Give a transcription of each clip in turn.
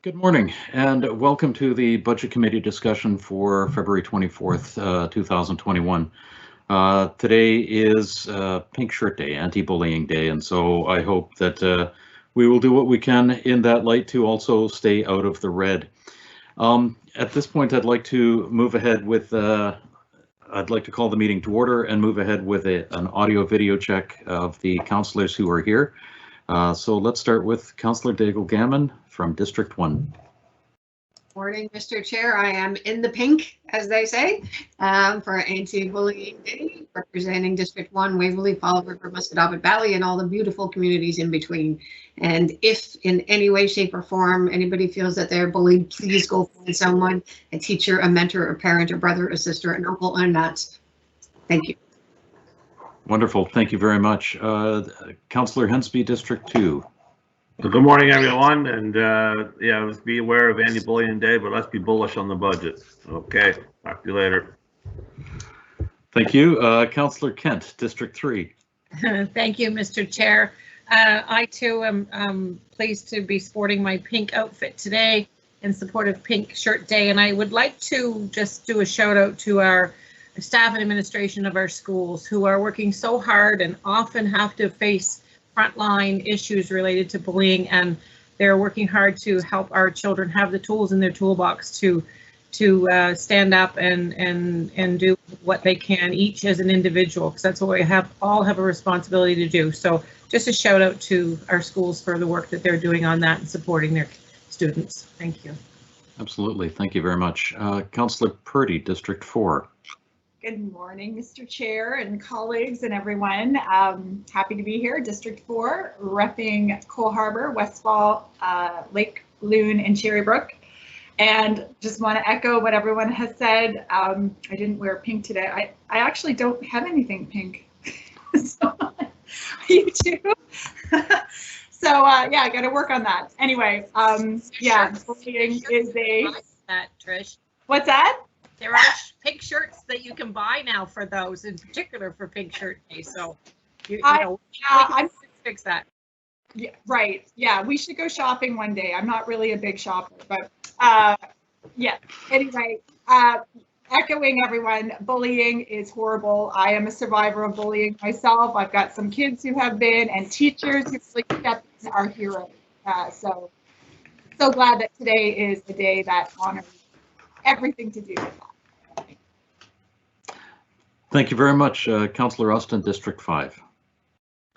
Good morning and welcome to the Budget Committee discussion for February 24th, 2021. Today is Pink Shirt Day, Anti-Bullying Day, and so I hope that we will do what we can in that light to also stay out of the red. At this point, I'd like to move ahead with, I'd like to call the meeting to order and move ahead with an audio-video check of the councillors who are here. So let's start with Councillor Daigle-Gammon from District 1. Morning, Mr. Chair. I am in the pink, as they say, for Anti-Bullying Day, representing District 1, Waverley, Fall River, Musquodoboit Valley, and all the beautiful communities in between. And if in any way, shape, or form anybody feels that they're bullied, please go find someone, a teacher, a mentor, a parent, a brother, a sister, an uncle, and aunt. Thank you. Wonderful. Thank you very much. Councillor Hensby, District 2. Well, good morning, everyone, and yeah, let's be aware of Anti-Bullying Day, but let's be bullish on the budget. Okay, talk to you later. Thank you. Councillor Kent, District 3. Thank you, Mr. Chair. I too am pleased to be sporting my pink outfit today in support of Pink Shirt Day, and I would like to just do a shout out to our staff and administration of our schools who are working so hard and often have to face frontline issues related to bullying, and they're working hard to help our children have the tools in their toolbox to stand up and do what they can, each as an individual, because that's what we all have a responsibility to do. So just a shout out to our schools for the work that they're doing on that and supporting their students. Thank you. Absolutely. Thank you very much. Councillor Purdy, District 4. Good morning, Mr. Chair and colleagues and everyone. Happy to be here, District 4, repping Cole Harbour, Westfall, Lake Loon, and Cherrybrook. And just want to echo what everyone has said. I didn't wear pink today. I actually don't have anything pink. So, you too? So yeah, I got to work on that. Anyway, yeah, bullying is a... Trish. What's that? There are pink shirts that you can buy now for those, in particular for Pink Shirt Day. So, you know, I'm fix that. Yeah, right. Yeah, we should go shopping one day. I'm not really a big shopper, but yeah. Anyway, echoing everyone, bullying is horrible. I am a survivor of bullying myself. I've got some kids who have been, and teachers who step in are heroes. So glad that today is the day that honors everything to do with that. Thank you very much. Councillor Austin, District 5.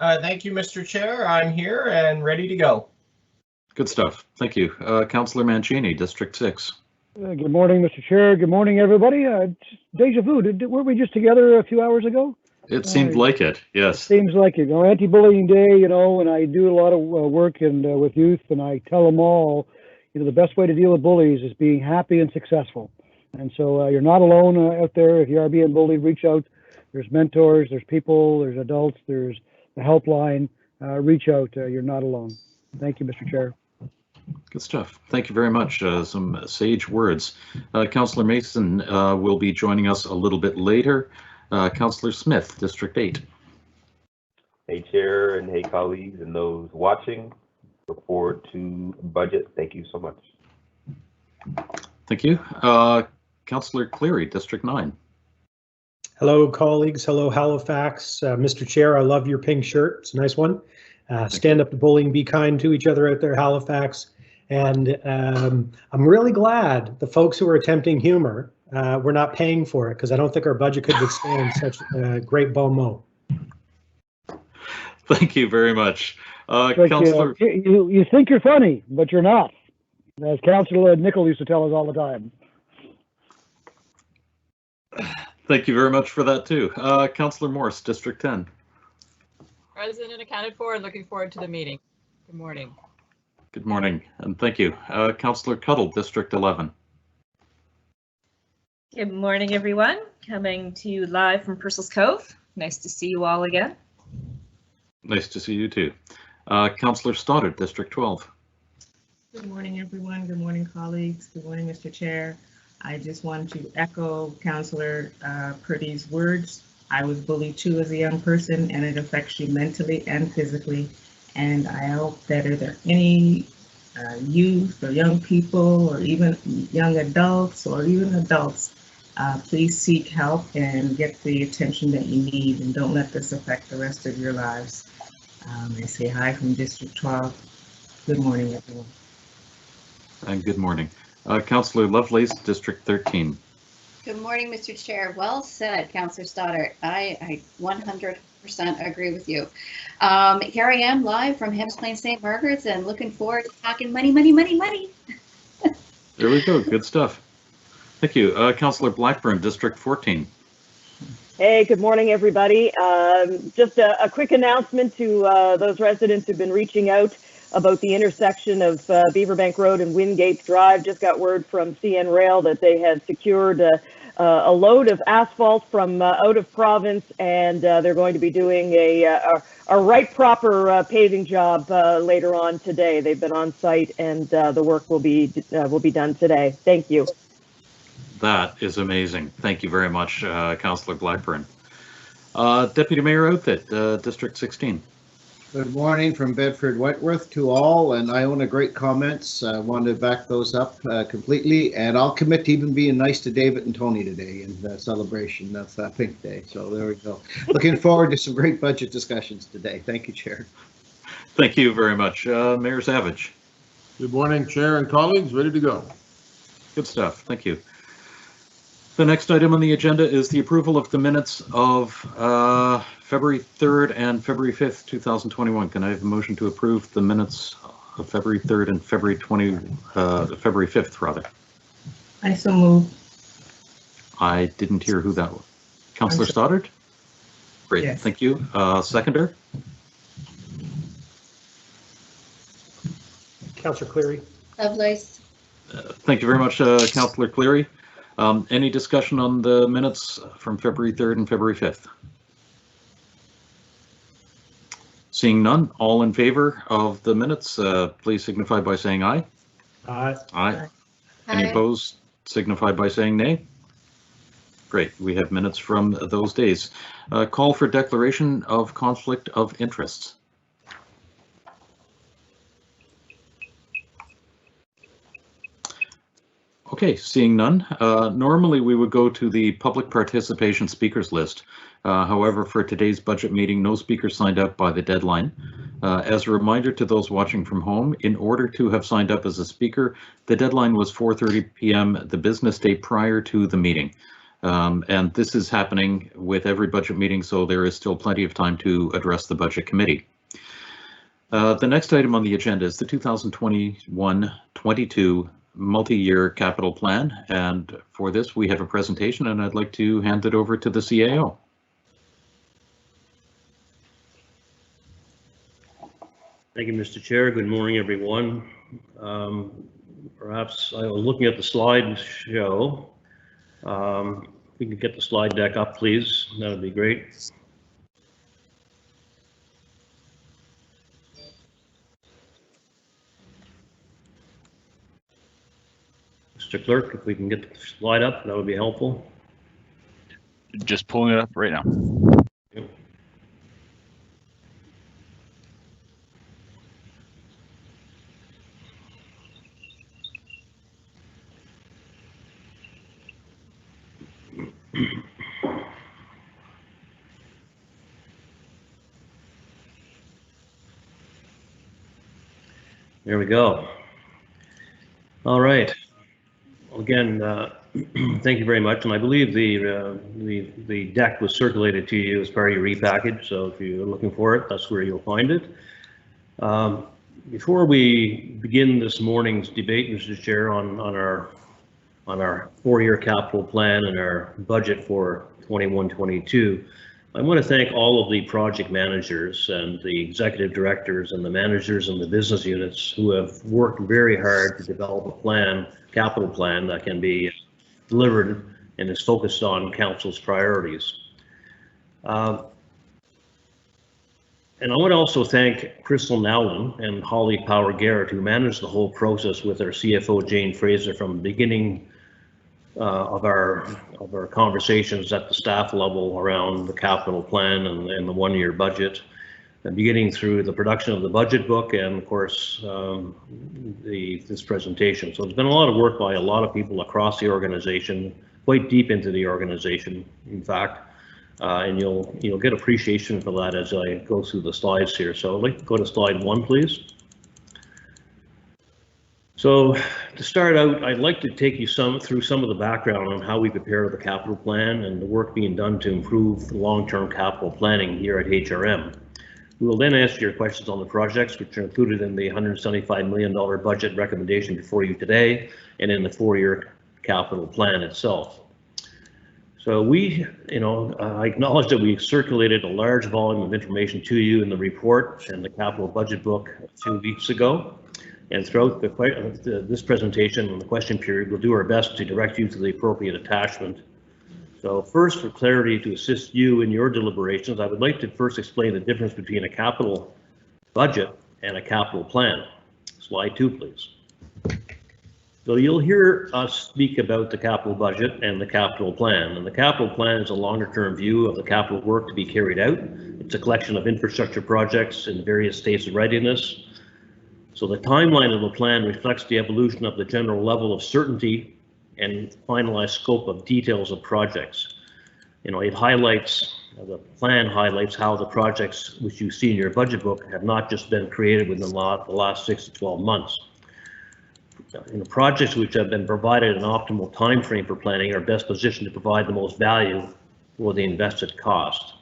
Thank you, Mr. Chair. I'm here and ready to go. Good stuff. Thank you. Councillor Mancini, District 6. Good morning, Mr. Chair. Good morning, everybody. Deja vu. Weren't we just together a few hours ago? It seemed like it, yes. Seems like it. You know, Anti-Bullying Day, you know, and I do a lot of work with youth, and I tell them all, you know, the best way to deal with bullies is being happy and successful. And so you're not alone out there. If you are being bullied, reach out. There's mentors, there's people, there's adults, there's the helpline. Reach out. You're not alone. Thank you, Mr. Chair. Good stuff. Thank you very much. Some sage words. Councillor Mason will be joining us a little bit later. Councillor Smith, District 8. Hey, Chair, and hey, colleagues, and those watching. Look forward to budget. Thank you so much. Thank you. Councillor Cleary, District 9. Hello, colleagues. Hello, Halifax. Mr. Chair, I love your pink shirt. It's a nice one. Stand up to bullying. Be kind to each other out there, Halifax. And I'm really glad the folks who are attempting humor were not paying for it, because I don't think our budget could withstand such great bon mot. Thank you very much. Councillor, you think you're funny, but you're not, as Councillor Nicol used to tell us all the time. Thank you very much for that too. Councillor Morse, District 10. Present and accounted for, and looking forward to the meeting. Good morning. Good morning, and thank you. Councillor Cuddle, District 11. Good morning, everyone. Coming to you live from Purcell's Cove. Nice to see you all again. Nice to see you too. Councillor Stoddard, District 12. Good morning, everyone. Good morning, colleagues. Good morning, Mr. Chair. I just want to echo Councillor Purdy's words. I was bullied too as a young person, and it affects you mentally and physically. And I hope that if there are any youth or young people or even young adults or even adults, please seek help and get the attention that you need, and don't let this affect the rest of your lives. I say hi from District 12. Good morning, everyone. And good morning. Councillor Lovelace, District 13. Good morning, Mr. Chair. Well said, Councillor Stoddart. I 100% agree with you. Here I am live from Hemps Plain St. Margaret's and looking forward to talking money, money, money, money. There we go. Good stuff. Thank you. Councillor Blackburn, District 14. Hey, good morning, everybody. Just a quick announcement to those residents who've been reaching out about the intersection of Beaverbank Road and Wingate Drive. Just got word from CN Rail that they have secured a load of asphalt from out of province, and they're going to be doing a right proper paving job later on today. They've been on site, and the work will be done today. Thank you. That is amazing. Thank you very much, Councillor Blackburn. Deputy Mayor Outfit, District 16. Good morning from Bedford Wentworth to all, and I own a great comments. I want to back those up completely, and I'll commit to even being nice to David and Tony today in the celebration of Pink Day. So there we go. Looking forward to some great budget discussions today. Thank you, Chair. Thank you very much. Mayor Savage. Good morning, Chair and colleagues. Ready to go. Good stuff. Thank you. The next item on the agenda is the approval of the minutes of February 3rd and February 5th, 2021. Can I have a motion to approve the minutes of February 3rd and February 5th, rather? I so move. I didn't hear who that was. Councillor Stoddart? Great, yes. Thank you. Seconder? Councillor Cleary. Lovelace. Thank you very much, Councillor Cleary. Any discussion on the minutes from February 3rd and February 5th? Seeing none, all in favor of the minutes, please signify by saying aye. Aye. Aye. Any opposed, signify by saying nay. Great, we have minutes from those days. Call for declaration of conflict of interests. Okay, seeing none. Normally we would go to the public participation speakers list. However, for today's budget meeting, no speakers signed up by the deadline. As a reminder to those watching from home, in order to have signed up as a speaker, the deadline was 4:30 p.m. the business day prior to the meeting. And this is happening with every budget meeting, so there is still plenty of time to address the budget committee. The next item on the agenda is the 2021-22 multi-year capital plan, and for this we have a presentation, and I'd like to hand it over to the CAO. Thank you, Mr. Chair. Good morning, everyone. Perhaps I was looking at the slideshow. If we could get the slide deck up, please, that would be great. Mr. Clerk, if we can get the slide up, that would be helpful. Just pulling it up right now. Yep. There we go. All right. Again, thank you very much, and I believe the deck was circulated to you as part of your repackage, so if you're looking for it, that's where you'll find it. Before we begin this morning's debate, Mr. Chair, on our 4-year capital plan and our budget for 21-22, I want to thank all of the project managers and the executive directors and the managers and the business units who have worked very hard to develop a plan, capital plan, that can be delivered and is focused on council's priorities. And I want to also thank Crystal Nowlin and Holly Power-Garrett, who managed the whole process with our CFO Jane Fraser from the beginning of our conversations at the staff level around the capital plan and the 1-year budget. beginning through the production of the budget book and, of course, this presentation. So there's been a lot of work by a lot of people across the organization, quite deep into the organization, in fact, and you'll get appreciation for that as I go through the slides here. So I'd like to go to slide 1, please. So to start out, I'd like to take you through some of the background on how we prepare the capital plan and the work being done to improve long-term capital planning here at HRM. We will then answer your questions on the projects, which are included in the $175 million budget recommendation before you today and in the 4-year capital plan itself. So I acknowledge that we circulated a large volume of information to you in the report and the capital budget book a few weeks ago. And throughout this presentation and the question period, we'll do our best to direct you to the appropriate attachment. So first, for clarity to assist you in your deliberations, I would like to first explain the difference between a capital budget and a capital plan. Slide 2, please. So you'll hear us speak about the capital budget and the capital plan. And the capital plan is a longer-term view of the capital work to be carried out. It's a collection of infrastructure projects in various states of readiness. So the timeline of the plan reflects the evolution of the general level of certainty and finalized scope of details of projects. It highlights, the plan highlights how the projects which you see in your budget book have not just been created within the last 6 to 12 months. Projects which have been provided an optimal time frame for planning are best positioned to provide the most value for the invested cost.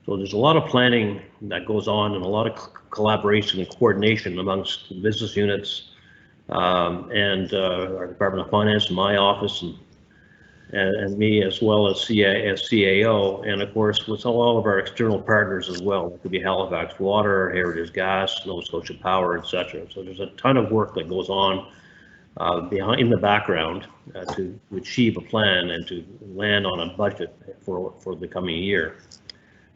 So there's a lot of planning that goes on and a lot of collaboration and coordination amongst the business units and our Department of Finance and my office and me, as well as CAO, and of course with all of our external partners as well. It could be Halifax Water, Heritage Gas, Nova Scotia Power, etc. So there's a ton of work that goes on in the background to achieve a plan and to land on a budget for the coming year.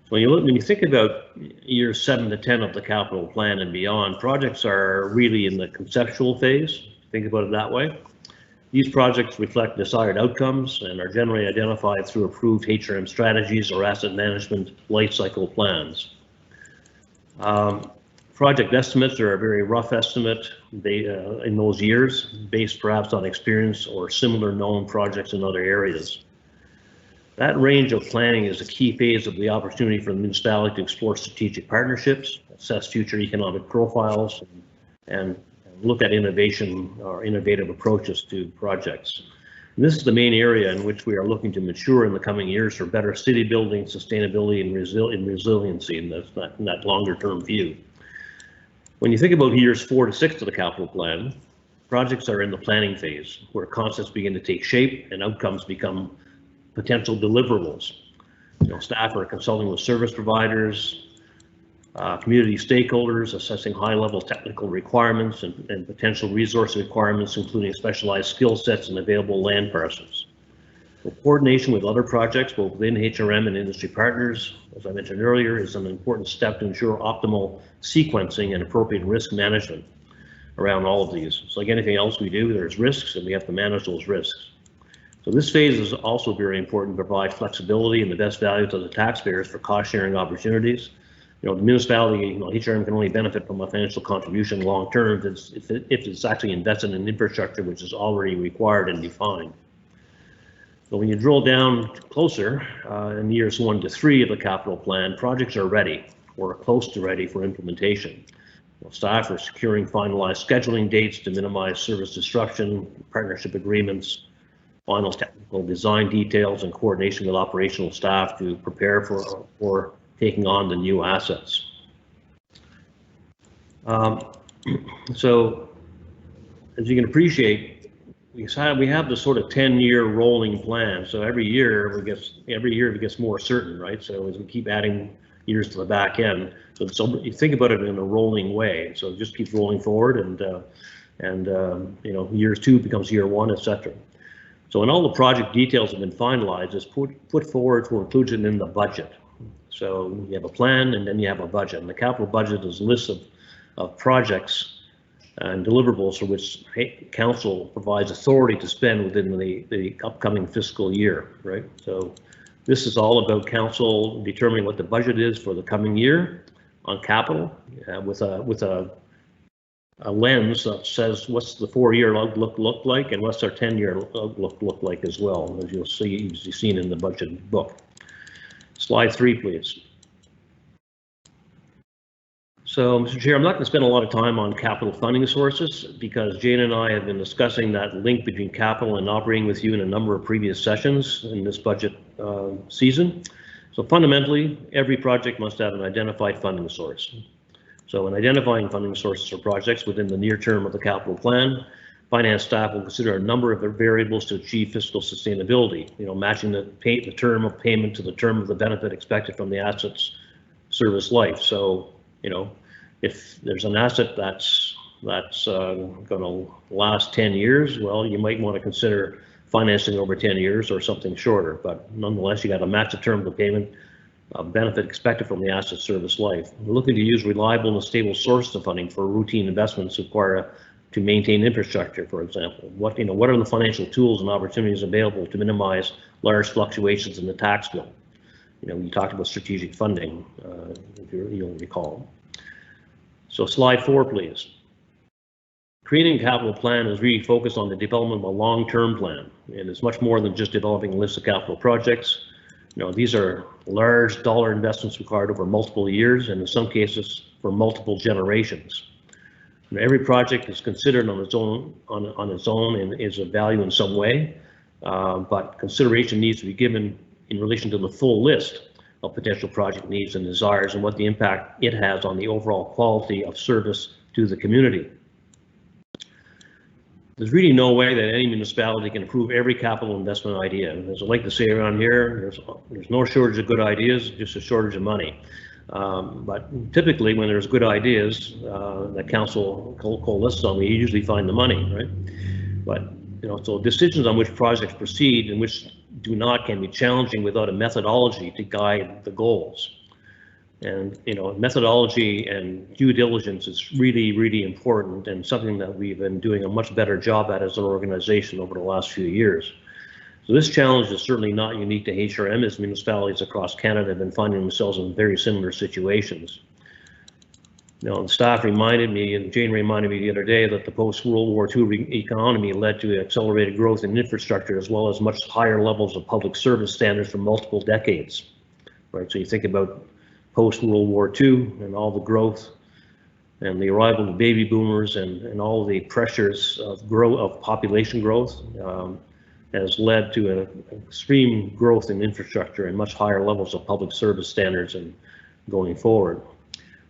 So when you think about years 7 to 10 of the capital plan and beyond, projects are really in the conceptual phase. Think about it that way. These projects reflect desired outcomes and are generally identified through approved HRM strategies or asset management life cycle plans. Project estimates are a very rough estimate in those years, based perhaps on experience or similar known projects in other areas. That range of planning is a key phase of the opportunity for the municipality to explore strategic partnerships, assess future economic profiles, and look at innovation or innovative approaches to projects. And this is the main area in which we are looking to mature in the coming years for better city building, sustainability, and resiliency in that longer term view. When you think about years 4 to 6 of the capital plan, projects are in the planning phase, where concepts begin to take shape and outcomes become potential deliverables. Staff are consulting with service providers, community stakeholders, assessing high-level technical requirements and potential resource requirements, including specialized skill sets and available land parcels. So coordination with other projects, both within HRM and industry partners, as I mentioned earlier, is an important step to ensure optimal sequencing and appropriate risk management around all of these. So like anything else we do, there's risks and we have to manage those risks. So this phase is also very important to provide flexibility and the best value to the taxpayers for cost sharing opportunities. The municipality, HRM can only benefit from a financial contribution long term if it's actually invested in infrastructure which is already required and defined. So when you drill down closer, in years 1 to 3 of the capital plan, projects are ready or close to ready for implementation. Staff are securing finalized scheduling dates to minimize service disruption, partnership agreements, final technical design details, and coordination with operational staff to prepare for taking on the new assets. So as you can appreciate, we have this sort of 10-year rolling plan. So every year it gets more certain, right? So as we keep adding years to the back end, so you think about it in a rolling way. So it just keeps rolling forward, and years 2 becomes year 1, etc. So when all the project details have been finalized, it's put forward for inclusion in the budget. So you have a plan and then you have a budget. And the capital budget is a list of projects and deliverables for which council provides authority to spend within the upcoming fiscal year, right? So this is all about council determining what the budget is for the coming year on capital with a lens that says what's the 4-year outlook look like and what's our 10-year outlook look like as well, as you'll see, you've seen in the budget book. Slide 3, please. So, Mr. Chair, I'm not going to spend a lot of time on capital funding sources because Jane and I have been discussing that link between capital and operating with you in a number of previous sessions in this budget season. So fundamentally, every project must have an identified funding source. So in identifying funding sources for projects within the near term of the capital plan, finance staff will consider a number of variables to achieve fiscal sustainability, matching the term of payment to the term of the benefit expected from the asset's service life. So, if there's an asset that's going to last 10 years, well, you might want to consider financing over 10 years or something shorter, but nonetheless, you got to match the term of the payment benefit expected from the asset service life. We're looking to use reliable and stable sources of funding for routine investments required to maintain infrastructure, for example. What are the financial tools and opportunities available to minimize large fluctuations in the tax bill? We talked about strategic funding, if you'll recall. So slide 4, please. Creating a capital plan is really focused on the development of a long-term plan, and it's much more than just developing a list of capital projects. These are large dollar investments required over multiple years, and in some cases for multiple generations. Every project is considered on its own and is of value in some way, but consideration needs to be given in relation to the full list of potential project needs and desires and what the impact it has on the overall quality of service to the community. There's really no way that any municipality can approve every capital investment idea. As I like to say around here, there's no shortage of good ideas, just a shortage of money. But typically when there's good ideas that council coalesces on, we usually find the money, right? But so decisions on which projects proceed and which do not can be challenging without a methodology to guide the goals. And methodology and due diligence is really important and something that we've been doing a much better job at as an organization over the last few years. So this challenge is certainly not unique to HRM, as municipalities across Canada have been finding themselves in very similar situations. The staff reminded me, and Jane reminded me the other day, that the post-World War II economy led to accelerated growth in infrastructure as well as much higher levels of public service standards for multiple decades. Right, so you think about post-World War II and all the growth and the arrival of baby boomers and all the pressures of population growth has led to an extreme growth in infrastructure and much higher levels of public service standards and going forward.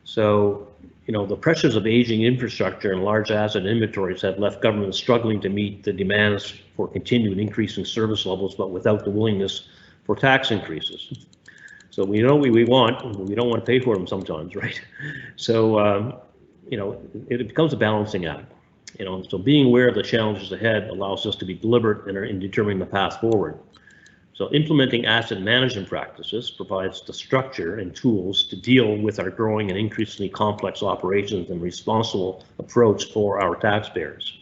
So, the pressures of aging infrastructure and large asset inventories have left governments struggling to meet the demands for continued increasing service levels, but without the willingness for tax increases. So we know we want, we don't want to pay for them sometimes, right? So, it becomes a balancing act. So being aware of the challenges ahead allows us to be deliberate in determining the path forward. So implementing asset management practices provides the structure and tools to deal with our growing and increasingly complex operations and responsible approach for our taxpayers.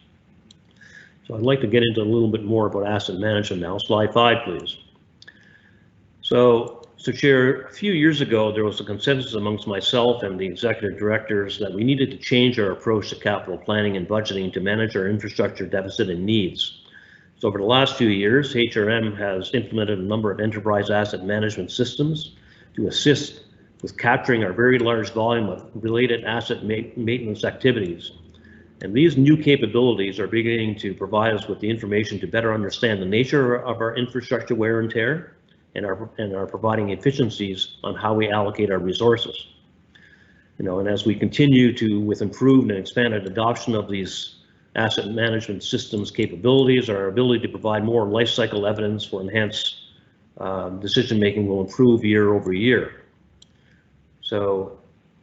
So I'd like to get into a little bit more about asset management now. Slide 5, please. So, Mr. Chair, a few years ago, there was a consensus amongst myself and the executive directors that we needed to change our approach to capital planning and budgeting to manage our infrastructure deficit and needs. So over the last few years, HRM has implemented a number of enterprise asset management systems to assist with capturing our very large volume of related asset maintenance activities. And these new capabilities are beginning to provide us with the information to better understand the nature of our infrastructure wear and tear and are providing efficiencies on how we allocate our resources. And as we continue with improved and expanded adoption of these asset management systems capabilities, our ability to provide more life cycle evidence for enhanced decision making will improve year over year. So,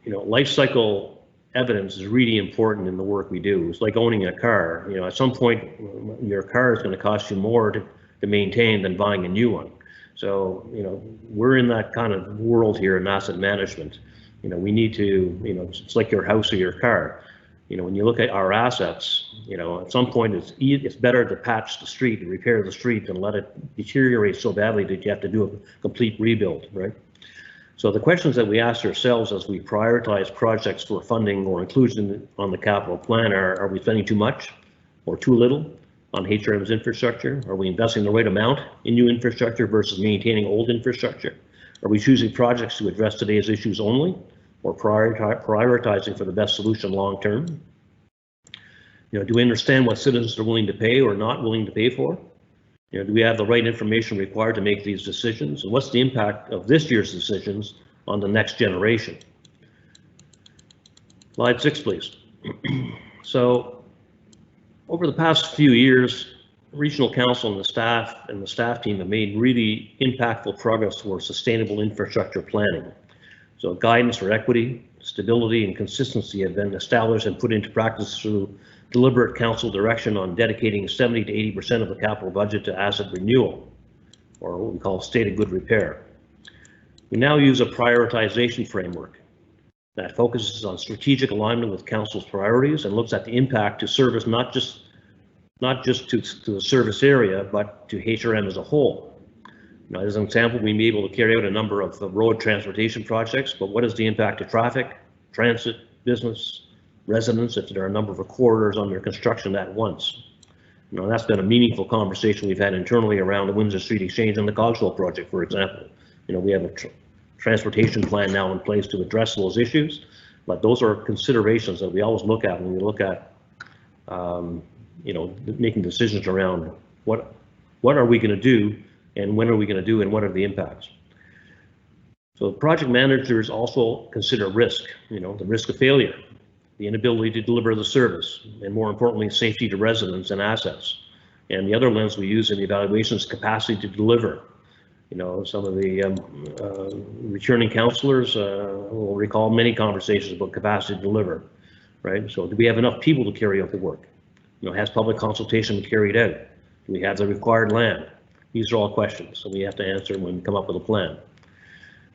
life cycle evidence is really important in the work we do. It's like owning a car. At some point, your car is going to cost you more to maintain than buying a new one. So, we're in that kind of world here in asset management. We need to, it's like your house or your car. When you look at our assets, at some point it's better to patch the street and repair the street than let it deteriorate so badly that you have to do a complete rebuild, right? So the questions that we ask ourselves as we prioritize projects for funding or inclusion on the capital plan are we spending too much or too little on HRM's infrastructure? Are we investing the right amount in new infrastructure versus maintaining old infrastructure? Are we choosing projects to address today's issues only, or prioritizing for the best solution long term? Do we understand what citizens are willing to pay or not willing to pay for? Do we have the right information required to make these decisions? And what's the impact of this year's decisions on the next generation? Slide 6, please. So, over the past few years, Regional Council and the staff team have made really impactful progress towards sustainable infrastructure planning. So guidance for equity, stability, and consistency have been established and put into practice through deliberate council direction on dedicating 70 to 80% of the capital budget to asset renewal, or what we call state of good repair. We now use a prioritization framework that focuses on strategic alignment with council's priorities and looks at the impact to service, not just to the service area, but to HRM as a whole. Now, as an example, we may be able to carry out a number of road transportation projects, but what is the impact to traffic, transit, business, residents, if there are a number of corridors under construction at once? That's been a meaningful conversation we've had internally around the Windsor Street Exchange and the Cogswell project, for example. We have a transportation plan now in place to address those issues, but those are considerations that we always look at when we look at making decisions around what are we going to do and when are we going to do and what are the impacts. So project managers also consider risk, the risk of failure, the inability to deliver the service, and more importantly, safety to residents and assets. And the other lens we use in the evaluation is capacity to deliver. Some of the returning councillors will recall many conversations about capacity to deliver, right? So do we have enough people to carry out the work? Has public consultation been carried out? Do we have the required land? These are all questions that we have to answer when we come up with a plan.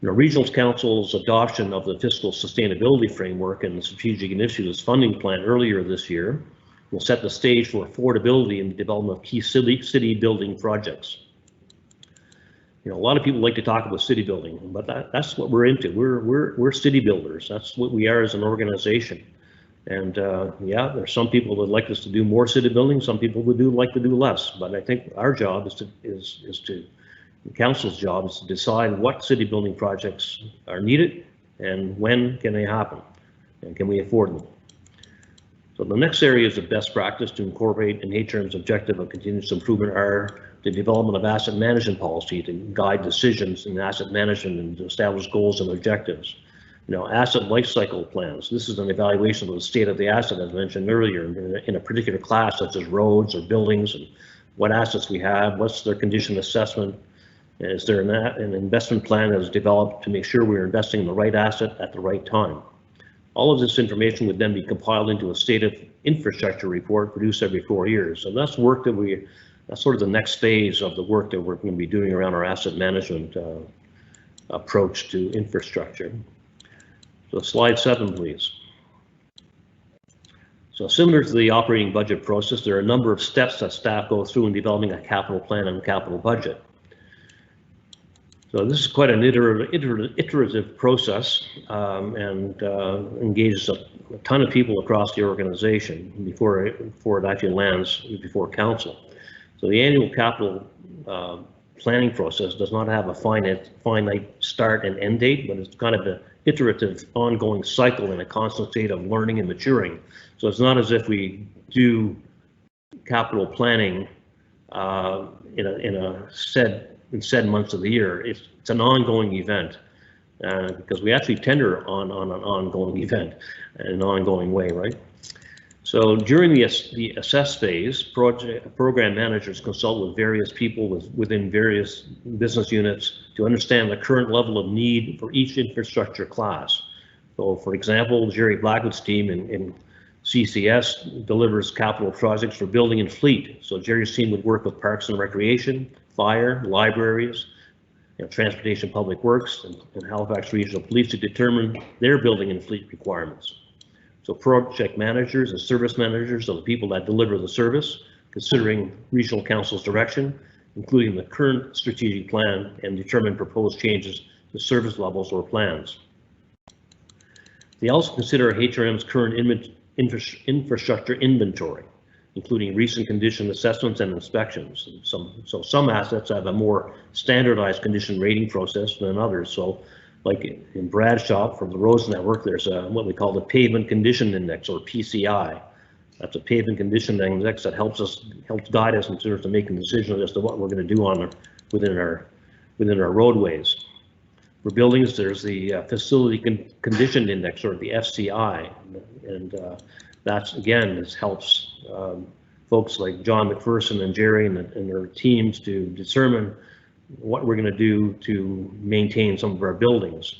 Regional Council's adoption of the fiscal sustainability framework and the strategic initiatives funding plan earlier this year will set the stage for affordability in the development of key city building projects. A lot of people like to talk about city building, but that's what we're into. We're city builders. That's what we are as an organization. And yeah, there's some people that like us to do more city building. Some people would like to do less. But I think our job the council's job is to decide what city building projects are needed and when can they happen and can we afford them. So the next areas of best practice to incorporate in HRM's objective of continuous improvement are the development of asset management policy to guide decisions in asset management and to establish goals and objectives. Asset life cycle plans. This is an evaluation of the state of the asset, as mentioned earlier, in a particular class, such as roads or buildings, and what assets we have, what's their condition assessment, is there an investment plan that is developed to make sure we're investing in the right asset at the right time. All of this information would then be compiled into a state of infrastructure report produced every 4 years. So that's work that's sort of the next phase of the work that we're going to be doing around our asset management approach to infrastructure. So slide 7, please. So similar to the operating budget process, there are a number of steps that staff go through in developing a capital plan and capital budget. So this is quite an iterative process and engages a ton of people across the organization before it actually lands before council. So the annual capital planning process does not have a finite start and end date, but it's kind of an iterative ongoing cycle in a constant state of learning and maturing. So it's not as if we do capital planning in said months of the year. It's an ongoing event because we actually tender on an ongoing event in an ongoing way, right? So during the assess phase, program managers consult with various people within various business units to understand the current level of need for each infrastructure class. So for example, Jerry Blackwood's team in CCS delivers capital projects for building and fleet. So Jerry's team would work with Parks and Recreation, Fire, libraries, Transportation Public Works, and Halifax Regional Police to determine their building and fleet requirements. So project managers and service managers are the people that deliver the service, considering Regional Council's direction, including the current strategic plan, and determine proposed changes the service levels or plans. They also consider HRM's current infrastructure inventory, including recent condition assessments and inspections. So some assets have a more standardized condition rating process than others. So like in Bradshaw for the Roads Network, there's what we call the Pavement Condition Index, or PCI. That's a pavement condition index that helps guide us in terms of making decisions as to what we're going to do within our roadways. For buildings, there's the Facility Condition Index, or the FCI, and that's, again, this helps folks like John McPherson and Jerry and their teams to determine what we're going to do to maintain some of our buildings.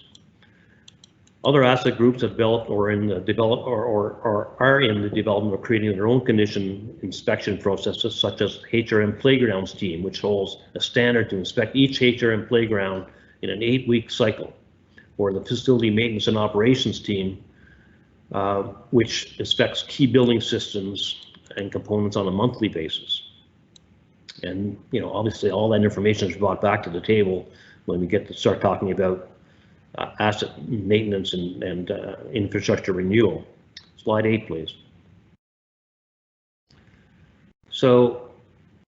Other asset groups have developed or are in the development of creating their own condition inspection processes, such as HRM Playgrounds team, which holds a standard to inspect each HRM playground in an 8-week cycle, or the Facility Maintenance and Operations team, which inspects key building systems and components on a monthly basis. And, you know, obviously all that information is brought back to the table when we get to start talking about asset maintenance and infrastructure renewal. Slide 8, please. So,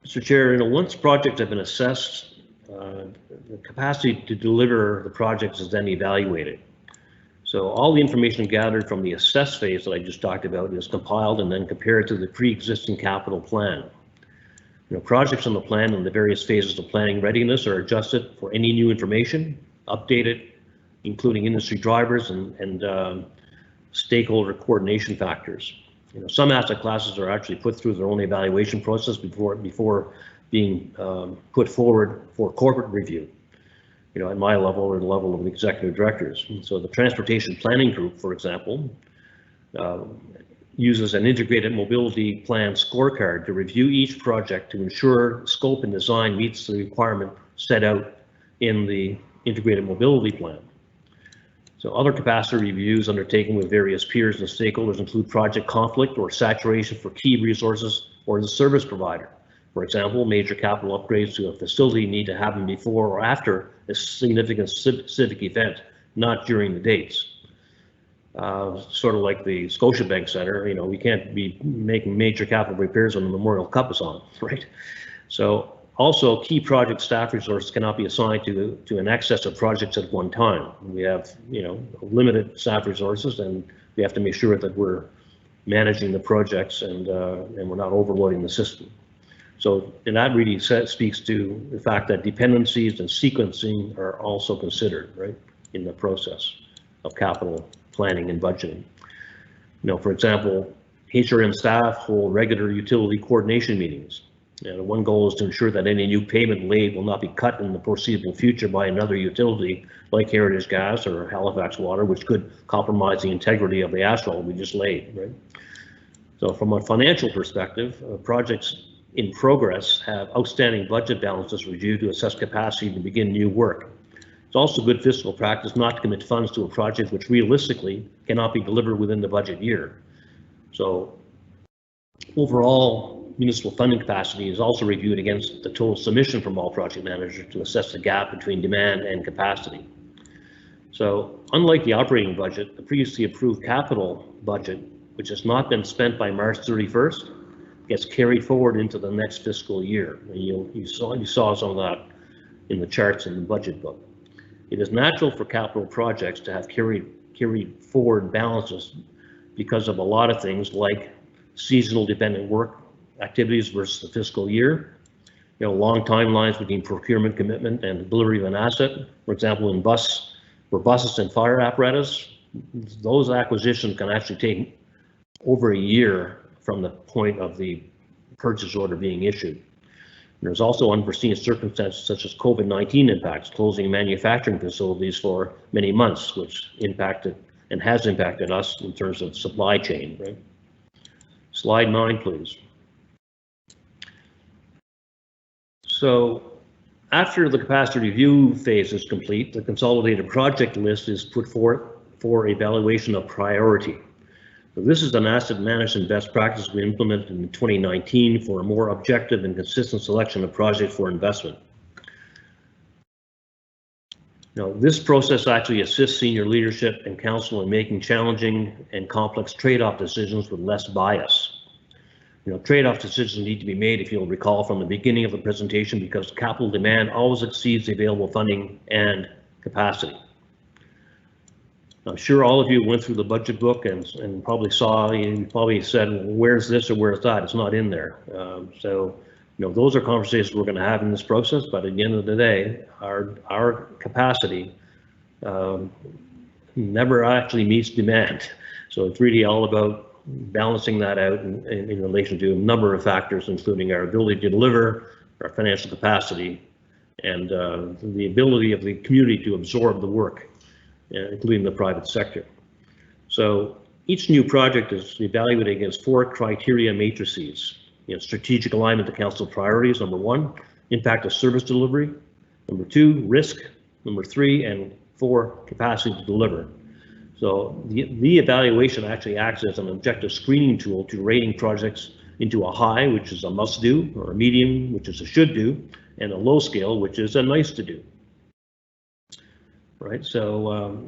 Mr. Chair, you know, once projects have been assessed, the capacity to deliver the projects is then evaluated. So all the information gathered from the assess phase that I just talked about is compiled and then compared to the pre-existing capital plan. You know, projects on the plan and the various phases of planning readiness are adjusted for any new information, updated, including industry drivers and stakeholder coordination factors. You know, some asset classes are actually put through their own evaluation process before being put forward for corporate review, you know, at my level or the level of the executive directors. And so the Transportation Planning Group, for example, uses an integrated mobility plan scorecard to review each project to ensure scope and design meets the requirement set out in the integrated mobility plan. So other capacity reviews undertaken with various peers and stakeholders include project conflict or saturation for key resources or the service provider. For example, major capital upgrades to a facility need to happen before or after a significant civic event, not during the dates. Sort of like the Scotiabank Center, you know, we can't be making major capital repairs when the Memorial Cup is on, right? So also key project staff resources cannot be assigned to an excess of projects at one time. We have, you know, limited staff resources, and we have to make sure that we're managing the projects and we're not overloading the system. So, and that really speaks to the fact that dependencies and sequencing are also considered, right, in the process of capital planning and budgeting. You know, for example, HRM staff hold regular utility coordination meetings. And one goal is to ensure that any new payment laid will not be cut in the foreseeable future by another utility like Heritage Gas or Halifax Water, which could compromise the integrity of the asphalt we just laid, right? So from a financial perspective, projects in progress have outstanding budget balances reviewed to assess capacity to begin new work. It's also good fiscal practice not to commit funds to a project which realistically cannot be delivered within the budget year. So overall, municipal funding capacity is also reviewed against the total submission from all project managers to assess the gap between demand and capacity. So unlike the operating budget, the previously approved capital budget, which has not been spent by March 31st, gets carried forward into the next fiscal year. And you saw some of that in the charts in the budget book. It is natural for capital projects to have carried forward balances because of a lot of things like seasonal dependent work activities versus the fiscal year. You know, long timelines between procurement commitment and delivery of an asset. For example, for buses and fire apparatus, those acquisitions can actually take over a year from the point of the purchase order being issued. And there's also unforeseen circumstances such as COVID-19 impacts, closing manufacturing facilities for many months, which impacted and has impacted us in terms of supply chain, right? Slide 9, please. So after the capacity review phase is complete, the consolidated project list is put forth for evaluation of priority. So this is an asset management best practice we implemented in 2019 for a more objective and consistent selection of projects for investment. This process actually assists senior leadership and council in making challenging and complex trade-off decisions with less bias. Trade-off decisions need to be made, if you'll recall from the beginning of the presentation, because capital demand always exceeds the available funding and capacity. I'm sure all of you went through the budget book and probably saw, you probably said, well, where's this or where's that? It's not in there. Those are conversations we're going to have in this process, but at the end of the day, our capacity never actually meets demand. So it's really all about balancing that out in relation to a number of factors, including our ability to deliver, our financial capacity, and the ability of the community to absorb the work, including the private sector. So each new project is evaluated against 4 criteria matrices. Strategic alignment to council priorities, number 1, impact of service delivery, number 2, risk, number 3, and 4, capacity to deliver. So the evaluation actually acts as an objective screening tool to rating projects into a high, which is a must do, or a medium, which is a should do, and a low scale, which is a nice to do. Right, so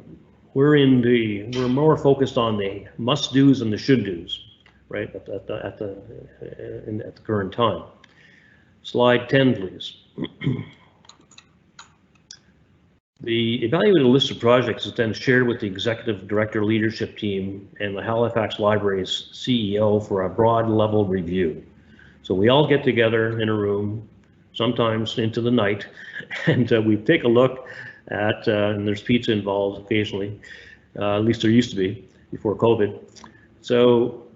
we're more focused on the must do's and the should do's, right, at the current time. Slide 10, please. The evaluated list of projects is then shared with the executive director leadership team and the Halifax Library's CEO for a broad level review. So we all get together in a room, sometimes into the night, and we take a look at, and there's pizza involved occasionally, at least there used to be before COVID. So,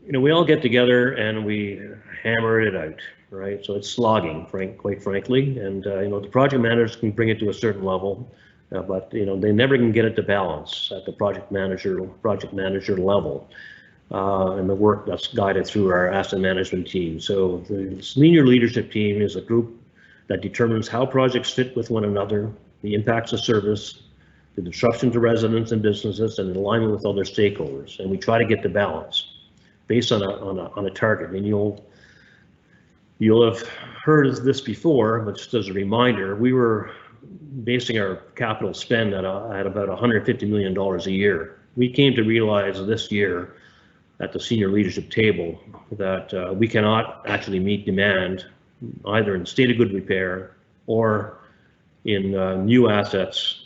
we all get together and we hammer it out, right? So it's slogging, quite frankly, and the project managers can bring it to a certain level, but they never can get it to balance at the project manager level, and the work that's guided through our asset management team. So the senior leadership team is a group that determines how projects fit with one another, the impacts of service, the disruption to residents and businesses, and in alignment with other stakeholders, and we try to get the balance based on a target. And you'll have heard of this before, but just as a reminder, we were basing our capital spend at about $150 million a year. We came to realize this year at the senior leadership table that we cannot actually meet demand either in state of good repair or in new assets,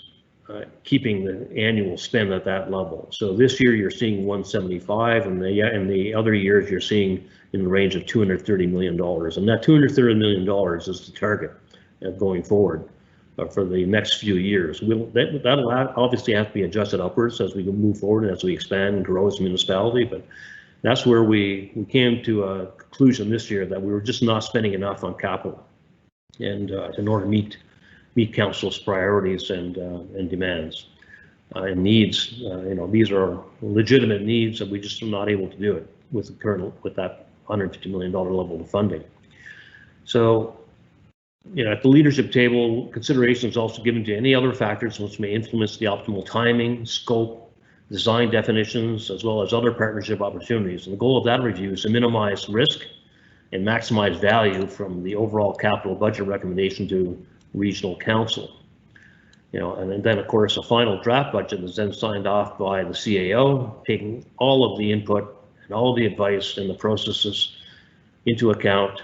keeping the annual spend at that level. So this year you're seeing 175, and the other years you're seeing in the range of $230 million. And that $230 million is the target going forward for the next few years. That'll obviously have to be adjusted upwards as we move forward and as we expand and grow as a municipality, but that's where we came to a conclusion this year that we were just not spending enough on capital, and in order to meet council's priorities and demands and needs. These are legitimate needs, and we just are not able to do it with that $150 million level of funding. So, at the leadership table, consideration is also given to any other factors which may influence the optimal timing, scope, design definitions, as well as other partnership opportunities. And the goal of that review is to minimize risk and maximize value from the overall capital budget recommendation to regional council. And then of course a final draft budget is then signed off by the CAO, taking all of the input and all of the advice and the processes into account,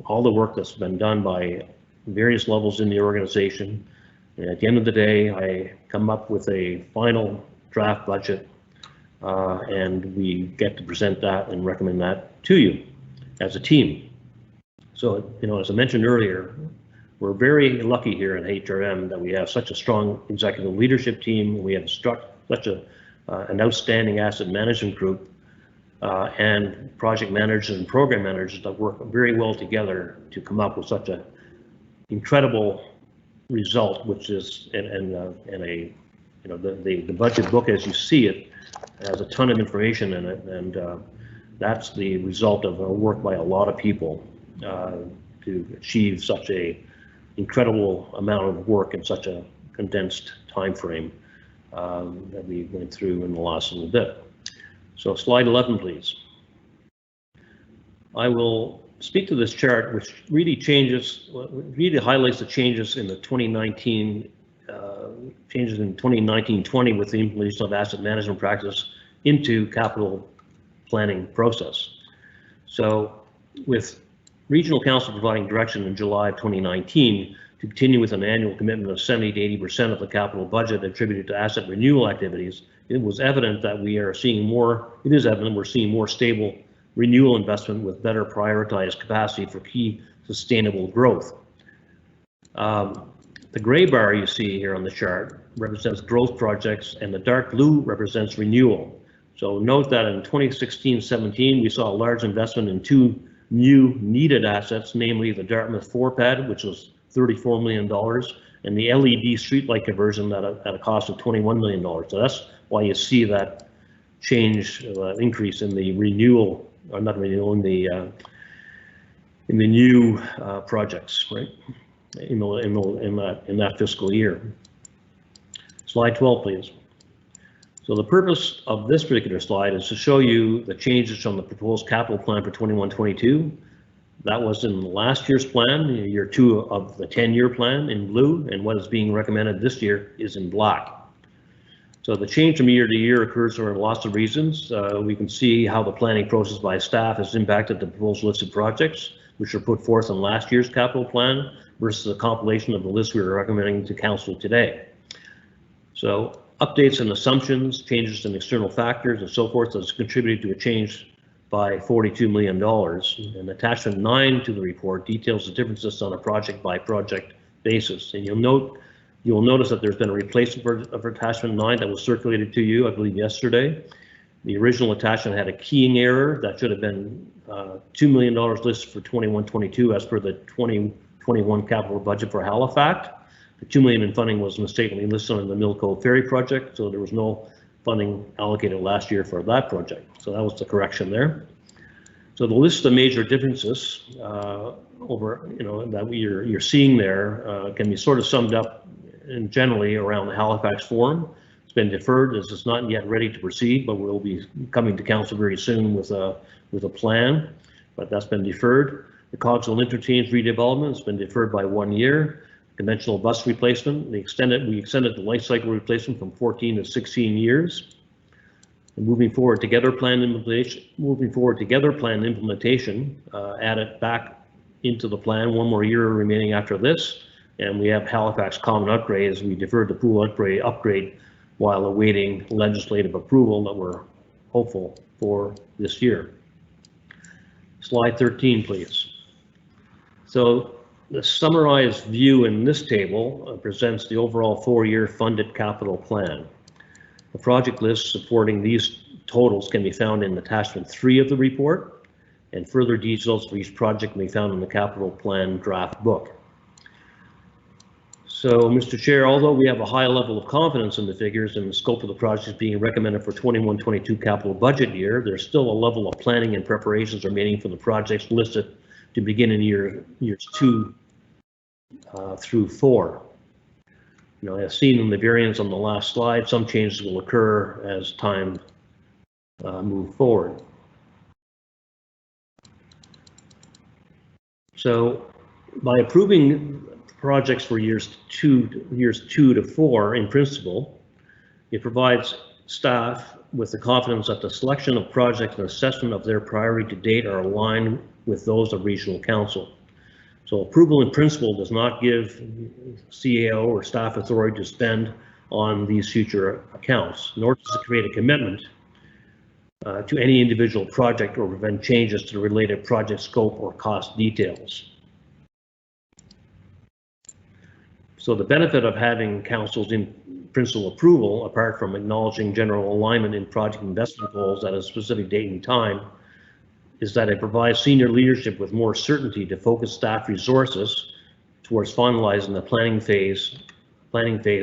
all the work that's been done by various levels in the organization. And at the end of the day, I come up with a final draft budget, and we get to present that and recommend that to you as a team. So, as I mentioned earlier, we're very lucky here at HRM that we have such a strong executive leadership team. We have such an outstanding asset management group and project managers and program managers that work very well together to come up with such an incredible result, which is the budget book as you see it has a ton of information in it, and that's the result of work by a lot of people to achieve such a incredible amount of work in such a condensed time frame that we went through in the last little bit. So slide 11, please. I will speak to this chart, which really highlights the changes in the 2019 changes in 2019-20 with the implementation of asset management practice into capital planning process. So with Regional Council providing direction in July of 2019 to continue with an annual commitment of 70 to 80% of the capital budget attributed to asset renewal activities, it was evident that we are seeing more, it is evident we're seeing more stable renewal investment with better prioritized capacity for key sustainable growth. The gray bar you see here on the chart represents growth projects and the dark blue represents renewal. So note that in 2016-17, we saw a large investment in two new needed assets, namely the Dartmouth 4 pad, which was $34 million, and the LED streetlight conversion at a cost of $21 million. So that's why you see that change, increase in the renewal, or not renewal, in the new projects, right? In that fiscal year. Slide 12, please. So the purpose of this particular slide is to show you the changes from the proposed capital plan for 21-22. That was in last year's plan, year 2 of the 10-year plan in blue, and what is being recommended this year is in black. So the change from year to year occurs for lots of reasons. We can see how the planning process by staff has impacted the proposed listed projects, which were put forth in last year's capital plan versus a compilation of the list we are recommending to council today. So updates and assumptions, changes in external factors and so forth has contributed to a change by $42 million. And attachment 9 to the report details the differences on a project by project basis. And you'll notice that there's been a replacement of attachment 9 that was circulated to you, I believe, yesterday. The original attachment had a keying error that should have been $2 million listed for 21-22 as per the 2021 capital budget for Halifax. The $2 million in funding was mistakenly listed on the Mill Cove Ferry project, so there was no funding allocated last year for that project. So that was the correction there. So the list of major differences that you're seeing there can be sort of summed up in generally around the Halifax Forum. It's been deferred as it's not yet ready to proceed, but we'll be coming to council very soon with a plan, but that's been deferred. The Cogswell Interchange redevelopment has been deferred by 1 year. Conventional bus replacement, we extended the life cycle replacement from 14 to 16 years. And moving forward together plan implementation, add it back into the plan, 1 more year remaining after this. And we have Halifax Common Upgrade as we deferred the pool upgrade while awaiting legislative approval that we're hopeful for this year. Slide 13, please. So the summarized view in this table presents the overall 4-year funded capital plan. The project list supporting these totals can be found in attachment 3 of the report, and further details for each project can be found in the capital plan draft book. So, Mr. Chair, although we have a high level of confidence in the figures and the scope of the projects being recommended for 21-22 capital budget year, there's still a level of planning and preparations remaining for the projects listed to begin in years 2 through 4. As seen in the variance on the last slide, some changes will occur as time moves forward. So, by approving projects for years 2 to 4 in principle, it provides staff with the confidence that the selection of projects and assessment of their priority to date are aligned with those of regional council. So approval in principle does not give CAO or staff authority to spend on these future accounts, nor does it create a commitment to any individual project or prevent changes to the related project scope or cost details. So the benefit of having council's in principle approval, apart from acknowledging general alignment in project investment goals at a specific date and time, is that it provides senior leadership with more certainty to focus staff resources towards finalizing the planning phase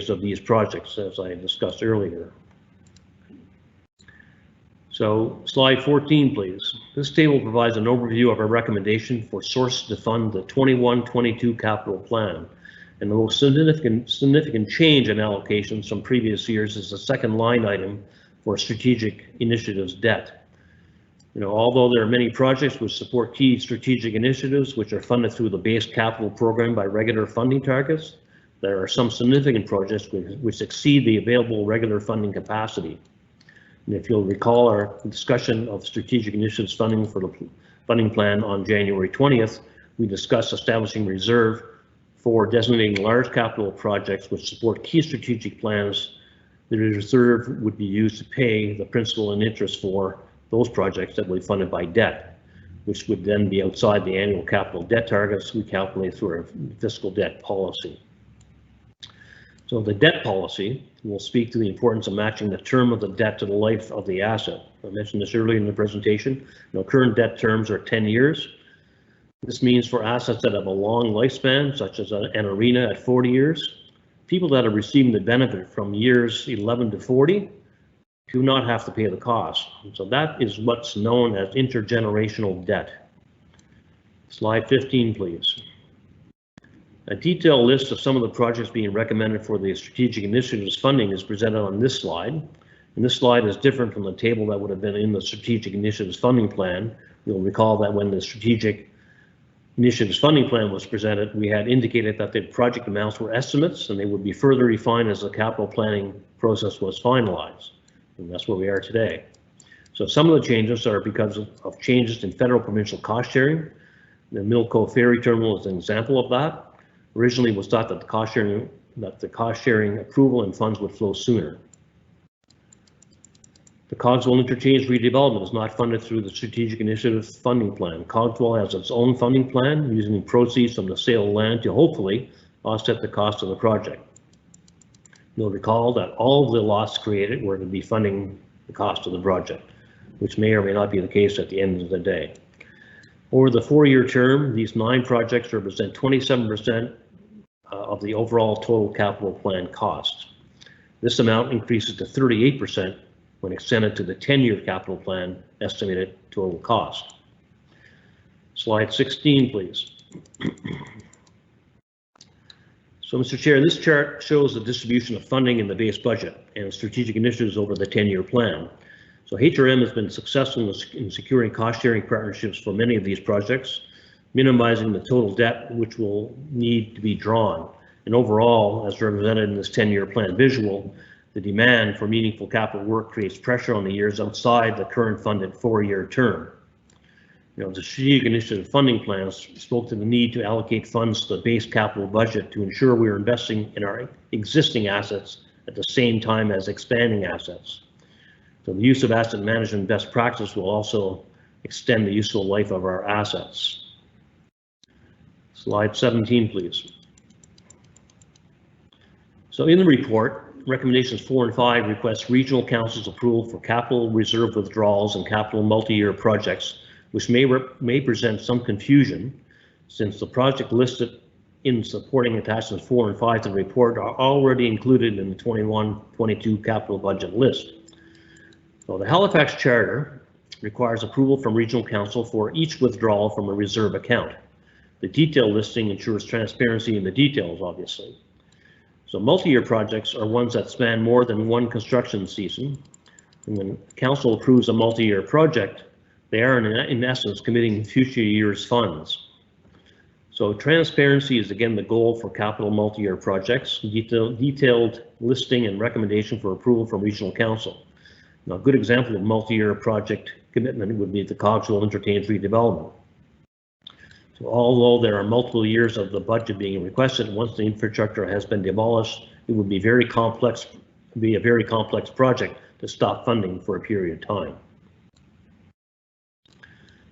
of these projects, as I discussed earlier. So slide 14, please. This table provides an overview of our recommendation for sources to fund the 21-22 capital plan. And the most significant change in allocations from previous years is the second line item for strategic initiatives debt. Although there are many projects which support key strategic initiatives which are funded through the base capital program by regular funding targets, there are some significant projects which exceed the available regular funding capacity. And if you'll recall our discussion of strategic initiatives funding for the funding plan on January 20th, we discussed establishing reserve for designating large capital projects which support key strategic plans. The reserve would be used to pay the principal and interest for those projects that will be funded by debt, which would then be outside the annual capital debt targets we calculate through our fiscal debt policy. So the debt policy will speak to the importance of matching the term of the debt to the life of the asset. I mentioned this earlier in the presentation. Current debt terms are 10 years. This means for assets that have a long lifespan, such as an arena at 40 years, people that are receiving the benefit from years 11 to 40 do not have to pay the cost. And so that is what's known as intergenerational debt. Slide 15, please. A detailed list of some of the projects being recommended for the strategic initiatives funding is presented on this slide. And this slide is different from the table that would have been in the strategic initiatives funding plan. You'll recall that when the strategic initiatives funding plan was presented, we had indicated that the project amounts were estimates and they would be further refined as the capital planning process was finalized. And that's where we are today. So some of the changes are because of changes in federal provincial cost sharing. The Milco Ferry Terminal is an example of that. Originally, it was thought that the cost sharing approval and funds would flow sooner. The Cogswell Interchange redevelopment is not funded through the strategic initiative funding plan. Cogswell has its own funding plan using proceeds from the sale of land to hopefully offset the cost of the project. You'll recall that all of the lots created were to be funding the cost of the project, which may or may not be the case at the end of the day. Over the 4-year term, these 9 projects represent 27% of the overall total capital plan cost. This amount increases to 38% when extended to the 10-year capital plan estimated total cost. Slide 16, please. So, Mr. Chair, this chart shows the distribution of funding in the base budget and strategic initiatives over the 10-year plan. So HRM has been successful in securing cost-sharing partnerships for many of these projects, minimizing the total debt which will need to be drawn. And overall, as represented in this 10-year plan visual, the demand for meaningful capital work creates pressure on the years outside the current funded 4-year term. The strategic initiative funding plans spoke to the need to allocate funds to the base capital budget to ensure we are investing in our existing assets at the same time as expanding assets. So the use of asset management best practice will also extend the useful life of our assets. Slide 17, please. So in the report, recommendations 4 and 5 request regional council's approval for capital reserve withdrawals and capital multi-year projects, which may present some confusion since the project listed in supporting attachments 4 and 5 to the report are already included in the 21-22 capital budget list. So the Halifax Charter requires approval from Regional Council for each withdrawal from a reserve account. The detail listing ensures transparency in the details, obviously. So multi-year projects are ones that span more than one construction season. And when Council approves a multi-year project, they are in essence committing future years' funds. So transparency is again the goal for capital multi-year projects, detailed listing and recommendation for approval from Regional Council. Now, a good example of multi-year project commitment would be the Cogswell Interchange redevelopment. So although there are multiple years of the budget being requested, once the infrastructure has been demolished, it would be a very complex project to stop funding for a period of time.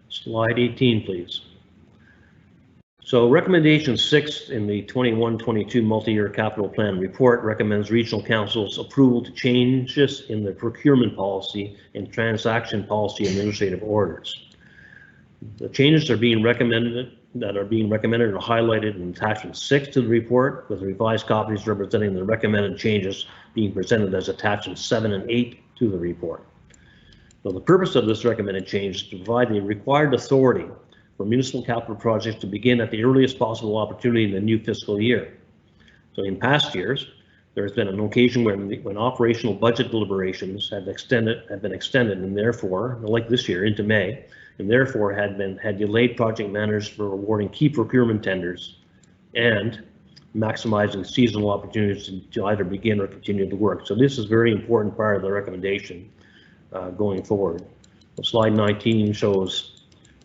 Slide 18, please. So recommendation 6 in the 21-22 multi-year capital plan report recommends Regional Council's approval to changes in the procurement policy and transaction policy administrative orders. The changes are being recommended are highlighted in attachment 6 to the report, with revised copies representing the recommended changes being presented as attachments 7 and 8 to the report. So the purpose of this recommended change is to provide the required authority for municipal capital projects to begin at the earliest possible opportunity in the new fiscal year. So in past years, there has been an occasion when operational budget deliberations have been extended and therefore, like this year, into May, and therefore had delayed project managers for awarding key procurement tenders, and maximizing seasonal opportunities to either begin or continue the work. So this is a very important part of the recommendation going forward. Slide 19 shows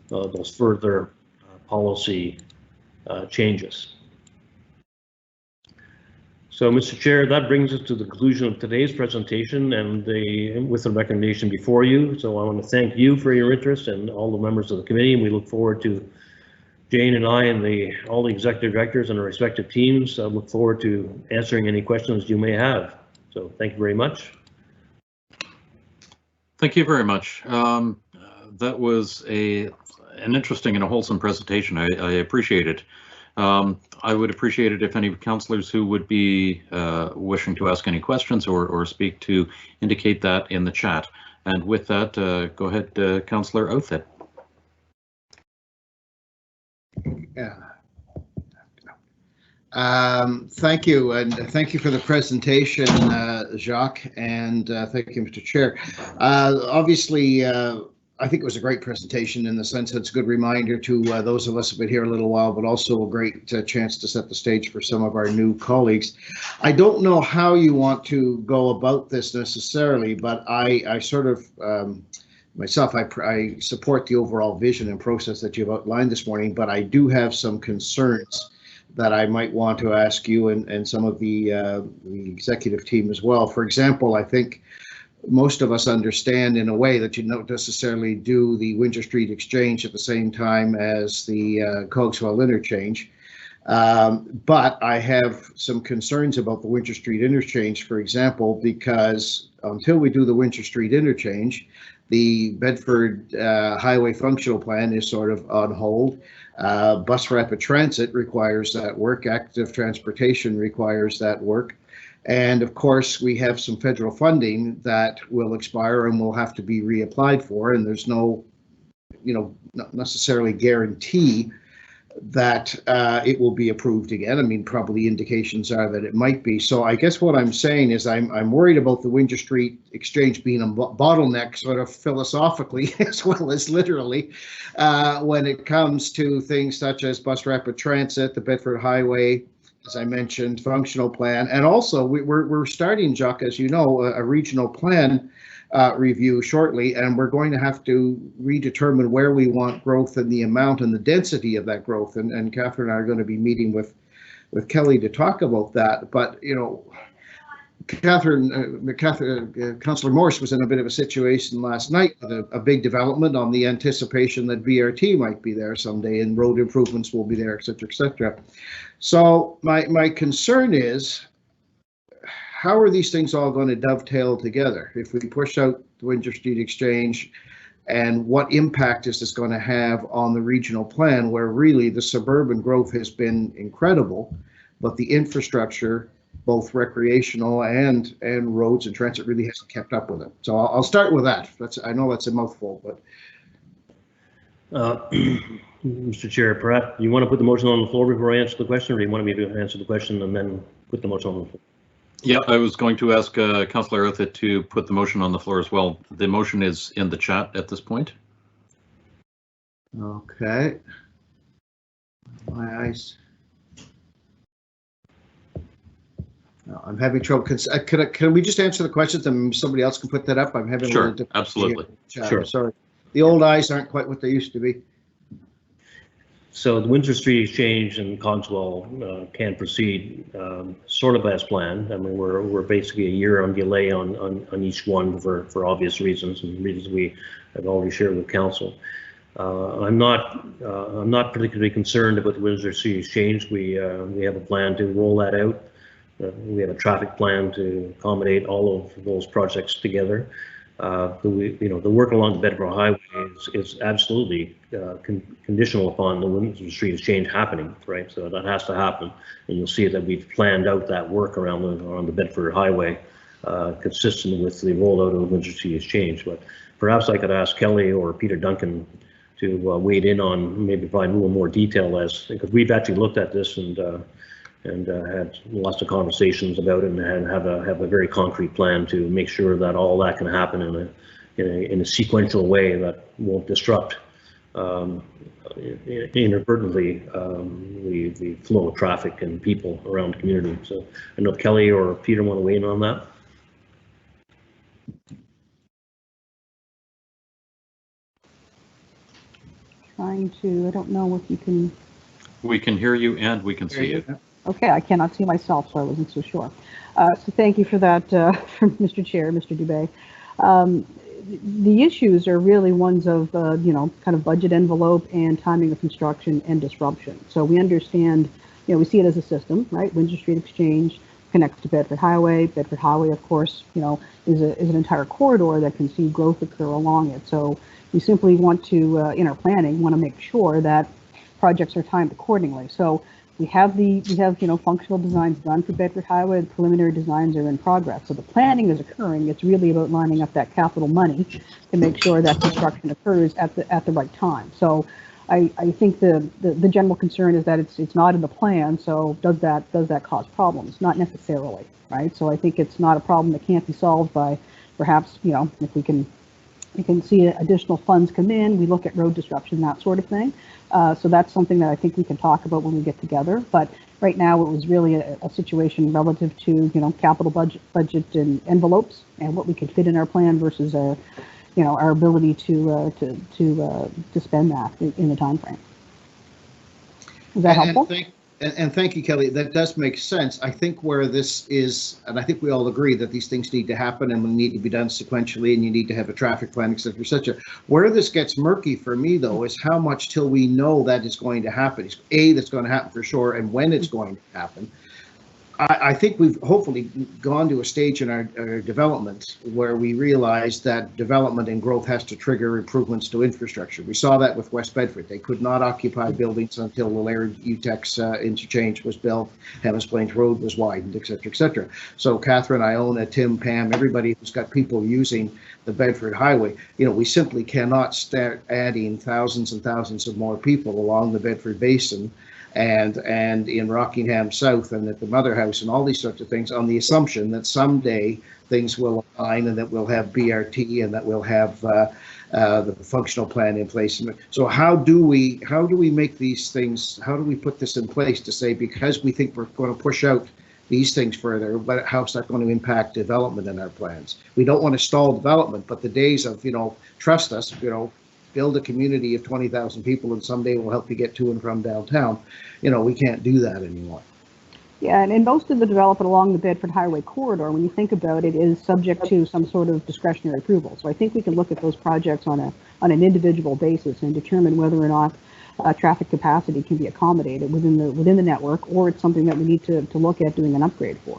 those further policy changes. So, Mr. Chair, that brings us to the conclusion of today's presentation and with the recommendation before you. So I want to thank you for your interest and all the members of the committee, and we look forward to Jane and I and all the executive directors and our respective teams. Look forward to answering any questions you may have. So thank you very much. Thank you very much. That was an interesting and a wholesome presentation. I appreciate it. I would appreciate it if any councillors who would be wishing to ask any questions or speak to indicate that in the chat. And with that, go ahead, Councillor Outfit. Yeah. Thank you, and thank you for the presentation, Jacques, and thank you, Mr. Chair. Obviously, I think it was a great presentation in the sense that it's a good reminder to those of us who've been here a little while, but also a great chance to set the stage for some of our new colleagues. I don't know how you want to go about this necessarily, but I sort of, myself, I support the overall vision and process that you've outlined this morning, but I do have some concerns that I might want to ask you and some of the executive team as well. For example, I think most of us understand in a way that you don't necessarily do the Winter Street Exchange at the same time as the Cogswell Interchange. But I have some concerns about the Winter Street Interchange, for example, because until we do the Winter Street Interchange, the Bedford Highway Functional Plan is sort of on hold. Bus rapid transit requires that work. Active transportation requires that work. And of course, we have some federal funding that will expire and will have to be reapplied for. And there's no, not necessarily guarantee that it will be approved again. I mean, probably indications are that it might be. So I guess what I'm saying is I'm worried about the Winter Street Exchange being a bottleneck, sort of philosophically as well as literally, when it comes to things such as bus rapid transit, the Bedford Highway, as I mentioned, functional plan, and also we're starting, Jacques, as you know, a regional plan review shortly, and we're going to have to redetermine where we want growth and the amount and the density of that growth. And Catherine and I are going to be meeting with Kelly to talk about that. But Councillor Morse was in a bit of a situation last night with a big development on the anticipation that BRT might be there someday and road improvements will be there, et cetera, et cetera. So my concern is, how are these things all going to dovetail together? If we push out the Winter Street Exchange, and what impact is this going to have on the regional plan, where really the suburban growth has been incredible, but the infrastructure, both recreational and roads and transit, really hasn't kept up with it. So I'll start with that. I know that's a mouthful, but. Mr. Chair, perhaps you want to put the motion on the floor before I answer the question, or do you want me to answer the question and then put the motion on the floor? Yeah, I was going to ask Councillor Outfit to put the motion on the floor as well. The motion is in the chat at this point. Okay. My eyes. No, I'm having trouble. Can we just answer the questions and somebody else can put that up? I'm having a little difficulty. Absolutely. Sure. Sorry. The old eyes aren't quite what they used to be. So the Winter Street Exchange and Cogswell can proceed sort of as planned. I mean, we're basically a year on delay on each one for obvious reasons and reasons we have already shared with council. I'm not particularly concerned about the Winter Street Exchange. We have a plan to roll that out. We have a traffic plan to accommodate all of those projects together. The work along the Bedford Highway is absolutely conditional upon the Winter Street Exchange happening, right? So that has to happen, and you'll see that we've planned out that work around the Bedford Highway, consistent with the rollout of the Winter Street Exchange. But perhaps I could ask Kelly or Peter Duncan to wade in on, maybe provide a little more detail, because we've actually looked at this and had lots of conversations about it, and have a very concrete plan to make sure that all that can happen in a sequential way that won't disrupt inadvertently the flow of traffic and people around the community. So I know Kelly or Peter want to weigh in on that. Trying to, I don't know if you can. We can hear you and we can see you. Okay, I cannot see myself, so I wasn't so sure. So thank you for that, from Mr. Chair, Mr. Dubé. The issues are really ones of, you know, kind of budget envelope and timing of construction and disruption. So we understand, you know, we see it as a system, right? Windsor Street Exchange connects to Bedford Highway. Bedford Highway, of course, you know, is an entire corridor that can see growth occur along it. So we simply want to, in our planning, want to make sure that projects are timed accordingly. So we have you know, functional designs done for Bedford Highway. The preliminary designs are in progress. So the planning is occurring. It's really about lining up that capital money to make sure that construction occurs at the right time. So I think the general concern is that it's not in the plan. So does that cause problems? Not necessarily, right? So I think it's not a problem that can't be solved by perhaps, you know, if we can see additional funds come in, we look at road disruption, that sort of thing. So that's something that I think we can talk about when we get together. But right now it was really a situation relative to, you know, capital budget and envelopes and what we could fit in our plan versus our, you know, our ability to spend that in the time frame. Is that helpful? And thank you, Kelly. That does make sense. I think where this is, and I think we all agree that these things need to happen and will need to be done sequentially, and you need to have a traffic plan, et cetera, et cetera. Where this gets murky for me, though, is how much till we know that is going to happen. That's going to happen for sure, and when it's going to happen. I think we've hopefully gone to a stage in our development where we realize that development and growth has to trigger improvements to infrastructure. We saw that with West Bedford. They could not occupy buildings until the Laird UTEX interchange was built, Hemmes Plains Road was widened, et cetera, et cetera. So Catherine, Iona, Tim, Pam, everybody who's got people using the Bedford Highway, you know, we simply cannot start adding thousands and thousands of more people along the Bedford Basin and in Rockingham South and at the Mother House and all these sorts of things on the assumption that someday things will align and that we'll have BRT and that we'll have the functional plan in place. So how do we make these things, how do we put this in place to say, because we think we're going to push out these things further, but how's that going to impact development in our plans? We don't want to stall development, but the days of, you know, trust us, you know, build a community of 20,000 people and someday we'll help you get to and from downtown. You know, we can't do that anymore. Yeah, and most of the development along the Bedford Highway corridor, when you think about it, is subject to some sort of discretionary approval. So I think we can look at those projects on an individual basis and determine whether or not traffic capacity can be accommodated within the network, or it's something that we need to look at doing an upgrade for.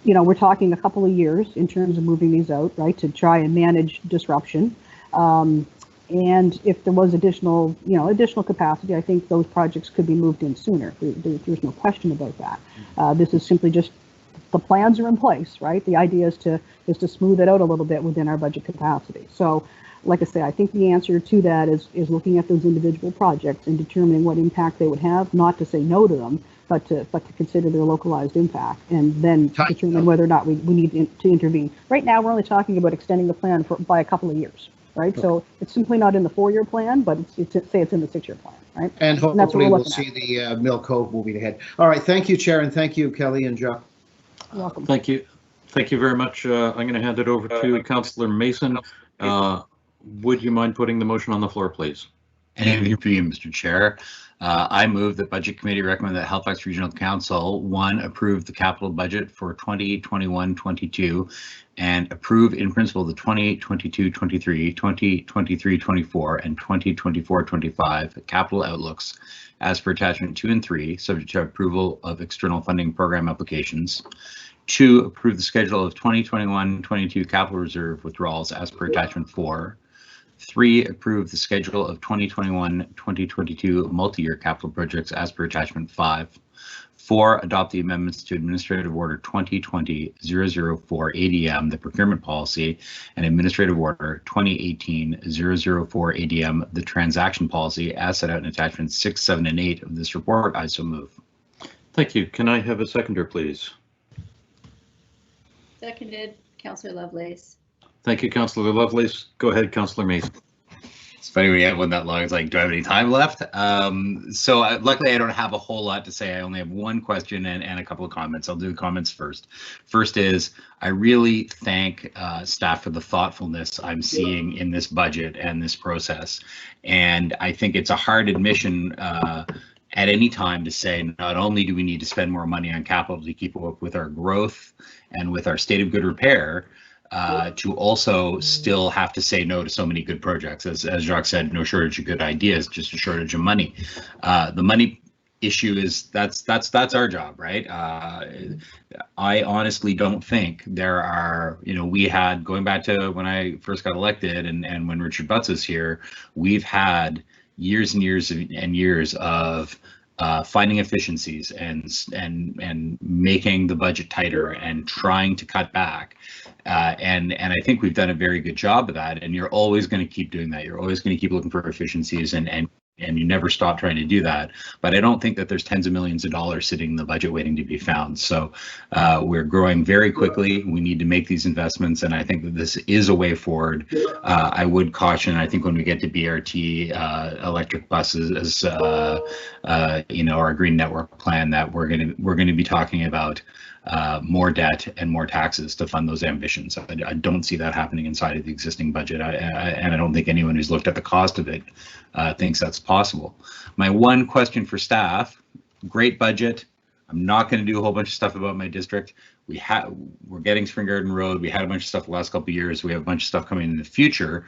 You know, we're talking a couple of years in terms of moving these out, right, to try and manage disruption. And if there was additional capacity, I think those projects could be moved in sooner. There's no question about that. This is simply just the plans are in place, right? The idea is to smooth it out a little bit within our budget capacity. So, like I say, I think the answer to that is looking at those individual projects and determining what impact they would have. Not to say no to them, but to consider their localized impact, and then determine whether or not we need to intervene. Right now, we're only talking about extending the plan by a couple of years. Right, so it's simply not in the 4-year plan, but it's in the 6-year plan, right? And hopefully we'll see the Mill Cove moving ahead. All right, thank you, Chair, and thank you, Kelly and Joe. You're welcome. Thank you very much. I'm going to hand it over to Councillor Mason. Would you mind putting the motion on the floor, please? Anything for you, Mr. Chair. I move that Budget Committee recommend that Halifax Regional Council, 1, approve the capital budget for 2021-22 and approve in principle the 2022-23, 2023-24, and 2024-25 capital outlooks as per attachment 2 and 3, subject to approval of external funding program applications. 2, approve the schedule of 2021-22 capital reserve withdrawals as per attachment 4. 3, approve the schedule of 2021-2022 multi-year capital projects as per attachment 5. 4, adopt the amendments to Administrative Order 2020-004 ADM, the procurement policy, and Administrative Order 2018-004 ADM, the transaction policy, as set out in attachments 6, 7, and 8 of this report. I so move. Thank you. Can I have a seconder, please? Seconded, Councillor Lovelace. Thank you, Councillor Lovelace. Go ahead, Councillor Mason. It's funny when you have one that long, it's like, do I have any time left? Luckily I don't have a whole lot to say. I only have one question and a couple of comments. I'll do the comments first. First is, I really thank staff for the thoughtfulness I'm seeing in this budget and this process. And I think it's a hard admission at any time to say, not only do we need to spend more money on capital to keep up with our growth and with our state of good repair, to also still have to say no to so many good projects. As Jacques said, no shortage of good ideas, just a shortage of money. The money issue is that's our job, right? I honestly don't think there are, we had, going back to when I first got elected and when Richard Butts is here, we've had years and years and years of finding efficiencies and making the budget tighter and trying to cut back. And I think we've done a very good job of that. And you're always going to keep doing that. You're always going to keep looking for efficiencies and you never stop trying to do that. But I don't think that there's tens of millions of dollars sitting in the budget waiting to be found. So we're growing very quickly. We need to make these investments. And I think that this is a way forward. I would caution, I think when we get to BRT, electric buses, our green network plan, that we're going to be talking about more debt and more taxes to fund those ambitions. I don't see that happening inside of the existing budget, and I don't think anyone who's looked at the cost of it thinks that's possible. My one question for staff: great budget. I'm not going to do a whole bunch of stuff about my district. We're getting Spring Garden Road. We had a bunch of stuff the last couple of years. We have a bunch of stuff coming in the future.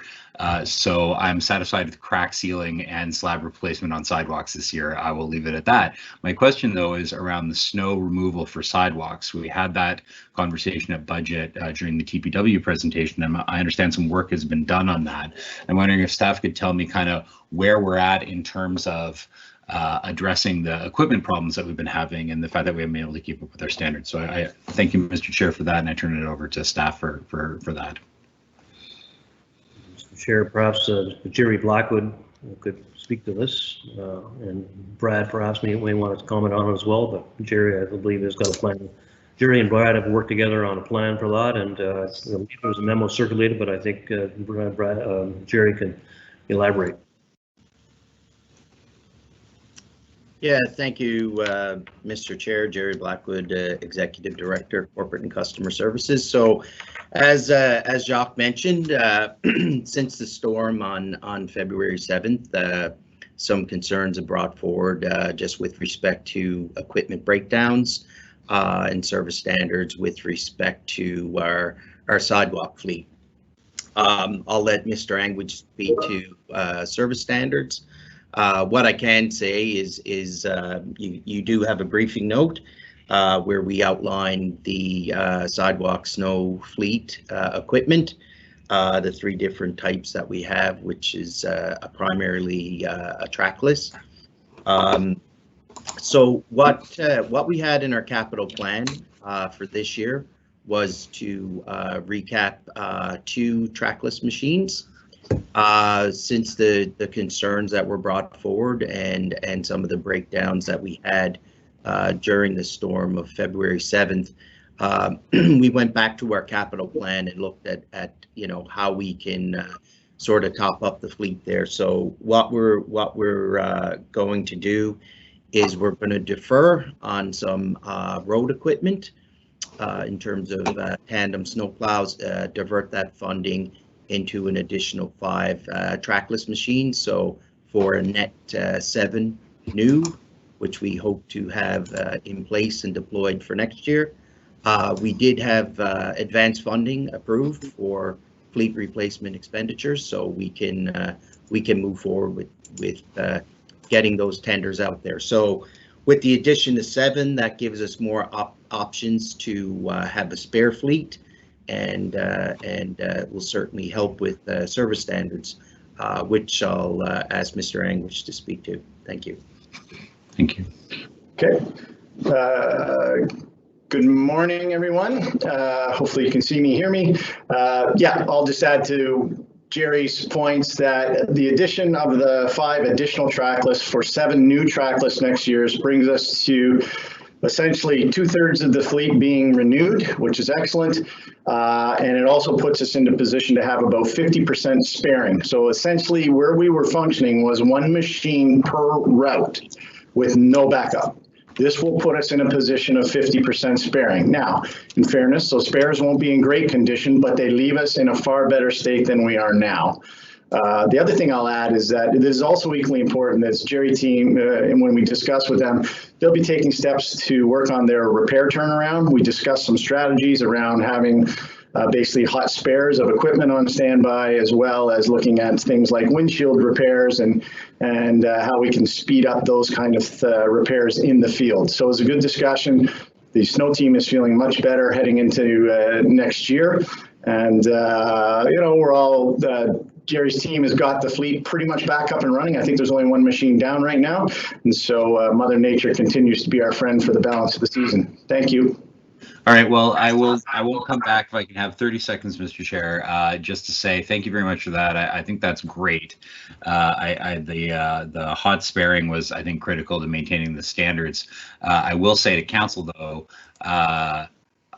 So I'm satisfied with crack sealing and slab replacement on sidewalks this year. I will leave it at that. My question, though, is around the snow removal for sidewalks. We had that conversation at budget during the TPW presentation, and I understand some work has been done on that. I'm wondering if staff could tell me kind of where we're at in terms of addressing the equipment problems that we've been having and the fact that we haven't been able to keep up with our standards. So I thank you, Mr. Chair, for that, and I turn it over to staff for that. Mr. Chair, perhaps Jerry Blackwood could speak to this, and Brad perhaps may want to comment on it as well, but Jerry, I believe, has got a plan. Jerry and Brad have worked together on a plan for that, and there was a memo circulated, but I think Jerry can elaborate. Yeah, thank you, Mr. Chair. Jerry Blackwood, Executive Director, Corporate and Customer Services. So, as Jacques mentioned, since the storm on February 7th, some concerns have brought forward just with respect to equipment breakdowns and service standards with respect to our sidewalk fleet. I'll let Mr. Angwich speak to service standards. What I can say is you do have a briefing note where we outline the sidewalk snow fleet equipment, the 3 different types that we have, which is primarily a trackless. So what we had in our capital plan for this year was to recap 2 trackless machines. Since the concerns that were brought forward and some of the breakdowns that we had during the storm of February 7th, we went back to our capital plan and looked at how we can sort of top up the fleet there. So what we're going to do is we're going to defer on some road equipment in terms of tandem snowplows, divert that funding into an additional 5 trackless machines. So for a net 7 new, which we hope to have in place and deployed for next year. We did have advanced funding approved for fleet replacement expenditures, so we can move forward with getting those tenders out there. So with the addition to 7, that gives us more options to have a spare fleet, and will certainly help with service standards, which I'll ask Mr. Angwich to speak to. Thank you. Thank you. Okay. Good morning, everyone. Hopefully you can see me, hear me. Yeah, I'll just add to Jerry's points that the addition of the 5 additional trackless for 7 new trackless next year brings us to essentially 2/3 of the fleet being renewed, which is excellent. And it also puts us into position to have about 50% sparing. So essentially where we were functioning was one machine per route with no backup. This will put us in a position of 50% sparing. Now, in fairness, so spares won't be in great condition, but they leave us in a far better state than we are now. The other thing I'll add is that this is also equally important as Jerry team, and when we discuss with them, they'll be taking steps to work on their repair turnaround. We discussed some strategies around having basically hot spares of equipment on standby, as well as looking at things like windshield repairs and how we can speed up those kind of repairs in the field. So it's a good discussion. The snow team is feeling much better heading into next year. And, you know, we're all, Jerry's team has got the fleet pretty much back up and running. I think there's only one machine down right now. And so Mother Nature continues to be our friend for the balance of the season. Thank you. All right, well, I won't come back if I can have 30 seconds, Mr. Chair, just to say thank you very much for that. I think that's great. The hot sparing was, I think, critical to maintaining the standards. I will say to council, though,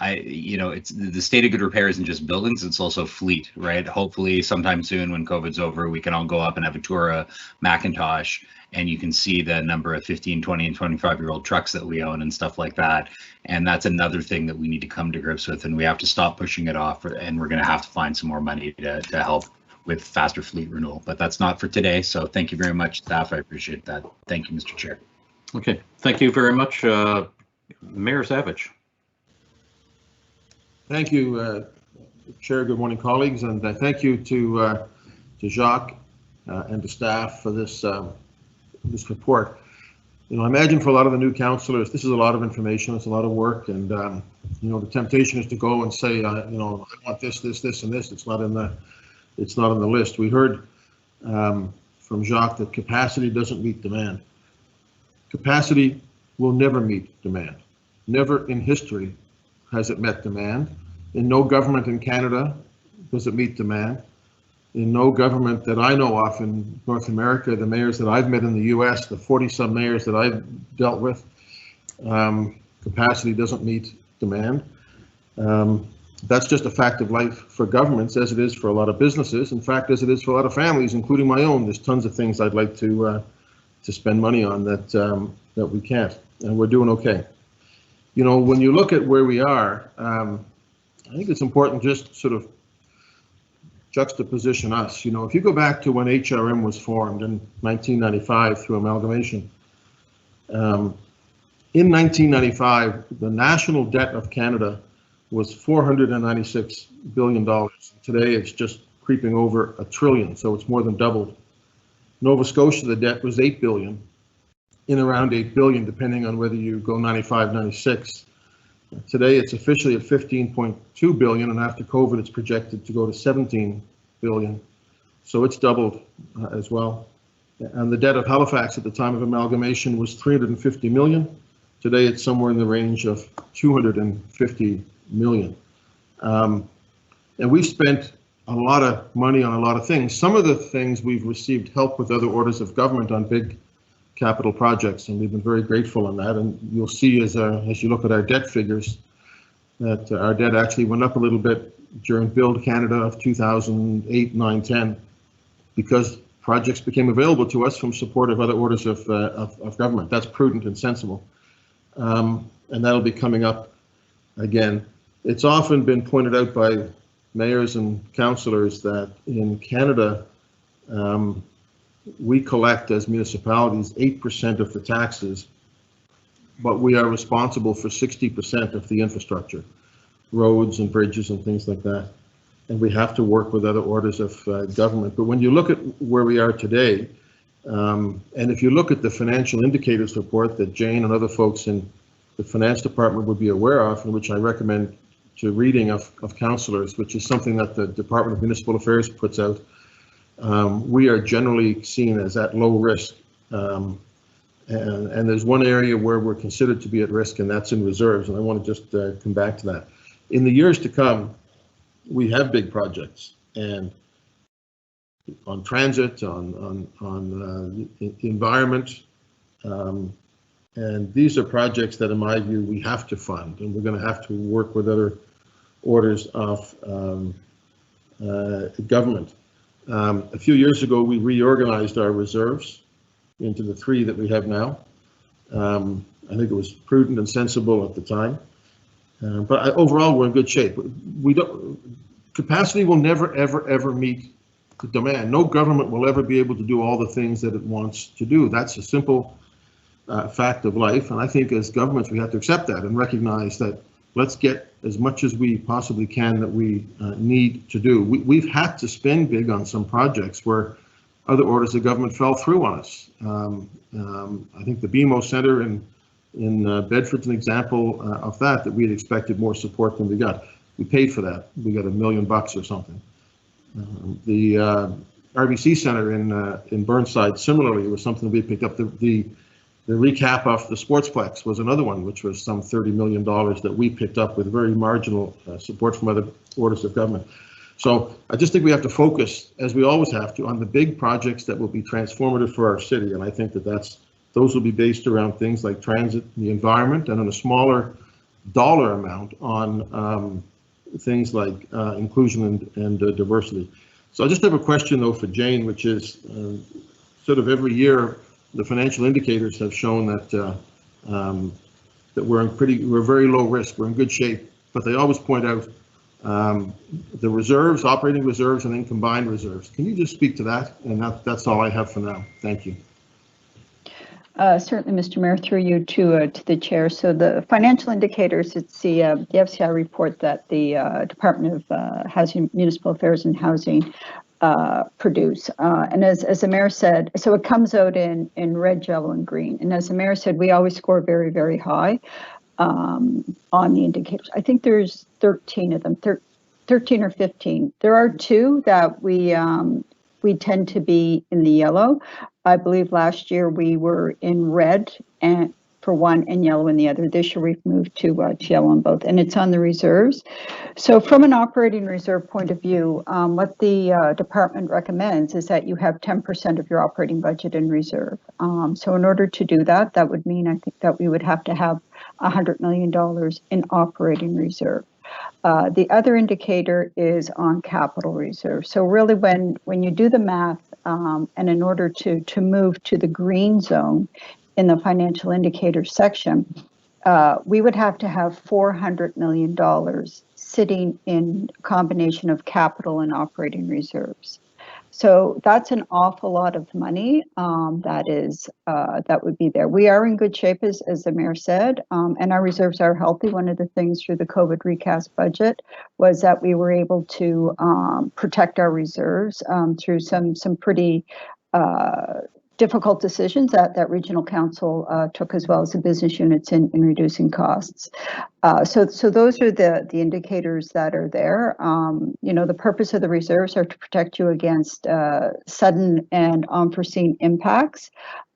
you know, it's the state of good repair isn't just buildings, it's also fleet, right? Hopefully sometime soon when COVID's over, we can all go up and have a tour of Macintosh and you can see the number of 15, 20 and 25-year-old trucks that we own and stuff like that. And that's another thing that we need to come to grips with, and we have to stop pushing it off, and we're going to have to find some more money to help with faster fleet renewal. But that's not for today. So thank you very much, staff. I appreciate that. Thank you, Mr. Chair. Okay, thank you very much, Mayor Savage. Thank you, Chair. Good morning, colleagues, and thank you to Jacques and to staff for this this report. You know, I imagine for a lot of the new councillors, this is a lot of information. It's a lot of work, and you know, the temptation is to go and say, you know, I want this, this, this, and this. It's not in the list. We heard from Jacques that capacity doesn't meet demand. Capacity will never meet demand. Never in history has it met demand. In no government in Canada does it meet demand. In no government that I know of in North America, the mayors that I've met in the US, the 40-some mayors that I've dealt with, capacity doesn't meet demand. That's just a fact of life for governments, as it is for a lot of businesses. In fact, as it is for a lot of families, including my own. There's tons of things I'd like to spend money on that we can't, and we're doing okay. You know, when you look at where we are, I think it's important just sort of juxtaposition us. You know, if you go back to when HRM was formed in 1995 through amalgamation, in 1995, the national debt of Canada was $496 billion. Today, it's just creeping over $1 trillion, so it's more than doubled. Nova Scotia, the debt was $8 billion, in around $8 billion, depending on whether you go 95, 96. Today, it's officially at $15.2 billion, and after COVID, it's projected to go to $17 billion. So it's doubled as well. And the debt of Halifax at the time of amalgamation was $350 million. Today, it's somewhere in the range of $250 million. And we've spent a lot of money on a lot of things. Some of the things we've received help with other orders of government on big capital projects, and we've been very grateful on that. And you'll see as you look at our debt figures that our debt actually went up a little bit during Build Canada of 2008, 9, 10, because projects became available to us from support of other orders of government. That's prudent and sensible. And that'll be coming up again. It's often been pointed out by mayors and councillors that in Canada, we collect as municipalities 8% of the taxes, but we are responsible for 60% of the infrastructure, roads and bridges and things like that. And we have to work with other orders of government. But when you look at where we are today, and if you look at the financial indicators report that Jane and other folks in the finance department would be aware of, and which I recommend to reading of councillors, which is something that the Department of Municipal Affairs puts out, we are generally seen as at low risk. And there's one area where we're considered to be at risk, and that's in reserves. And I want to just come back to that. In the years to come, we have big projects, and on transit, on environment, And these are projects that, in my view, we have to fund, and we're going to have to work with other orders of government. A few years ago, we reorganized our reserves into the 3 that we have now. I think it was prudent and sensible at the time. But overall, we're in good shape. Capacity will never, ever, ever meet the demand. No government will ever be able to do all the things that it wants to do. That's a simple fact of life. And I think as governments, we have to accept that and recognize that let's get as much as we possibly can that we need to do. We've had to spend big on some projects where other orders of government fell through on us. I think the BMO Centre in Bedford's an example of that we had expected more support than we got. We paid for that. We got $1 million or something. The RBC Centre in Burnside, similarly, was something we picked up. The recap of the Sportsplex was another one, which was some $30 million that we picked up with very marginal support from other orders of government. So I just think we have to focus, as we always have to, on the big projects that will be transformative for our city. And I think those will be based around things like transit, the environment, and on a smaller dollar amount on things like inclusion and diversity. So I just have a question, though, for Jane, which is sort of every year, the financial indicators have shown that that we're very low risk, we're in good shape, but they always point out the reserves, operating reserves, and then combined reserves. Can you just speak to that? And that's all I have for now. Thank you. Certainly, Mr. Mayor, through you to the chair. So the financial indicators, it's the FCI report that the Department of Housing, Municipal Affairs and Housing produce. And as the mayor said, so it comes out in red, yellow, and green. And as the mayor said, we always score very, very high on the indicators. I think there's 13 of them, 13 or 15. There are 2 that we tend to be in the yellow. I believe last year we were in red and for one and yellow in the other. This year we've moved to yellow on both, and it's on the reserves. So from an operating reserve point of view, what the department recommends is that you have 10% of your operating budget in reserve. So in order to do that, that would mean, I think, that we would have to have $100 million in operating reserve. The other indicator is on capital reserve. So really when you do the math, and in order to move to the green zone in the financial indicators section, we would have to have $400 million sitting in combination of capital and operating reserves. So that's an awful lot of money that would be there. We are in good shape, as the mayor said, and our reserves are healthy. One of the things through the COVID recast budget was that we were able to protect our reserves through some pretty difficult decisions that regional council took, as well as the business units in reducing costs. So those are the indicators that are there. The purpose of the reserves are to protect you against sudden and unforeseen impacts,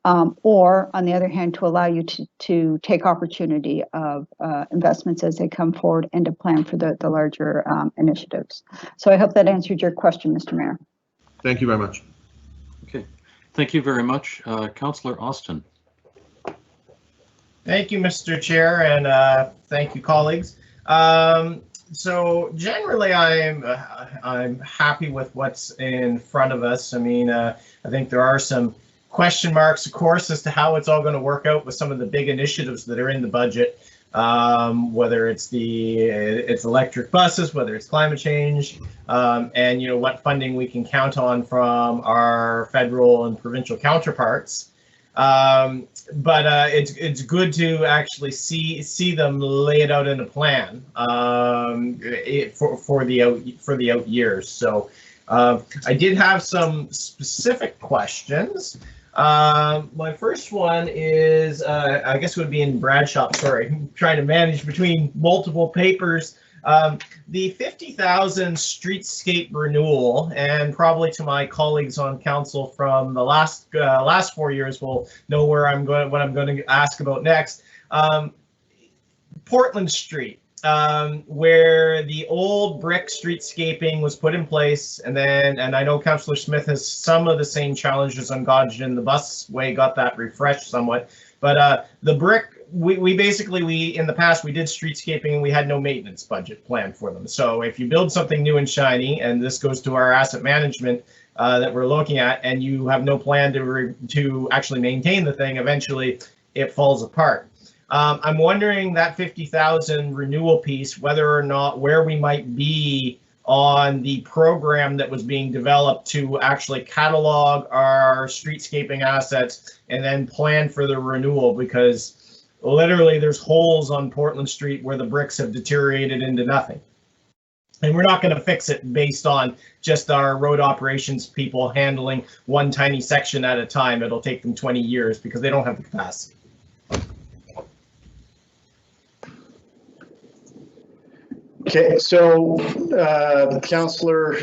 or on the other hand, to allow you to take opportunity of investments as they come forward and to plan for the larger initiatives. So I hope that answered your question, Mr. Mayor. Thank you very much. Okay. Thank you very much. Councillor Austin. Thank you, Mr. Chair, and thank you, colleagues. So generally, I'm happy with what's in front of us. I mean, I think there are some question marks, of course, as to how it's all going to work out with some of the big initiatives that are in the budget, whether it's electric buses, whether it's climate change, and what funding we can count on from our federal and provincial counterparts. But it's good to actually see them lay it out in a plan for the out years. So I did have some specific questions. My first one is, I guess it would be in Bradshaw. Sorry, I'm trying to manage between multiple papers. The 50,000 streetscape renewal, and probably to my colleagues on council from the last 4 years will know what I'm going to ask about next. Portland Street, where the old brick streetscaping was put in place, and I know Councillor Smith has some of the same challenges on Godgen. The busway got that refreshed somewhat. But the brick, we basically, in the past, we did streetscaping and we had no maintenance budget plan for them. So if you build something new and shiny, and this goes to our asset management that we're looking at, and you have no plan to actually maintain the thing, eventually it falls apart. I'm wondering that 50,000 renewal piece, whether or not where we might be on the program that was being developed to actually catalog our streetscaping assets and then plan for the renewal, because literally there's holes on Portland Street where the bricks have deteriorated into nothing. And we're not going to fix it based on just our road operations people handling one tiny section at a time. It'll take them 20 years because they don't have the capacity. Okay, so Councillor,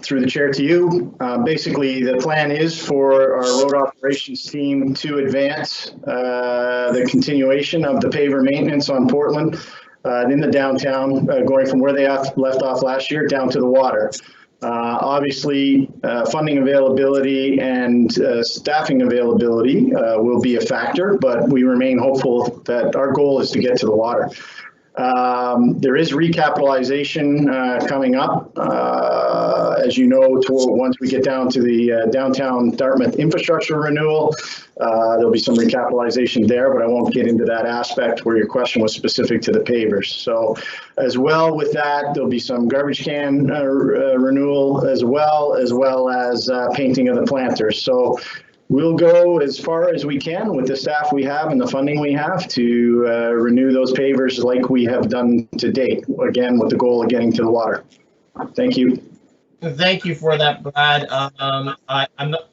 through the chair to you, basically the plan is for our road operations team to advance the continuation of the paver maintenance on Portland in the downtown, going from where they left off last year down to the water. Obviously, funding availability and staffing availability will be a factor, but we remain hopeful that our goal is to get to the water. There is recapitalization coming up, as you know, once we get down to the downtown Dartmouth infrastructure renewal. There'll be some recapitalization there, but I won't get into that aspect where your question was specific to the pavers. So as well with that, there'll be some garbage can renewal as well as painting of the planters. So we'll go as far as we can with the staff we have and the funding we have to renew those pavers like we have done to date, again, with the goal of getting to the water. Thank you. Thank you for that, Brad. I'm not,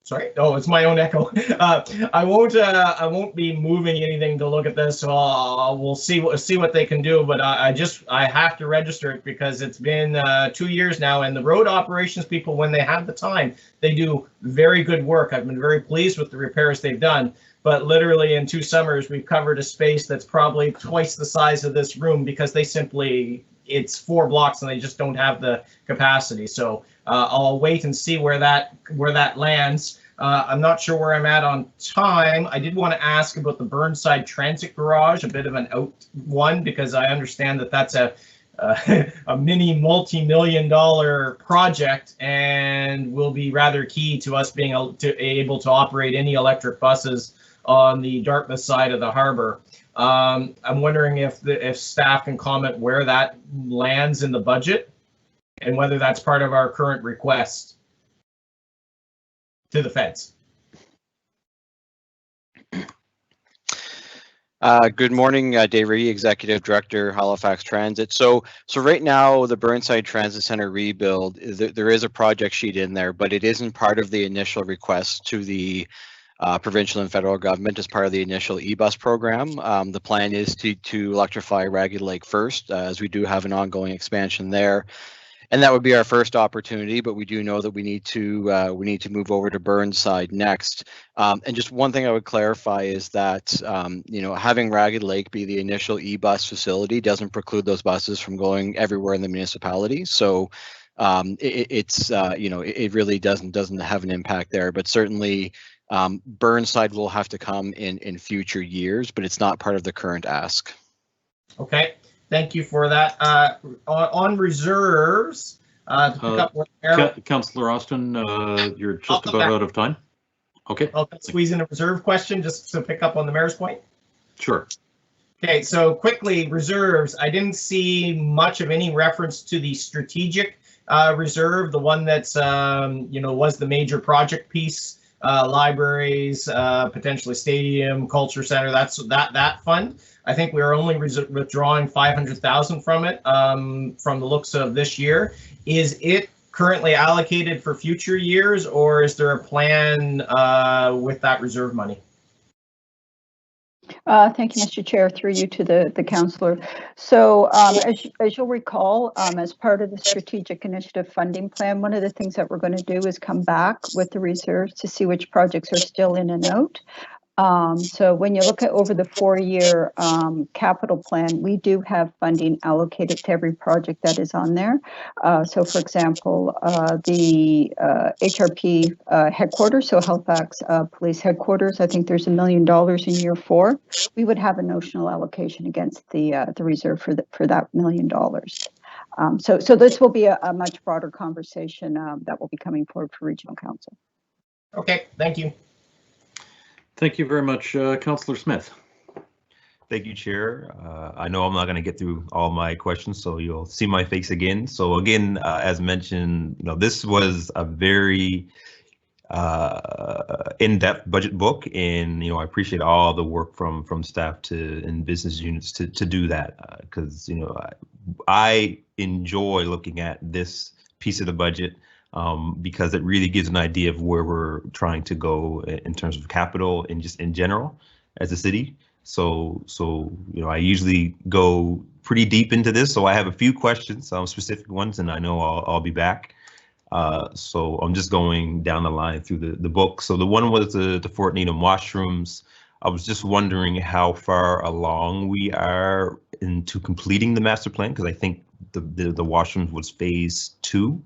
sorry, oh, it's my own echo. I won't be moving anything to look at this, so we'll see what they can do, but I have to register it because it's been 2 years now, and the road operations people, when they have the time, they do very good work. I've been very pleased with the repairs they've done, but literally in 2 summers, we've covered a space that's probably twice the size of this room because they simply, it's 4 blocks and they just don't have the capacity. So I'll wait and see where that lands. I'm not sure where I'm at on time. I did want to ask about the Burnside Transit Garage, a bit of an out one, because I understand that that's a mini multi-million-dollar project and will be rather key to us being able to operate any electric buses on the Dartmouth side of the harbor. I'm wondering if staff can comment where that lands in the budget and whether that's part of our current request to the feds. Good morning, Dave Reedy, Executive Director, Halifax Transit. So right now, the Burnside Transit Center rebuild, there is a project sheet in there, but it isn't part of the initial request to the provincial and federal government as part of the initial e-bus program. The plan is to electrify Ragged Lake first, as we do have an ongoing expansion there. And that would be our first opportunity, but we do know that we need to move over to Burnside next. And just one thing I would clarify is that having Ragged Lake be the initial e-bus facility doesn't preclude those buses from going everywhere in the municipality. So it really doesn't have an impact there. But certainly Burnside will have to come in future years, but it's not part of the current ask. Okay. Thank you for that. On reserves, to pick up where Councillor Austin, you're just about out of time. Okay. I'll squeeze in a reserve question just to pick up on the mayor's point. Sure. Okay, so quickly, reserves. I didn't see much of any reference to the strategic reserve, the one that's was the major project piece, libraries, potentially stadium, culture center. That's that fund. I think we are only withdrawing 500,000 from it from the looks of this year. Is it currently allocated for future years, or is there a plan with that reserve money? Thank you, Mr. Chair, through you to the councillor. So as you'll recall, as part of the strategic initiative funding plan, one of the things that we're going to do is come back with the reserves to see which projects are still in and out. So when you look at over the 4-year capital plan, we do have funding allocated to every project that is on there. So for example, the HRP headquarters, so Halifax Police Headquarters, I think there's $1 million in year 4. We would have a notional allocation against the reserve for that $1 million. So this will be a much broader conversation that will be coming forward for Regional Council. Okay, thank you. Thank you very much, Councillor Smith. Thank you, Chair. I know I'm not going to get through all my questions, so you'll see my face again. So again, as mentioned, this was a very in-depth budget book, and I appreciate all the work from staff and business units to do that, because I enjoy looking at this piece of the budget. Because it really gives an idea of where we're trying to go in terms of capital and just in general as a city. So I usually go pretty deep into this. So I have a few questions, specific ones, and I know I'll be back. So I'm just going down the line through the book. So the one was the Fort Needham washrooms. I was just wondering how far along we are into completing the master plan, because I think the washrooms was phase 2.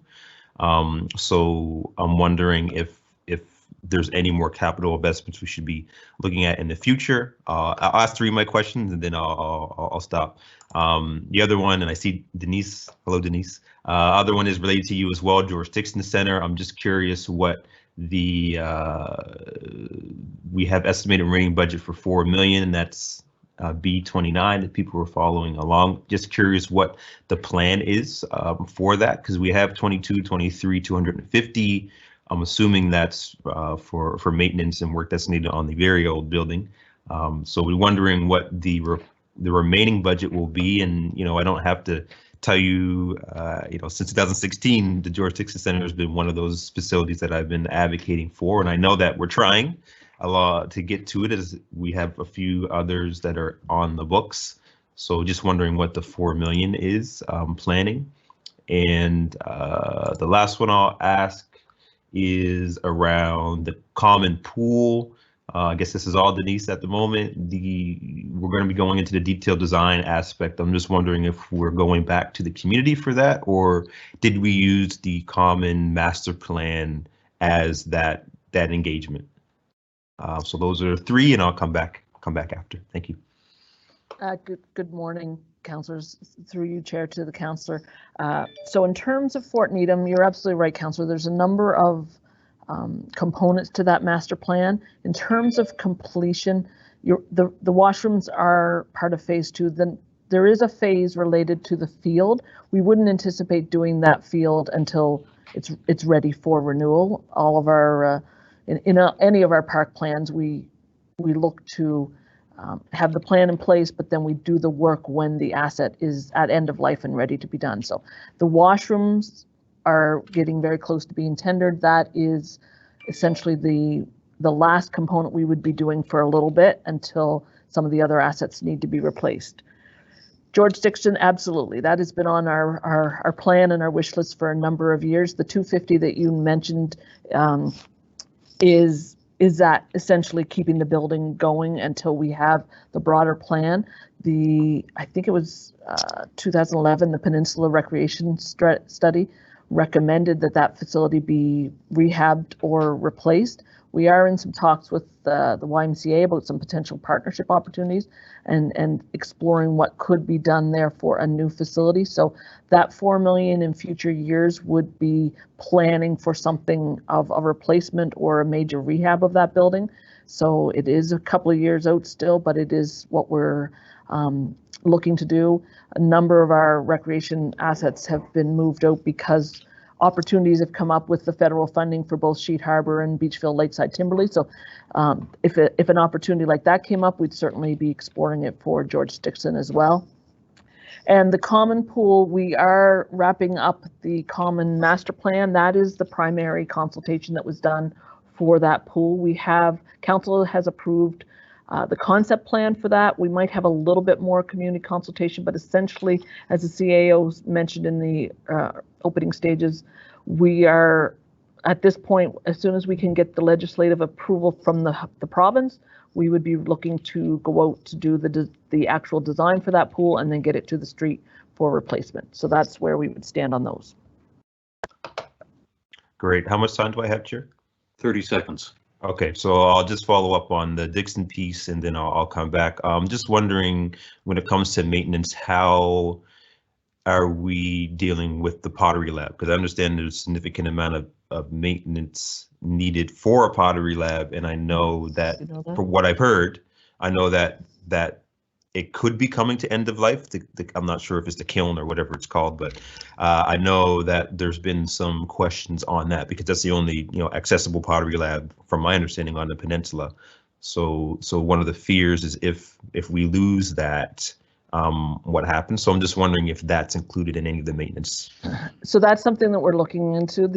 So I'm wondering if there's any more capital investments we should be looking at in the future. I'll ask 3 of my questions and then I'll stop. The other one, and I see Denise. Hello, Denise. Other one is related to you as well, George Dixon Center. I'm just curious what we have estimated remaining budget for $4 million, and that's B29 if people were following along. Just curious what the plan is for that, because we have 22, 23, 250. I'm assuming that's for maintenance and work that's needed on the very old building. So we're wondering what the remaining budget will be, and I don't have to tell you, since 2016, the George Dixon Center has been one of those facilities that I've been advocating for, and I know that we're trying a lot to get to it, as we have a few others that are on the books. So just wondering what the $4 million is planning. And the last one I'll ask is around the common pool. I guess this is all Denise at the moment. We're going to be going into the detailed design aspect. I'm just wondering if we're going back to the community for that, or did we use the common master plan as that engagement? So those are 3, and I'll come back after. Thank you. Good morning, councillors. Through you, Chair, to the councillor. So in terms of Fort Needham, you're absolutely right, councillor. There's a number of components to that master plan. In terms of completion, the washrooms are part of phase 2. Then there is a phase related to the field. We wouldn't anticipate doing that field until it's ready for renewal. All of our in any of our park plans, we look to have the plan in place, but then we do the work when the asset is at end of life and ready to be done. So the washrooms are getting very close to being tendered. That is essentially the last component we would be doing for a little bit until some of the other assets need to be replaced. George Dixon, absolutely. That has been on our plan and our wish list for a number of years. The 250 that you mentioned is that essentially keeping the building going until we have the broader plan. I think it was 2011, the Peninsula Recreation Study recommended that facility be rehabbed or replaced. We are in some talks with the YMCA about some potential partnership opportunities and exploring what could be done there for a new facility. So that $4 million in future years would be planning for something of a replacement or a major rehab of that building. So it is a couple of years out still, but it is what we're looking to do. A number of our recreation assets have been moved out because opportunities have come up with the federal funding for both Sheet Harbor and Beachville Lakeside Timberley. So if an opportunity like that came up, we'd certainly be exploring it for George Dixon as well. And the common pool, we are wrapping up the common master plan. That is the primary consultation that was done for that pool. Council has approved the concept plan for that. We might have a little bit more community consultation, but essentially, as the CAO mentioned in the opening stages, we are at this point, as soon as we can get the legislative approval from the province, we would be looking to go out to do the actual design for that pool and then get it to the street for replacement. So that's where we would stand on those. Great. How much time do I have, Chair? 30 seconds. Okay, so I'll just follow up on the Dixon piece and then I'll come back. I'm just wondering, when it comes to maintenance, how are we dealing with the pottery lab? Because I understand there's a significant amount of maintenance needed for a pottery lab, and I know that, from what I've heard, I know that it could be coming to end of life. I'm not sure if it's the kiln or whatever it's called, but I know that there's been some questions on that because that's the only accessible pottery lab, from my understanding, on the peninsula. So one of the fears is if we lose that, what happens? So I'm just wondering if that's included in any of the maintenance. So that's something that we're looking into.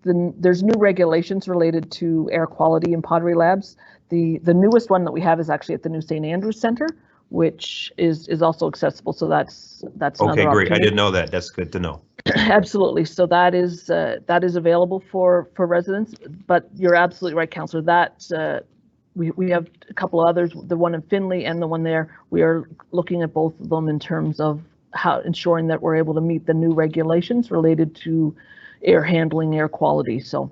There's new regulations related to air quality in pottery labs. The newest one that we have is actually at the new St. Andrews Center, which is also accessible. So that's okay. Great. I didn't know that. That's good to know. Absolutely. So that is available for residents. But you're absolutely right, Councillor. That we have a couple of others. The one in Finley and the one there. We are looking at both of them in terms of how ensuring that we're able to meet the new regulations related to air handling, air quality. So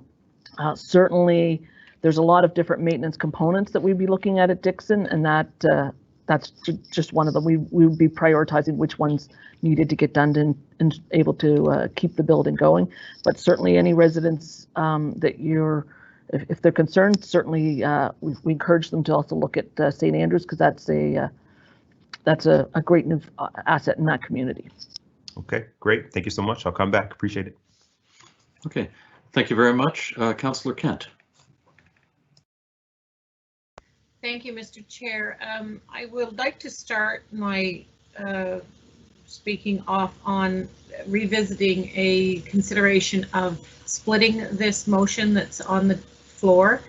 certainly there's a lot of different maintenance components that we'd be looking at Dixon, and that's just one of them. We would be prioritizing which ones needed to get done and able to keep the building going. But certainly any residents that if they're concerned, certainly we encourage them to also look at St. Andrews, because that's a great new asset in that community. Okay, great. Thank you so much. I'll come back. Appreciate it. Okay, thank you very much. Councillor Kent. Thank you, Mr. Chair. I would like to start my speaking off on revisiting a consideration of splitting this motion that's on the floor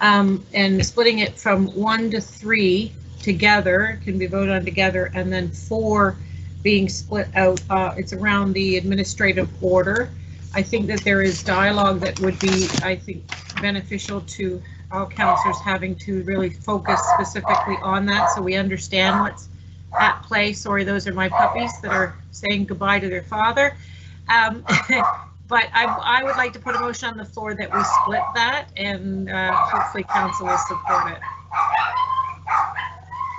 and splitting it from 1 to 3 together, can be voted on together, and then 4 being split out. It's around the administrative order. I think that there is dialogue that would be, I think, beneficial to all councillors having to really focus specifically on that so we understand what's at play. Sorry, those are my puppies that are saying goodbye to their father. But I would like to put a motion on the floor that we split that, and hopefully council will support it.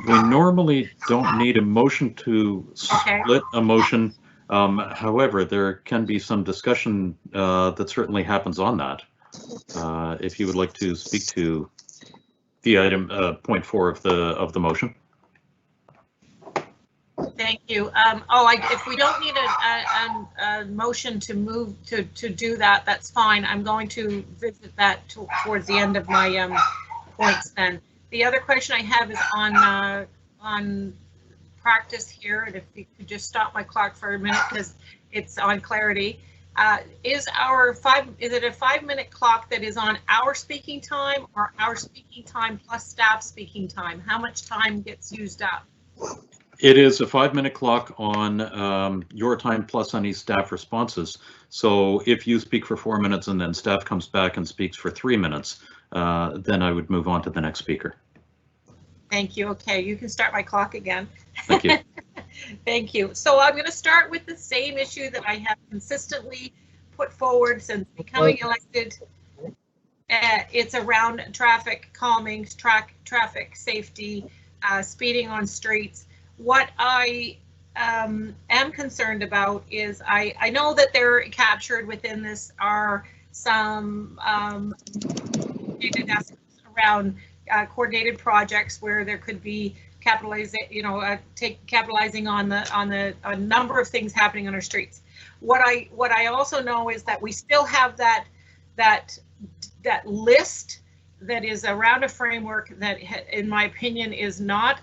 We normally don't need a motion to split a motion. However, there can be some discussion that certainly happens on that. If you would like to speak to the item point 4 of the motion. Thank you. If we don't need a motion to move to do that, that's fine. I'm going to visit that towards the end of my points then. The other question I have is on practice here, and if you could just stop my clock for a minute because it's on clarity. Is it a 5-minute clock that is on our speaking time or our speaking time plus staff speaking time? How much time gets used up? It is a 5-minute clock on your time plus any staff responses. So if you speak for 4 minutes and then staff comes back and speaks for 3 minutes, then I would move on to the next speaker. Thank you. Okay, you can start my clock again. Thank you. Thank you. So I'm going to start with the same issue that I have consistently put forward since becoming elected. It's around traffic calming, traffic safety, speeding on streets. What I am concerned about is I know that they're captured within this are some around coordinated projects where there could be capitalizing on a number of things happening on our streets. What I also know is that we still have that list that is around a framework that, in my opinion, is not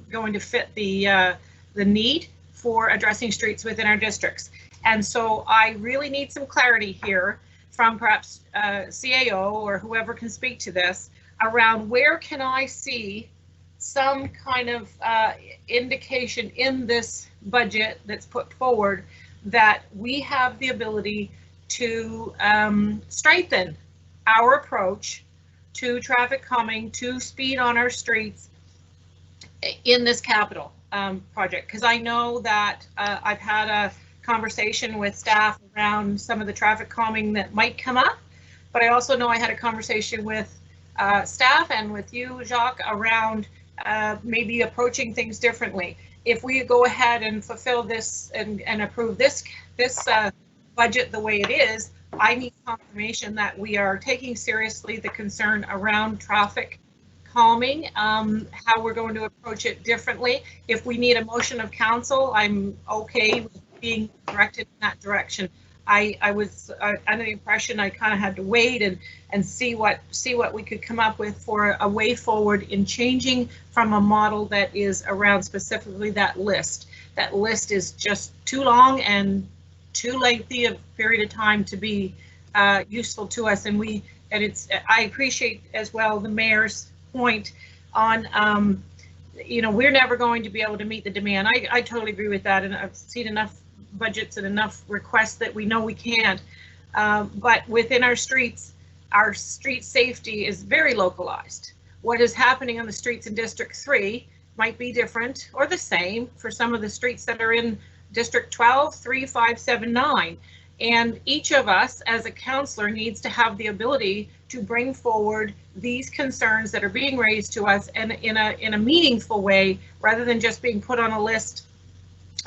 going to fit the need for addressing streets within our districts. And so I really need some clarity here from perhaps CAO or whoever can speak to this around where can I see some kind of indication in this budget that's put forward that we have the ability to strengthen our approach to traffic calming, to speed on our streets in this capital project? Because I know that I've had a conversation with staff around some of the traffic calming that might come up, but I also know I had a conversation with staff and with you, Jacques, around maybe approaching things differently. If we go ahead and fulfill this and approve this budget the way it is, I need confirmation that we are taking seriously the concern around traffic calming, how we're going to approach it differently. If we need a motion of council, I'm okay with being directed in that direction. I was under the impression I kind of had to wait and see what we could come up with for a way forward in changing from a model that is around specifically that list. That list is just too long and too lengthy a period of time to be useful to us. I appreciate as well the mayor's point on we're never going to be able to meet the demand. I totally agree with that, and I've seen enough budgets and enough requests that we know we can't. But within our street safety is very localized. What is happening on the streets in District 3 might be different or the same for some of the streets that are in District 12, 3, 5, 7, 9. And each of us as a councillor needs to have the ability to bring forward these concerns that are being raised to us and in a meaningful way, rather than just being put on a list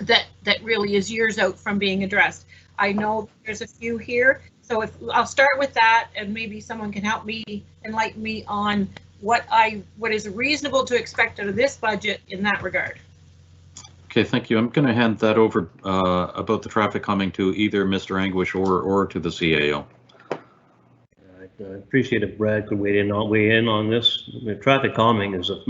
that really is years out from being addressed. I know there's a few here, so I'll start with that, and maybe someone can help me, enlighten me on what is reasonable to expect out of this budget in that regard. Okay, thank you. I'm going to hand that over about the traffic calming to either Mr. Anguish or to the CAO. I appreciate if Brad could weigh in on this. The traffic calming is a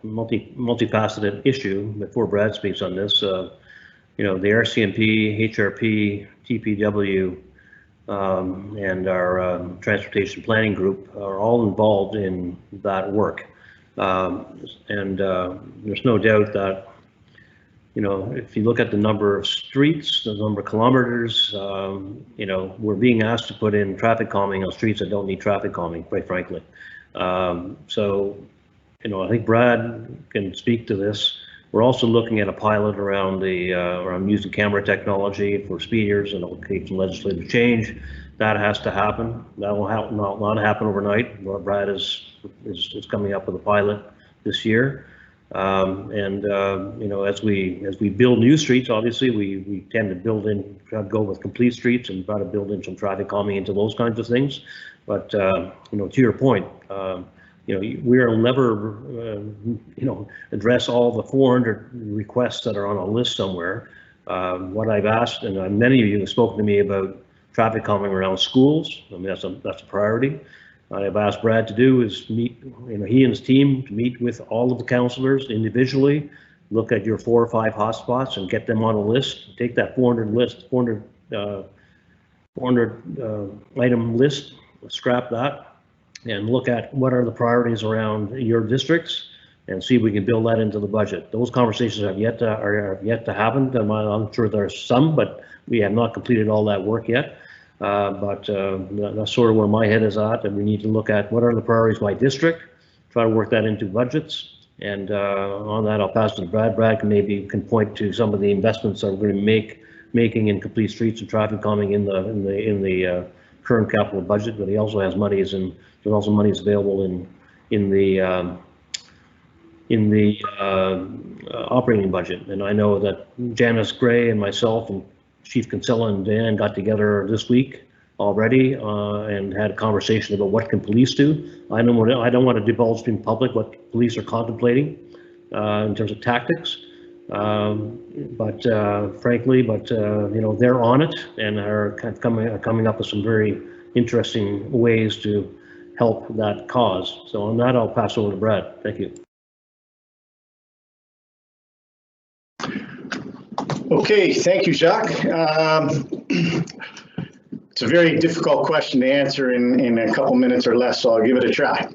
multifaceted issue. Before Brad speaks on this, the RCMP, HRP, TPW, and our transportation planning group are all involved in that work. There's no doubt that, if you look at the number of streets, the number of kilometers, we're being asked to put in traffic calming on streets that don't need traffic calming, quite frankly. I think Brad can speak to this. We're also looking at a pilot around using camera technology for speeders, and it'll take some legislative change. That has to happen. That will not happen overnight. Brad is coming up with a pilot this year. As we build new streets, obviously we tend to go with complete streets and try to build in some traffic calming into those kinds of things. But to your point, we'll never address all the 400 requests that are on a list somewhere. What I've asked, and many of you have spoken to me about traffic calming around schools. I mean, that's a priority. What I've asked Brad to do is meet, he and his team to meet with all of the councillors individually, look at your 4 or 5 hotspots and get them on a list. Take that 400 item list, scrap that, and look at what are the priorities around your districts and see if we can build that into the budget. Those conversations have yet to happen. I'm sure there's some, but we have not completed all that work yet. That's sort of where my head is at, and we need to look at what are the priorities by district, try to work that into budgets. And on that, I'll pass to Brad. Brad can point to some of the investments that we're going to be making in complete streets and traffic calming in the current capital budget. But he also has monies, and there's also monies available in the operating budget. And I know that Janice Gray and myself and Chief Kinsella and Dan got together this week already and had a conversation about what can police do. I don't want to divulge in public what police are contemplating in terms of tactics, frankly, they're on it and are kind of coming up with some very interesting ways to help that cause. So on that, I'll pass over to Brad. Thank you. Okay, thank you, Jacques. It's a very difficult question to answer in a couple minutes or less, so I'll give it a try.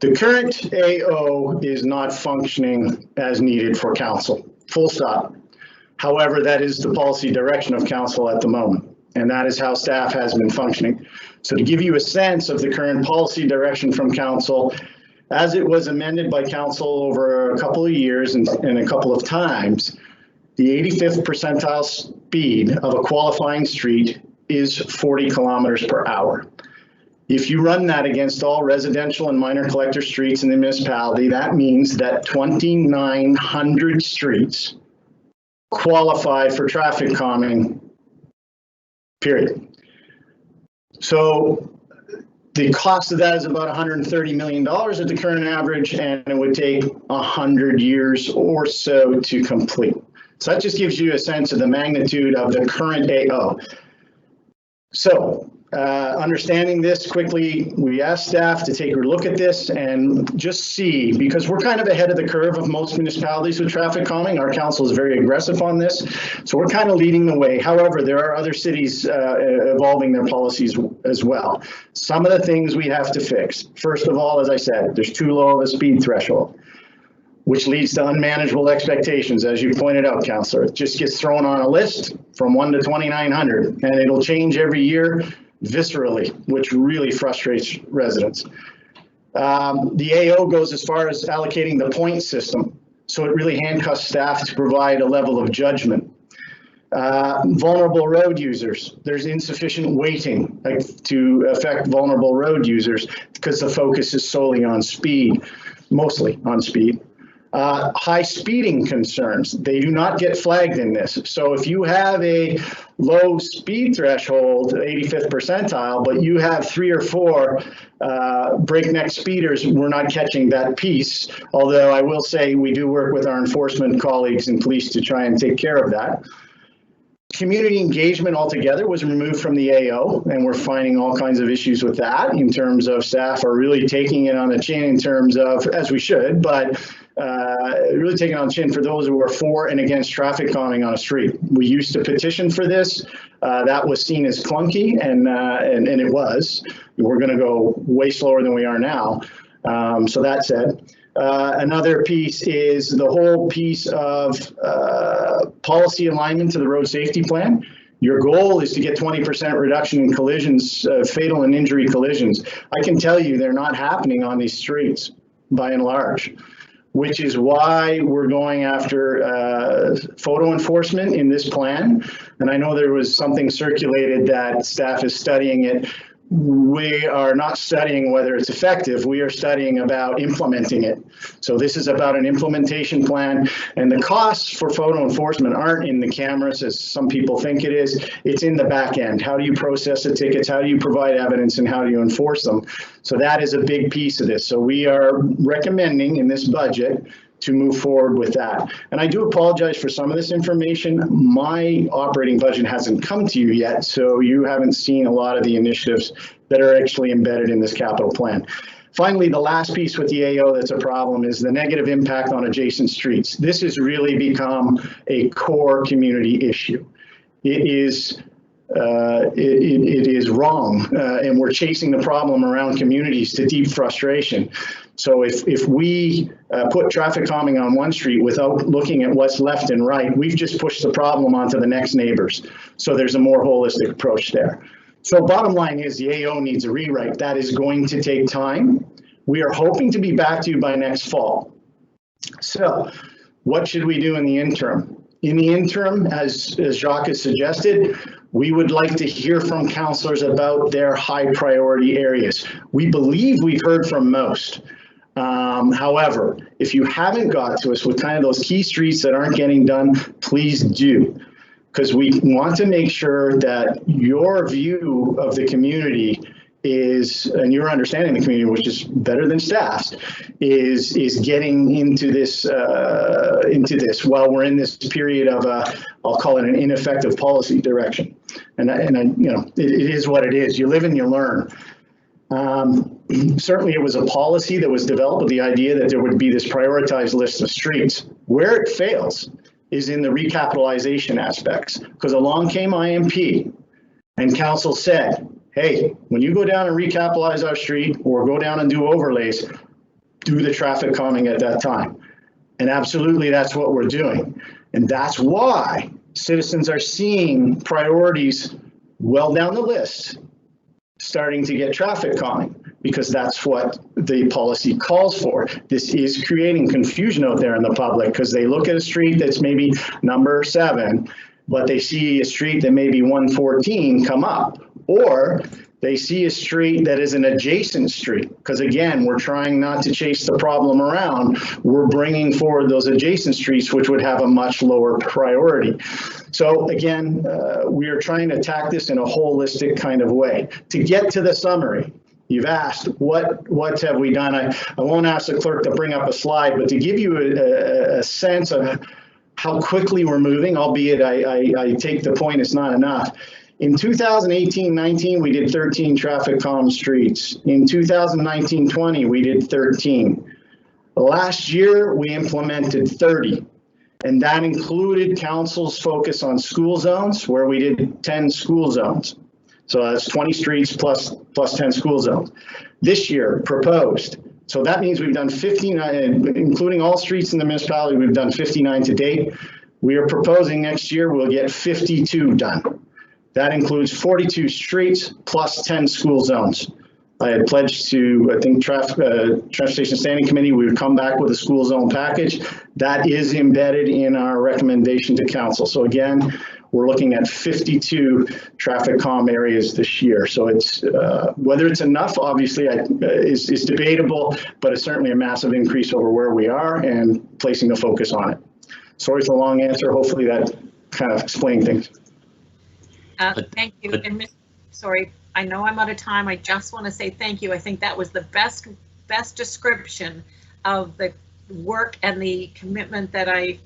The current AO is not functioning as needed for council, full stop. However, that is the policy direction of council at the moment. And that is how staff has been functioning. So to give you a sense of the current policy direction from council, as it was amended by council over a couple of years and a couple of times, the 85th percentile speed of a qualifying street is 40 kilometers per hour. If you run that against all residential and minor collector streets in the municipality, that means that 2,900 streets qualify for traffic calming, period. So the cost of that is about $130 million at the current average, and it would take 100 years or so to complete. So that just gives you a sense of the magnitude of the current AO. So understanding this quickly, we asked staff to take a look at this and just see, because we're kind of ahead of the curve of most municipalities with traffic calming. Our council is very aggressive on this, so we're kind of leading the way. However, there are other cities evolving their policies as well. Some of the things we have to fix. First of all, as I said, there's too low of a speed threshold, which leads to unmanageable expectations, as you pointed out, Councillor. It just gets thrown on a list from 1 to 2,900, and it'll change every year viscerally, which really frustrates residents. The AO goes as far as allocating the point system, so it really handcuffs staff to provide a level of judgment. Vulnerable road users, there's insufficient weighting to affect vulnerable road users because the focus is solely on speed, mostly on speed. High speeding concerns, they do not get flagged in this. So if you have a low speed threshold, 85th percentile, but you have 3 or 4 breakneck speeders, we're not catching that piece. Although I will say we do work with our enforcement colleagues and police to try and take care of that. Community engagement altogether was removed from the AO, and we're finding all kinds of issues with that in terms of staff are really taking it on the chin in terms of, as we should, but really taking on the chin for those who are for and against traffic calming on a street. We used to petition for this. That was seen as clunky, and it was. We're going to go way slower than we are now. So that said. Another piece is the whole piece of policy alignment to the road safety plan. Your goal is to get 20% reduction in collisions, fatal and injury collisions. I can tell you they're not happening on these streets by and large, which is why we're going after photo enforcement in this plan. And I know there was something circulated that staff is studying it. We are not studying whether it's effective, we are studying about implementing it. So this is about an implementation plan, and the costs for photo enforcement aren't in the cameras as some people think it is, it's in the back end. How do you process the tickets, how do you provide evidence, and how do you enforce them? So that is a big piece of this. So we are recommending in this budget to move forward with that. And I do apologize for some of this information. My operating budget hasn't come to you yet, so you haven't seen a lot of the initiatives that are actually embedded in this capital plan. Finally, the last piece with the AO that's a problem is the negative impact on adjacent streets. This has really become a core community issue. It is wrong, and we're chasing the problem around communities to deep frustration. So if we put traffic calming on one street without looking at what's left and right, we've just pushed the problem onto the next neighbors. So there's a more holistic approach there. So bottom line is the AO needs a rewrite. That is going to take time. We are hoping to be back to you by next fall. So what should we do in the interim? In the interim, as Jacques has suggested, we would like to hear from councillors about their high priority areas. We believe we've heard from most. However, if you haven't got to us with kind of those key streets that aren't getting done, please do, because we want to make sure that your view of the community is, and your understanding of the community, which is better than staff's, is getting into this while we're in this period of I'll call it an ineffective policy direction. And you know, it is what it is. You live and you learn. Certainly it was a policy that was developed with the idea that there would be this prioritized list of streets. Where it fails is in the recapitalization aspects, because along came IMP and council said, hey, when you go down and recapitalize our street or go down and do overlays, do the traffic calming at that time. And absolutely that's what we're doing. And that's why citizens are seeing priorities well down the list, starting to get traffic calming, because that's what the policy calls for. This is creating confusion out there in the public, because they look at a street that's maybe number 7, but they see a street that may be 114 come up, or they see a street that is an adjacent street, because again, we're trying not to chase the problem around. We're bringing forward those adjacent streets, which would have a much lower priority. So again, we are trying to attack this in a holistic kind of way. To get to the summary, you've asked, what have we done? I won't ask the clerk to bring up a slide, but to give you a sense of how quickly we're moving, albeit I take the point it's not enough. In 2018-19, we did 13 traffic calm streets. In 2019-20, we did 13. Last year, we implemented 30. And that included council's focus on school zones, where we did 10 school zones. So that's 20 streets plus 10 school zones. This year, proposed. So that means we've done 59, including all streets in the municipality, we've done 59 to date. We are proposing next year we'll get 52 done. That includes 42 streets plus 10 school zones. I had pledged to, I think, Transportation Standing Committee, we would come back with a school zone package. That is embedded in our recommendation to council. So again, we're looking at 52 traffic calm areas this year. So it's whether it's enough, obviously, is debatable, but it's certainly a massive increase over where we are and placing the focus on it. Sorry for the long answer. Hopefully that kind of explained things. Thank you. And sorry, I know I'm out of time. I just want to say thank you. I think that was the best description of the work and the commitment that I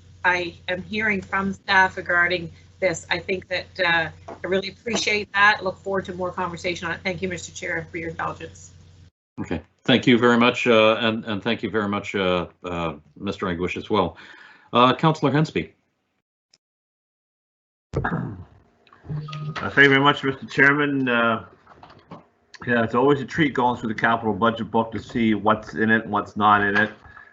am hearing from staff regarding this. I think that I really appreciate that. Look forward to more conversation on it. Thank you, Mr. Chair, for your indulgence. Okay, thank you very much, and thank you very much, Mr. Anguish, as well. Councillor Hensby. Thank you very much, Mr. Chairman. Yeah, it's always a treat going through the capital budget book to see what's in it and what's not in it.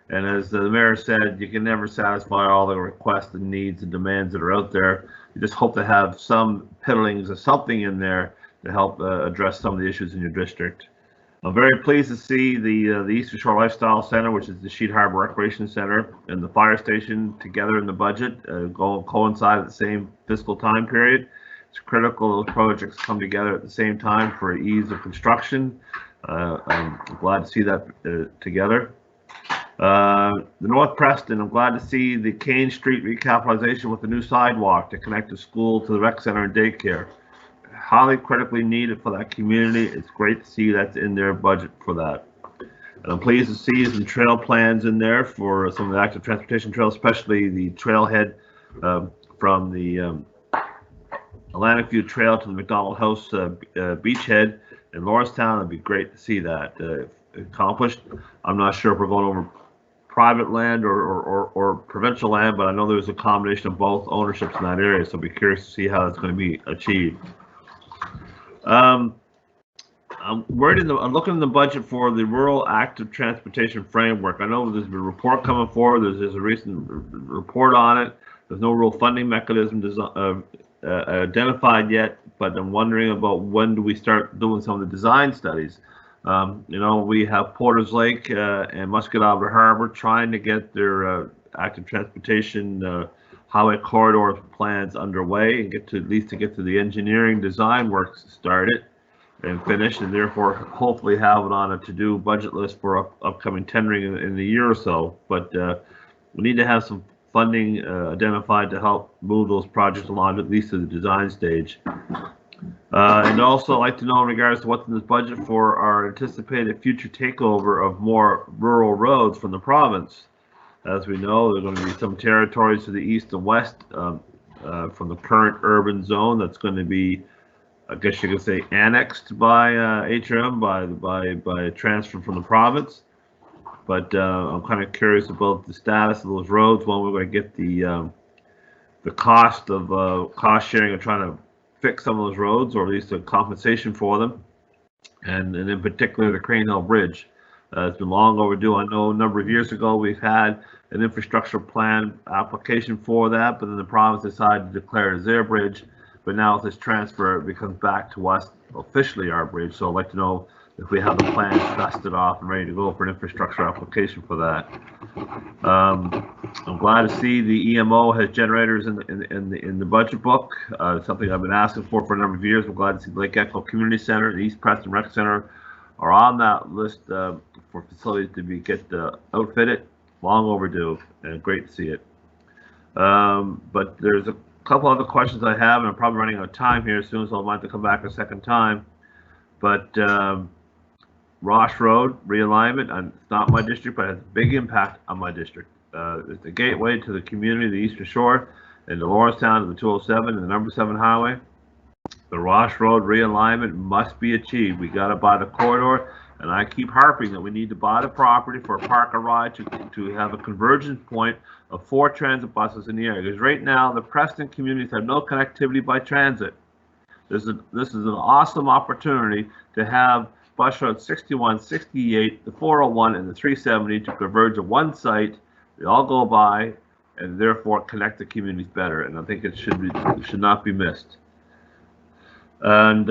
And as the mayor said, you can never satisfy all the requests and needs and demands that are out there. You just hope to have some piddlings or something in there to help address some of the issues in your district. I'm very pleased to see the Eastern Shore Lifestyle Center, which is the Sheet Harbor Recreation Center, and the fire station together in the budget, coincide at the same fiscal time period. It's critical those projects come together at the same time for ease of construction. I'm glad to see that together. The North Preston, I'm glad to see the Kane Street recapitalization with the new sidewalk to connect the school to the rec center and daycare. Highly critically needed for that community. It's great to see that's in their budget for that. And I'm pleased to see some trail plans in there for some of the active transportation trails, especially the trailhead from the Atlantic View Trail to the McDonald House beachhead in Lordstown. It'd be great to see that accomplished. I'm not sure if we're going over private land or provincial land, but I know there's a combination of both ownerships in that area, so I'll be curious to see how that's going to be achieved. I'm looking in the budget for the Rural Active Transportation Framework. I know there's a report coming forward. There's a recent report on it. There's no real funding mechanism identified yet, but I'm wondering about when do we start doing some of the design studies. You know, we have Porters Lake and Muscatauga Harbor trying to get their active transportation highway corridor plans underway and at least get to the engineering design work started and finished, and therefore hopefully have it on a to-do budget list for upcoming tendering in a year or so. But we need to have some funding identified to help move those projects along, at least to the design stage. And also I'd like to know in regards to what's in this budget for our anticipated future takeover of more rural roads from the province. As we know, there's going to be some territories to the east and west from the current urban zone that's going to be, I guess you could say, annexed by HRM by transfer from the province. But I'm kind of curious about the status of those roads, when we're going to get the cost of cost sharing of trying to fix some of those roads, or at least a compensation for them, and in particular the Crane Hill Bridge. It's been long overdue. I know a number of years ago we've had an infrastructure plan application for that, but then the province decided to declare it as their bridge. but now with this transfer, it becomes back to us officially our bridge. So I'd like to know if we have the plans dusted off and ready to go for an infrastructure application for that. I'm glad to see the EMO has generators in the budget book. Something I've been asking for a number of years. I'm glad to see Lake Echo Community Center, the East Preston Rec Center are on that list for facilities to get outfitted. Long overdue, and great to see it. But there's a couple other questions I have, and I'm probably running out of time here soon, so I might have to come back a second time. But Ross Road realignment, and it's not my district, but it has a big impact on my district. It's the gateway to the community, the Eastern Shore, and the Lawrencetown to the 207 and the number 7 highway. The Ross Road realignment must be achieved. We got to buy the corridor, and I keep harping that we need to buy the property for a park and ride to have a convergence point of 4 transit buses in the area. Because right now, the Preston communities have no connectivity by transit. This is an awesome opportunity to have bus route 61, 68, the 401, and the 370 to converge at one site. They all go by, and therefore connect the communities better. And I think it should not be missed. And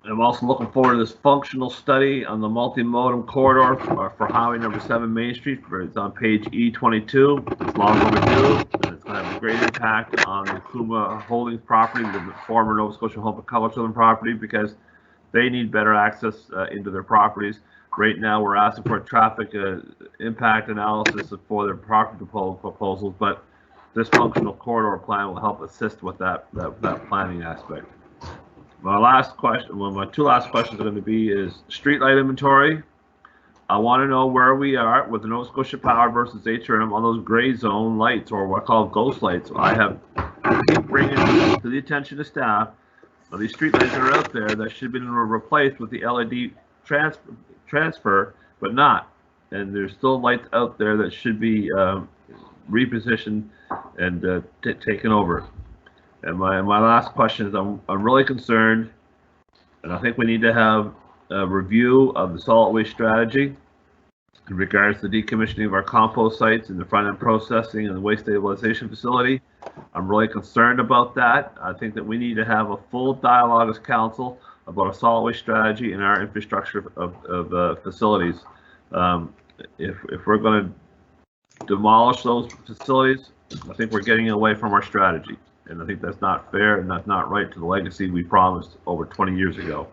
I'm also looking forward to this functional study on the multimodal corridor for Highway number 7 Main Street. It's on page E22. It's long overdue, and it's going to have a great impact on the Kuma Holdings property, the former Nova Scotia Home and Color Children property, because they need better access into their properties. Right now, we're asking for a traffic impact analysis for their property proposals, but this functional corridor plan will help assist with that planning aspect. My last question, well, my 2 last questions are going to be is streetlight inventory. I want to know where we are with the Nova Scotia Power versus HRM on those gray zone lights, or what I call ghost lights. I keep bringing to the attention of staff of these streetlights that are out there that should have been replaced with the LED transfer, but not. And there's still lights out there that should be repositioned and taken over. And my last question is, I'm really concerned, and I think we need to have a review of the solid waste strategy in regards to the decommissioning of our compost sites and the front-end processing and the waste stabilization facility. I'm really concerned about that. I think that we need to have a full dialogue as council about a solid waste strategy in our infrastructure of facilities. If we're going to demolish those facilities, I think we're getting away from our strategy. And I think that's not fair, and that's not right to the legacy we promised over 20 years ago.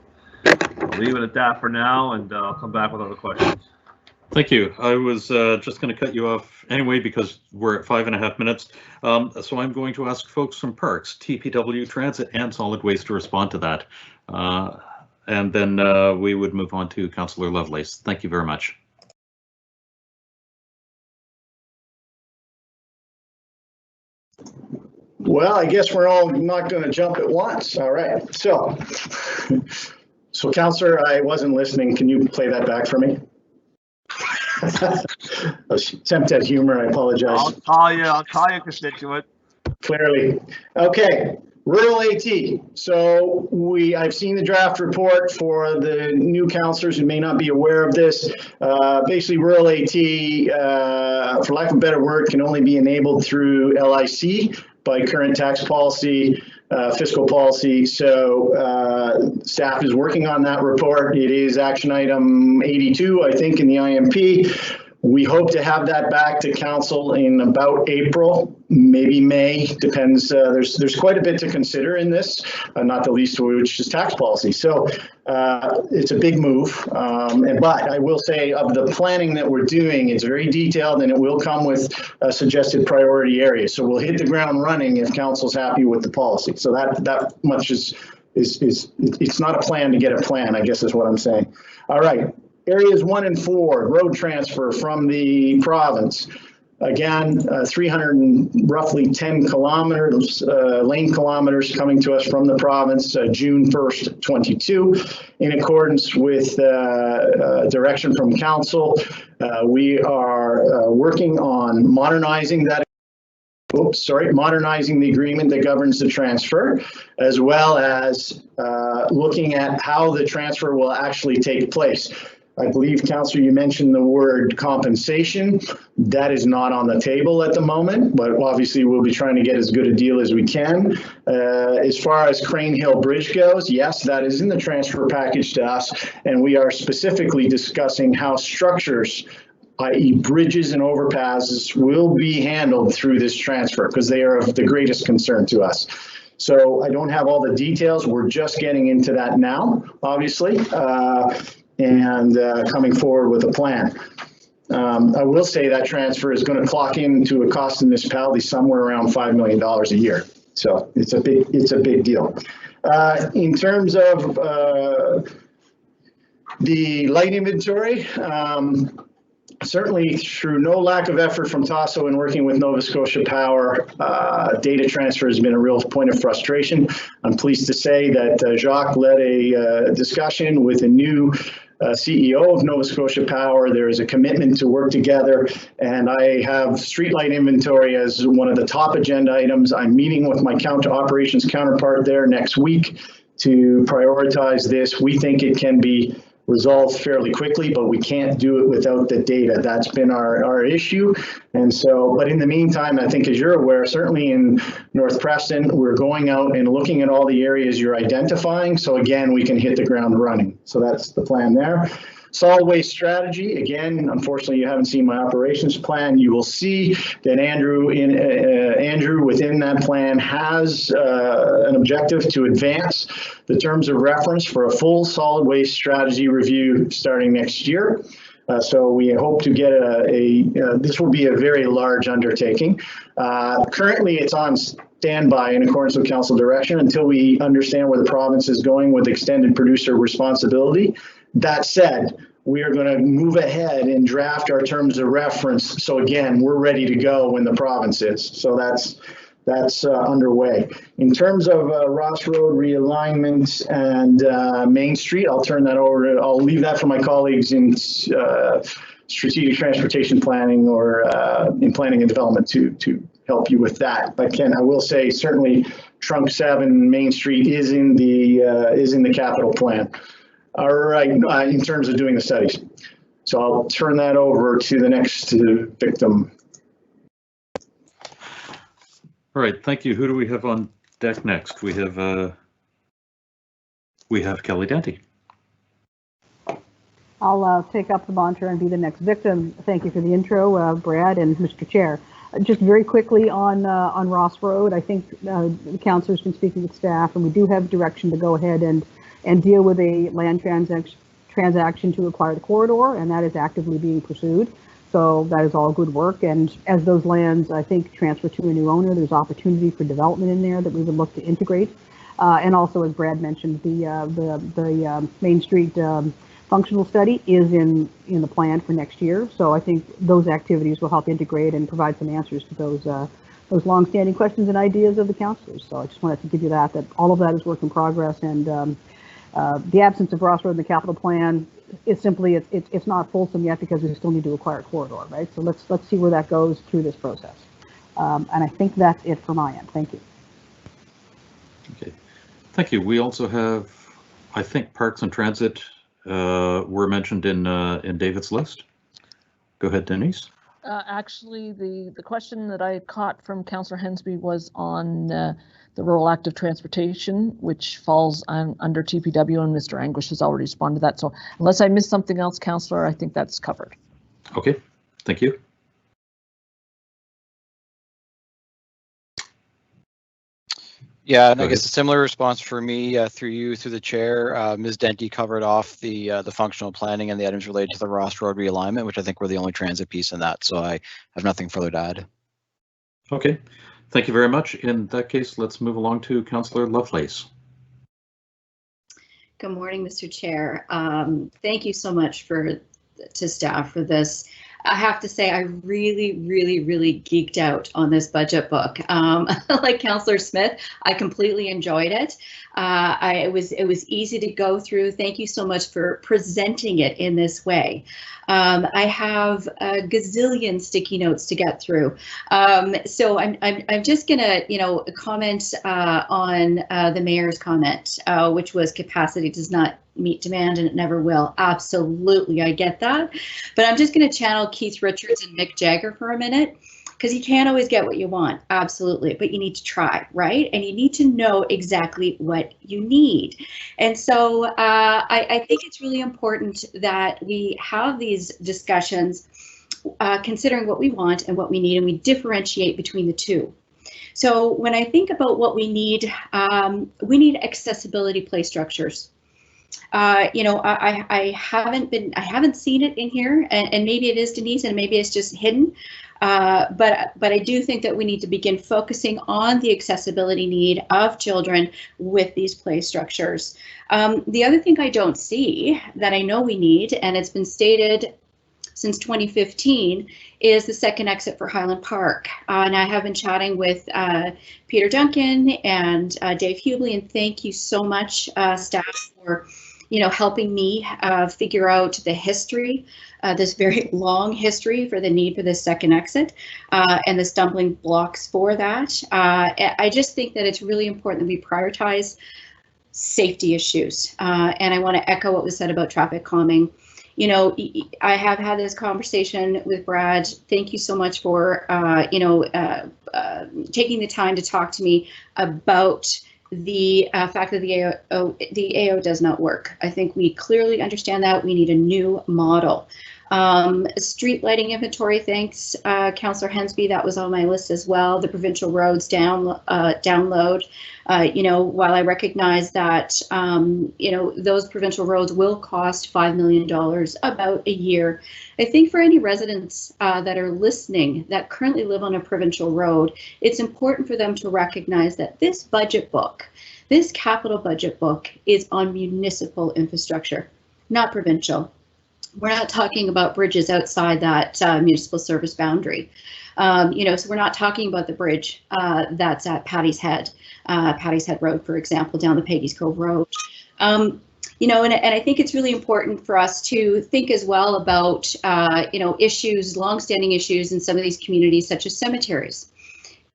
I'll leave it at that for now, and I'll come back with other questions. Thank you. I was just going to cut you off anyway because we're at 5.5 minutes. So I'm going to ask folks from Parks, TPW, Transit, and Solid Waste to respond to that. And then we would move on to Councillor Lovelace. Thank you very much. Well, I guess we're all not going to jump at once. All right. So Councillor, I wasn't listening. Can you play that back for me? Attempt at humor. I apologize. I'll call you, constituent. Clearly. Okay. Rural AT. So I've seen the draft report for the new councillors who may not be aware of this. Basically, rural AT, for lack of a better word, can only be enabled through LIC by current tax policy, fiscal policy. So staff is working on that report. It is action item 82, I think, in the IMP. We hope to have that back to council in about April, maybe May, depends. There's quite a bit to consider in this, not the least of which is tax policy. So it's a big move, but I will say of the planning that we're doing, it's very detailed and it will come with suggested priority areas. So we'll hit the ground running if council's happy with the policy. So that much is it's not a plan to get a plan, I guess is what I'm saying. All right. Areas 1 and 4, road transfer from the province. Again, 310 kilometers, lane kilometers coming to us from the province, June 1st, 22. In accordance with direction from council, we are working on modernizing that. Modernizing the agreement that governs the transfer, as well as looking at how the transfer will actually take place. I believe, Councillor, you mentioned the word compensation. That is not on the table at the moment, but obviously we'll be trying to get as good a deal as we can. As far as Crane Hill Bridge goes, yes, that is in the transfer package to us, and we are specifically discussing how structures, i.e. bridges and overpasses, will be handled through this transfer because they are of the greatest concern to us. So I don't have all the details. We're just getting into that now, obviously, and coming forward with a plan. I will say that transfer is going to clock into a cost to municipality somewhere around $5 million a year. So it's a big deal. In terms of the light inventory, certainly through no lack of effort from Tasso and working with Nova Scotia Power, data transfer has been a real point of frustration. I'm pleased to say that Jacques led a discussion with a new CEO of Nova Scotia Power. There is a commitment to work together, and I have streetlight inventory as one of the top agenda items. I'm meeting with my operations counterpart there next week to prioritize this. We think it can be resolved fairly quickly, but we can't do it without the data. That's been our issue. And so, but in the meantime, I think as you're aware, certainly in North Preston, we're going out and looking at all the areas you're identifying. So again, we can hit the ground running. So that's the plan there. Solid waste strategy. Again, unfortunately, you haven't seen my operations plan. You will see that Andrew within that plan has an objective to advance the terms of reference for a full solid waste strategy review starting next year. So we hope to get this will be a very large undertaking. Currently, it's on standby in accordance with council direction until we understand where the province is going with extended producer responsibility. That said, we are going to move ahead and draft our terms of reference. So again, we're ready to go when the province is. So that's underway. In terms of Ross Road realignment and Main Street, I'll turn that over. I'll leave that for my colleagues in strategic transportation planning or in planning and development to help you with that. But Ken, I will say certainly Trunk 7 Main Street is in the capital plan. All right, in terms of doing the studies. So I'll turn that over to the next victim. All right, thank you. Who do we have on deck next? We have Kelly Dante. I'll take up the monitor and be the next victim. Thank you for the intro, Brad and Mr. Chair. Just very quickly on Ross Road, I think the councilor's been speaking with staff, and we do have direction to go ahead and deal with a land transaction to acquire the corridor, and that is actively being pursued. So that is all good work. And as those lands, I think, transfer to a new owner, there's opportunity for development in there that we would look to integrate. And also, as Brad mentioned, the Main Street functional study is in the plan for next year. So I think those activities will help integrate and provide some answers to those long-standing questions and ideas of the councilors. So I just wanted to give you that all of that is work in progress, and the absence of Ross Road in the capital plan is simply it's not fulsome yet because we still need to acquire a corridor, right? So let's see where that goes through this process. And I think that's it for my end. Thank you. Okay, thank you. We also have, I think, Parks and Transit were mentioned in David's list. Go ahead, Denise. Actually, the question that I caught from Councillor Hensby was on the rural active transportation, which falls under TPW, and Mr. Anguish has already responded to that. So unless I missed something else, Councillor, I think that's covered. Okay, thank you. Yeah, and I guess a similar response for me through the chair. Ms. Denty covered off the functional planning and the items related to the Ross Road realignment, which I think were the only transit piece in that. So I have nothing further to add. Okay, thank you very much. In that case, let's move along to Councillor Lovelace. Good morning, Mr. Chair. Thank you so much to staff for this. I have to say, I really, really, really geeked out on this budget book. Like Councillor Smith, I completely enjoyed it. It was easy to go through. Thank you so much for presenting it in this way. I have a gazillion sticky notes to get through. So I'm just gonna, comment on the mayor's comment, which was capacity does not meet demand and it never will. Absolutely, I get that. But I'm just going to channel Keith Richards and Mick Jagger for a minute, because you can't always get what you want. Absolutely, but you need to try, right? And you need to know exactly what you need. And so I think it's really important that we have these discussions considering what we want and what we need, and we differentiate between the two. So when I think about what we need accessibility play structures. You know, I haven't seen it in here, and maybe it is, Denise, and maybe it's just hidden. But I do think that we need to begin focusing on the accessibility need of children with these play structures. The other thing I don't see that I know we need, and it's been stated since 2015, is the second exit for Highland Park. And I have been chatting with Peter Duncan and Dave Hubley, and thank you so much, staff, for helping me figure out the history, this very long history for the need for this second exit, and the stumbling blocks for that. I just think that it's really important that we prioritize safety issues. And I want to echo what was said about traffic calming. You know, I have had this conversation with Brad. Thank you so much for, taking the time to talk to me about the fact that the AO does not work. I think we clearly understand that. We need a new model. Street lighting inventory, thanks, Councillor Hensby, that was on my list as well. The Provincial Roads download. While I recognize that, those provincial roads will cost $5 million about a year, I think for any residents that are listening that currently live on a provincial road, it's important for them to recognize that this budget book, this capital budget book, is on municipal infrastructure, not provincial. We're not talking about bridges outside that municipal service boundary. So we're not talking about the bridge that's at Paddy's Head Road, for example, down the Peggy's Cove Road. And I think it's really important for us to think as well about, issues, longstanding issues in some of these communities, such as cemeteries.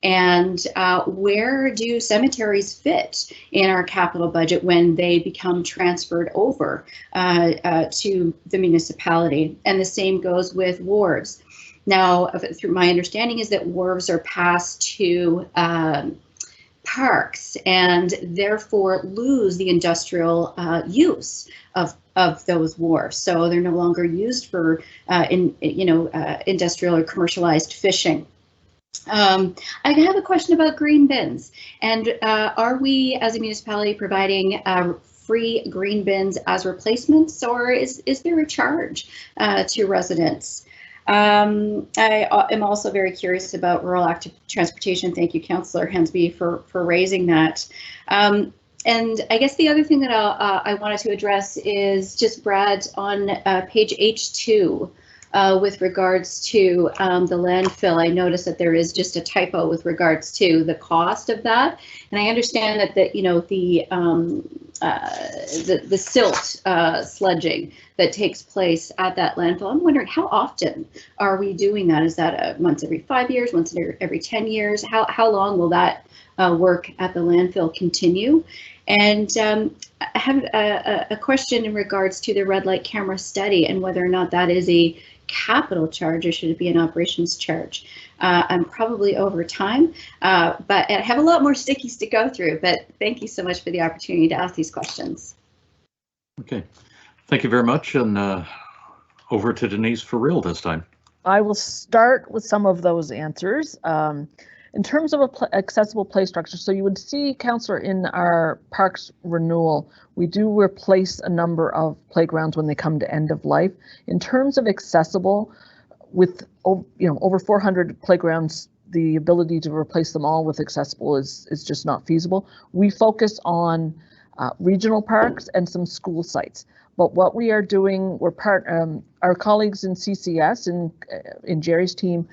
And where do cemeteries fit in our capital budget when they become transferred over to the municipality? And the same goes with wharves. Now, through my understanding is that wharves are passed to parks and therefore lose the industrial use of those wharves. So they're no longer used for industrial or commercialized fishing. I have a question about green bins, and are we as a municipality providing free green bins as replacements, or is there a charge to residents? I am also very curious about rural active transportation. Thank you, Councillor Hensby, for raising that. And I guess the other thing that I wanted to address is just, Brad, on page H2. With regards to the landfill, I noticed that there is just a typo with regards to the cost of that, and I understand that the silt sludging that takes place at that landfill. I'm wondering, how often are we doing that? Is that once every 5 years, once every 10 years? How long will that work at the landfill continue? And I have a question in regards to the red light camera study and whether or not that is a capital charge or should it be an operations charge. I'm probably over time, but I have a lot more stickies to go through, but thank you so much for the opportunity to ask these questions. Okay, thank you very much, and over to Denise for real this time. I will start with some of those answers. In terms of accessible play structure, so you would see, Councillor, in our parks renewal, we do replace a number of playgrounds when they come to end of life. In terms of accessible, with over 400 playgrounds, the ability to replace them all with accessible is just not feasible. We focus on regional parks and some school sites. But what we are doing, our colleagues in CCS, in Jerry's team,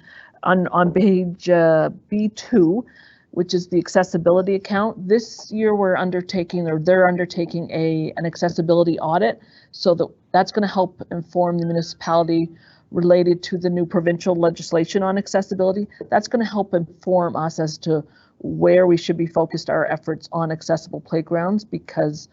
on page B2, which is the accessibility account. This year they're undertaking an accessibility audit, so that's going to help inform the municipality related to the new provincial legislation on accessibility. That's going to help inform us as to where we should be focused our efforts on accessible playgrounds, because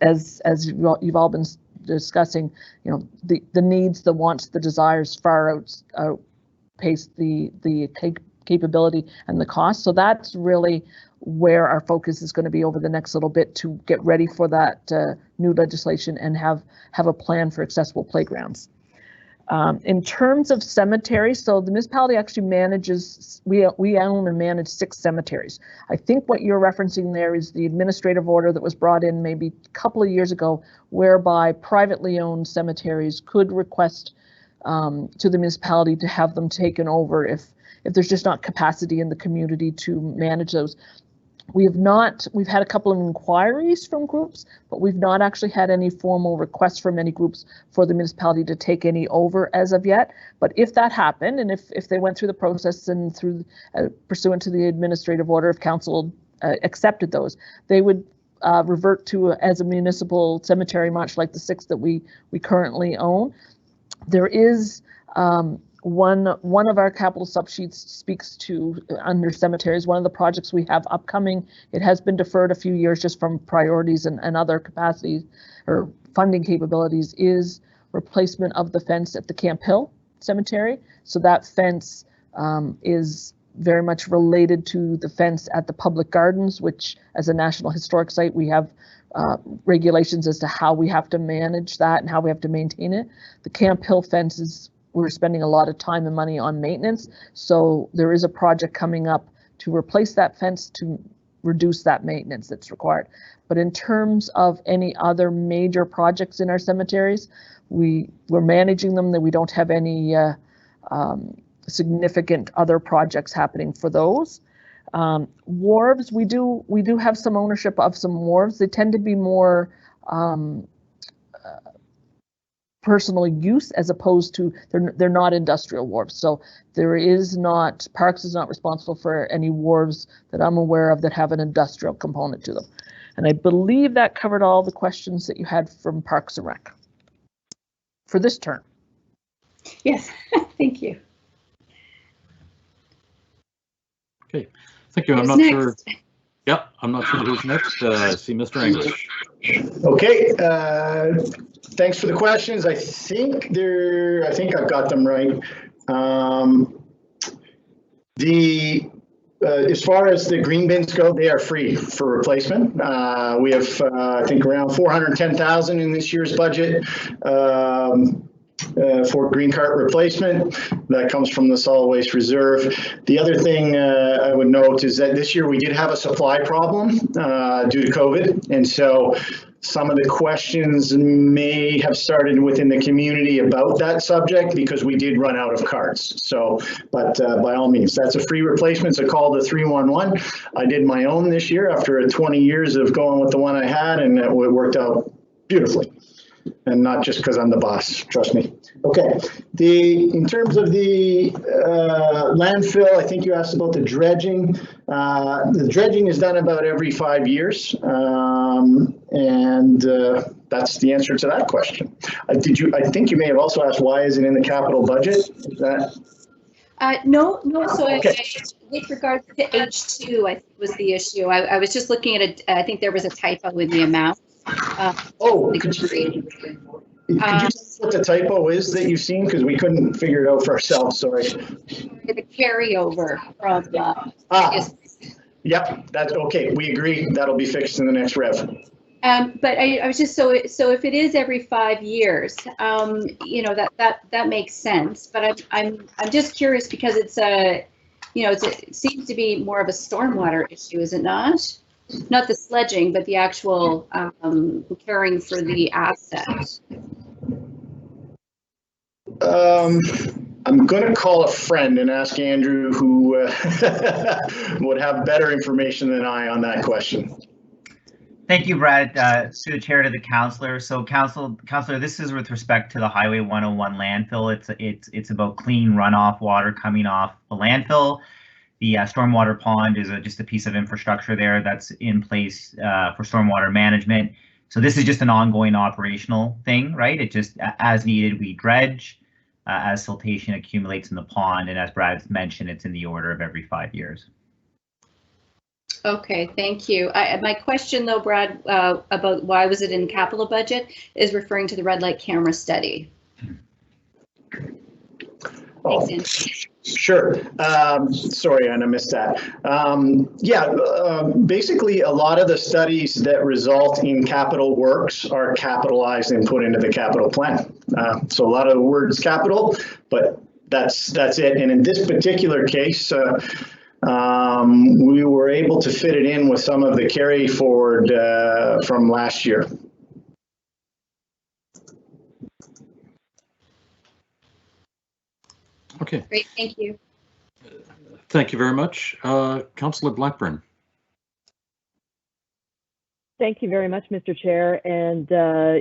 as you've all been discussing, you know, the needs, the wants, the desires far outpace the capability and the cost. So that's really where our focus is going to be over the next little bit, to get ready for that new legislation and have a plan for accessible playgrounds. In terms of cemeteries, so the municipality actually manages, we own and manage 6 cemeteries. I think what you're referencing there is the administrative order that was brought in maybe a couple of years ago, whereby privately owned cemeteries could request to the municipality to have them taken over if there's just not capacity in the community to manage those. We've had a couple of inquiries from groups, but we've not actually had any formal requests from any groups for the municipality to take any over as of yet. But if that happened, and if they went through the process and through pursuant to the administrative order, if council accepted those, they would revert to as a municipal cemetery, much like the 6 that we currently own. There is one of our capital subsheets speaks to, under cemeteries, one of the projects we have upcoming. It has been deferred a few years just from priorities and other capacities or funding capabilities, is replacement of the fence at the Camp Hill Cemetery. So that fence is very much related to the fence at the public gardens, which as a National Historic Site, we have regulations as to how we have to manage that and how we have to maintain it. The Camp Hill fence is, we're spending a lot of time and money on maintenance. So there is a project coming up to replace that fence to reduce that maintenance that's required. But in terms of any other major projects in our cemeteries, we're managing them, that we don't have any significant other projects happening for those. Wharves, we do have some ownership of some wharves. They tend to be more personal use, as opposed to they're not industrial wharves. So there is not, Parks is not responsible for any wharves that I'm aware of that have an industrial component to them. And I believe that covered all the questions that you had from Parks and Rec for this term. Yes, thank you. Okay, thank you. I'm not sure. Yeah, I'm not sure who's next. I see Mr. English. Okay, thanks for the questions. I think I've got them right. As far as the green bins go, they are free for replacement. We have, I think, around 410,000 in this year's budget for green cart replacement. That comes from the solid waste reserve. The other thing I would note is that this year we did have a supply problem due to COVID, and so some of the questions may have started within the community about that subject because we did run out of carts. So, but by all means, that's a free replacement. So call the 311. I did my own this year after 20 years of going with the one I had, and it worked out beautifully. And not just because I'm the boss, trust me. Okay, in terms of the landfill, I think you asked about the dredging. The dredging is done about every 5 years, and that's the answer to that question. I think you may have also asked why is it in the capital budget? Is that? No. So okay. With regard to H2, I think was the issue. I was just looking at it. I think there was a typo in the amount. Could you tell us what the typo is that you've seen? Because we couldn't figure it out for ourselves, sorry. The carryover from Yep, that's okay. We agree. That'll be fixed in the next rev. But I was just so if it is every 5 years, you know, that makes sense. But I'm just curious because it's it seems to be more of a stormwater issue, is it not? Not the sledging, but the actual caring for the asset. I'm going to call a friend and ask Andrew, who would have better information than I on that question. Thank you, Brad. Through the chair to the councillor. So, councillor, this is with respect to the Highway 101 landfill. It's about clean runoff water coming off the landfill. The stormwater pond is just a piece of infrastructure there that's in place for stormwater management. So this is just an ongoing operational thing, right? It just, as needed, we dredge as siltation accumulates in the pond. And as Brad mentioned, it's in the order of every 5 years. Okay, thank you. My question though, Brad, about why was it in capital budget is referring to the red light camera study. Oh, sure. Sorry, Anna, missed that. Basically, a lot of the studies that result in capital works are capitalized and put into the capital plan. So a lot of the words capital, but that's it. And in this particular case, we were able to fit it in with some of the carry forward from last year. Okay. Great, thank you. Thank you very much. Councillor Blackburn. Thank you very much, Mr. Chair. And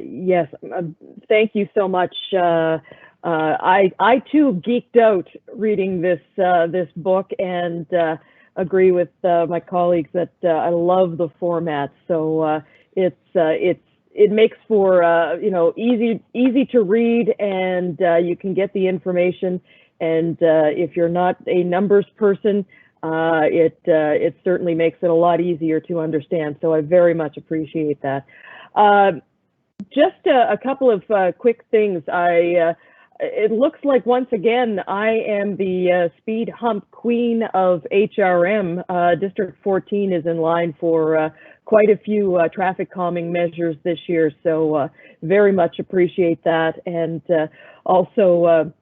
yes, thank you so much. I too geeked out reading this book and agree with my colleagues that I love the format. So it makes for easy to read, and you can get the information. And if you're not a numbers person, it certainly makes it a lot easier to understand. So I very much appreciate that. Just a couple of quick things. It looks like once again I am the speed hump queen of HRM. District 14 is in line for quite a few traffic calming measures this year, so very much appreciate that. And also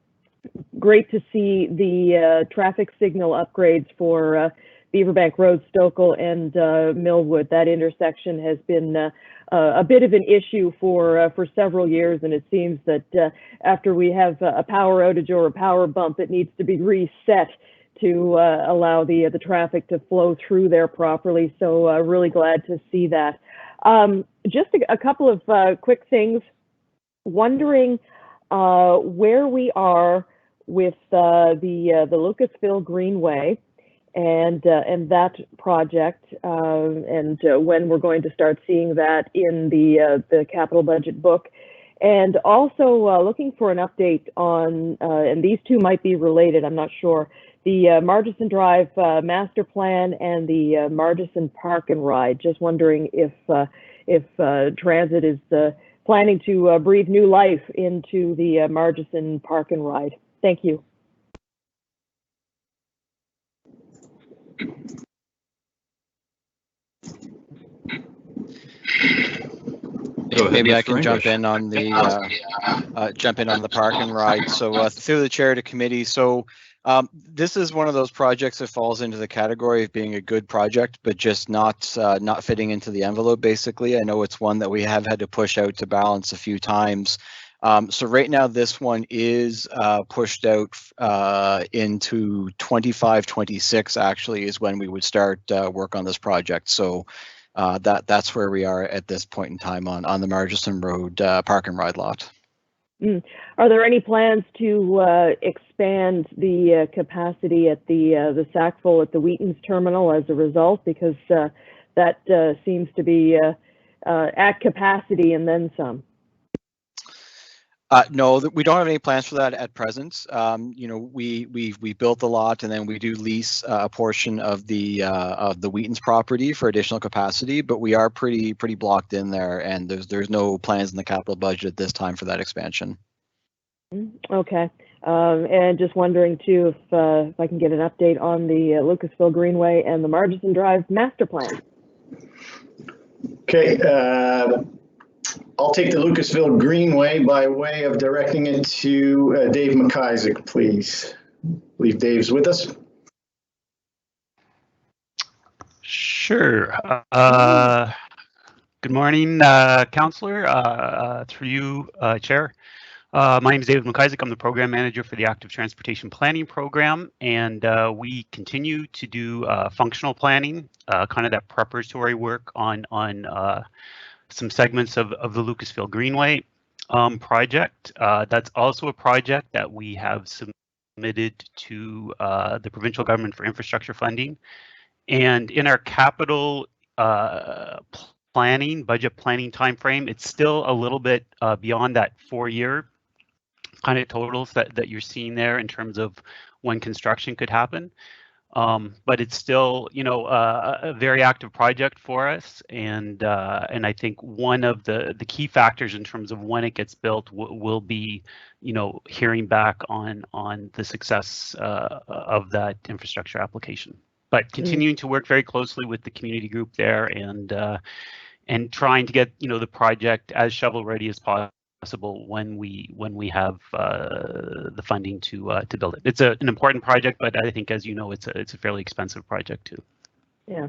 great to see the traffic signal upgrades for Beaverbank Road, Stokel, and Millwood. That intersection has been a bit of an issue for several years, and it seems that after we have a power outage or a power bump, it needs to be reset to allow the traffic to flow through there properly. So really glad to see that. Just a couple of quick things. Wondering where we are with the Lucasville Greenway and that project, and when we're going to start seeing that in the capital budget book, and also looking for an update on, and these two might be related, I'm not sure, the Margison Drive master plan and the Margison Park and Ride. Just wondering if Transit is planning to breathe new life into the Margison Park and Ride. Thank you. Maybe I can jump in on the park and ride. So through the chair to committee. So this is one of those projects that falls into the category of being a good project, but just not fitting into the envelope. Basically, I know it's one that we have had to push out to balance a few times. So right now, this one is pushed out into 25-26. Actually, is when we would start work on this project. So that's where we are at this point in time on the Margison Road park and ride lot. Are there any plans to expand the capacity at the Sackville at the Wheaton's terminal as a result? Because that seems to be at capacity and then some. No, we don't have any plans for that at present. We built the lot, and then we do lease a portion of the Wheaton's property for additional capacity. But we are pretty blocked in there, and there's no plans in the capital budget at this time for that expansion. Okay, and just wondering too if I can get an update on the Lucasville Greenway and the Margison Drive master plan. Okay. I'll take the Lucasville Greenway by way of directing it to Dave McIsaac, please. I believe Dave's with us. Sure. Good morning, Councillor. Through you, Chair. My name is David McIsaac. I'm the Program Manager for the Active Transportation Planning Program, and we continue to do functional planning, kind of that preparatory work on some segments of the Lucasville Greenway project. That's also a project that we have submitted to the provincial government for infrastructure funding. And in our capital planning, budget planning timeframe, it's still a little bit beyond that 4-year kind of totals that you're seeing there in terms of when construction could happen. But it's still, you know, a very active project for us, and I think one of the key factors in terms of when it gets built will be, you know, hearing back on the success of that infrastructure application. But continuing to work very closely with the community group there, and trying to get, you know, the project as shovel ready as possible when we have the funding to build it. It's an important project, but I think, as you know, it's a fairly expensive project too. Yeah.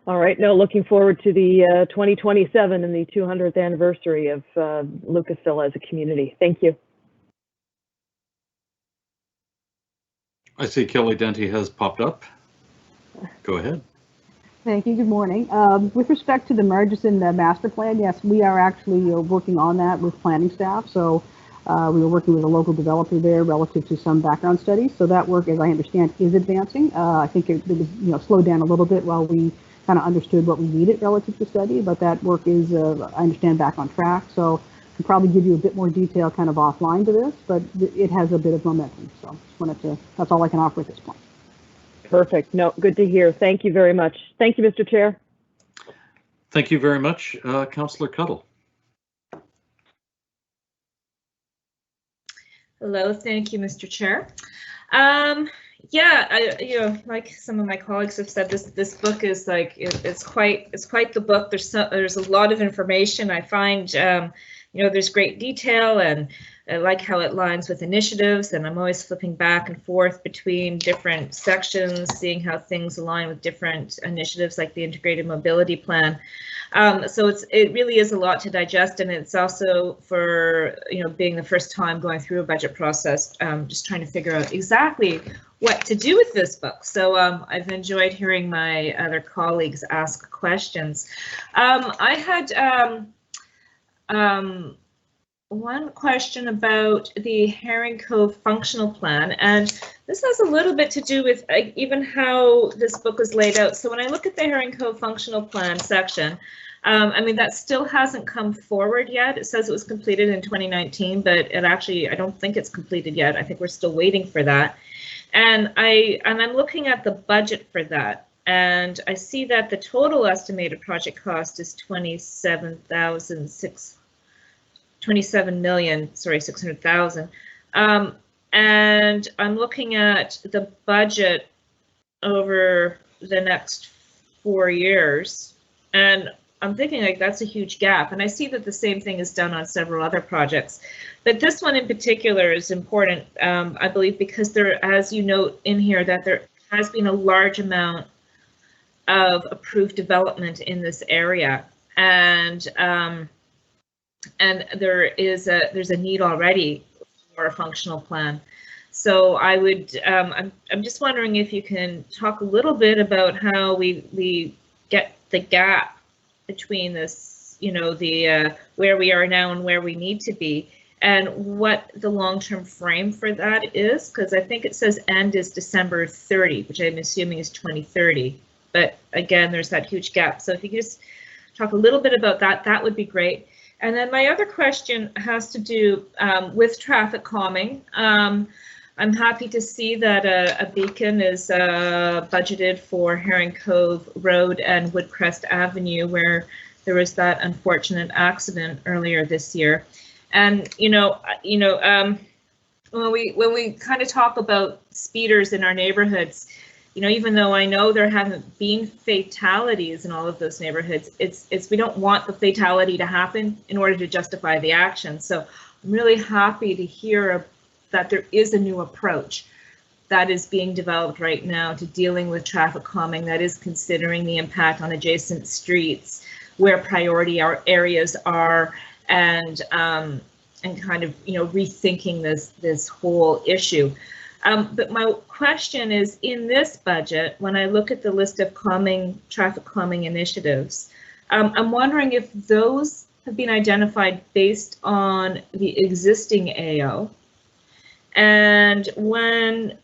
All right. No, looking forward to the 2027 and the 200th anniversary of Lucasville as a community. Thank you. I see Kelly Denty has popped up. Go ahead. Thank you. Good morning. With respect to the Murchison master plan, yes, we are actually working on that with planning staff. So we were working with a local developer there relative to some background studies. So that work, as I understand, is advancing. I think it was slowed down a little bit while we kind of understood what we needed relative to study, but that work is, I understand, back on track. So I can probably give you a bit more detail kind of offline to this, but it has a bit of momentum. So just wanted to, that's all I can offer at this point. Perfect. No, good to hear. Thank you very much. Thank you, Mr. Chair. Thank you very much, Councillor Cuttle. Hello, thank you, Mr. Chair. Yeah, you know, like some of my colleagues have said, this book is like it's quite the book. There's a lot of information. I find you know, there's great detail, and I like how it lines with initiatives, and I'm always flipping back and forth between different sections, seeing how things align with different initiatives like the integrated mobility plan. So it really is a lot to digest, and it's also, for, you know, being the first time going through a budget process, just trying to figure out exactly what to do with this book. So I've enjoyed hearing my other colleagues ask questions. I had one question about the Herring Cove functional plan, and this has a little bit to do with even how this book is laid out. So when I look at the Herring Cove functional plan section, I mean, that still hasn't come forward yet. It says it was completed in 2019, but it actually, I don't think it's completed yet. I think we're still waiting for that. And I'm looking at the budget for that, and I see that the total estimated project cost is $27,600,000. And I'm looking at the budget over the next 4 years, and I'm thinking, like, that's a huge gap. And I see that the same thing is done on several other projects, but this one in particular is important, I believe, because there, as you note in here, that there has been a large amount of approved development in this area, and there's a need already for a functional plan. So I would, I'm just wondering if you can talk a little bit about how we get the gap between this, you know, the where we are now and where we need to be, and what the long-term frame for that is, because I think it says end is December 30, which I'm assuming is 2030. But again, there's that huge gap. So if you could just talk a little bit about that, that would be great. And then my other question has to do with traffic calming. I'm happy to see that a beacon is budgeted for Herring Cove Road and Woodcrest Avenue, where there was that unfortunate accident earlier this year. And when we kind of talk about speeders in our neighborhoods, you know, even though I know there haven't been fatalities in all of those neighborhoods, it's we don't want the fatality to happen in order to justify the action. So I'm really happy to hear that there is a new approach that is being developed right now to dealing with traffic calming that is considering the impact on adjacent streets, where priority areas are, and kind of, you know, rethinking this whole issue. But my question is, in this budget, when I look at the list of traffic calming initiatives, I'm wondering if those have been identified based on the existing AO, and when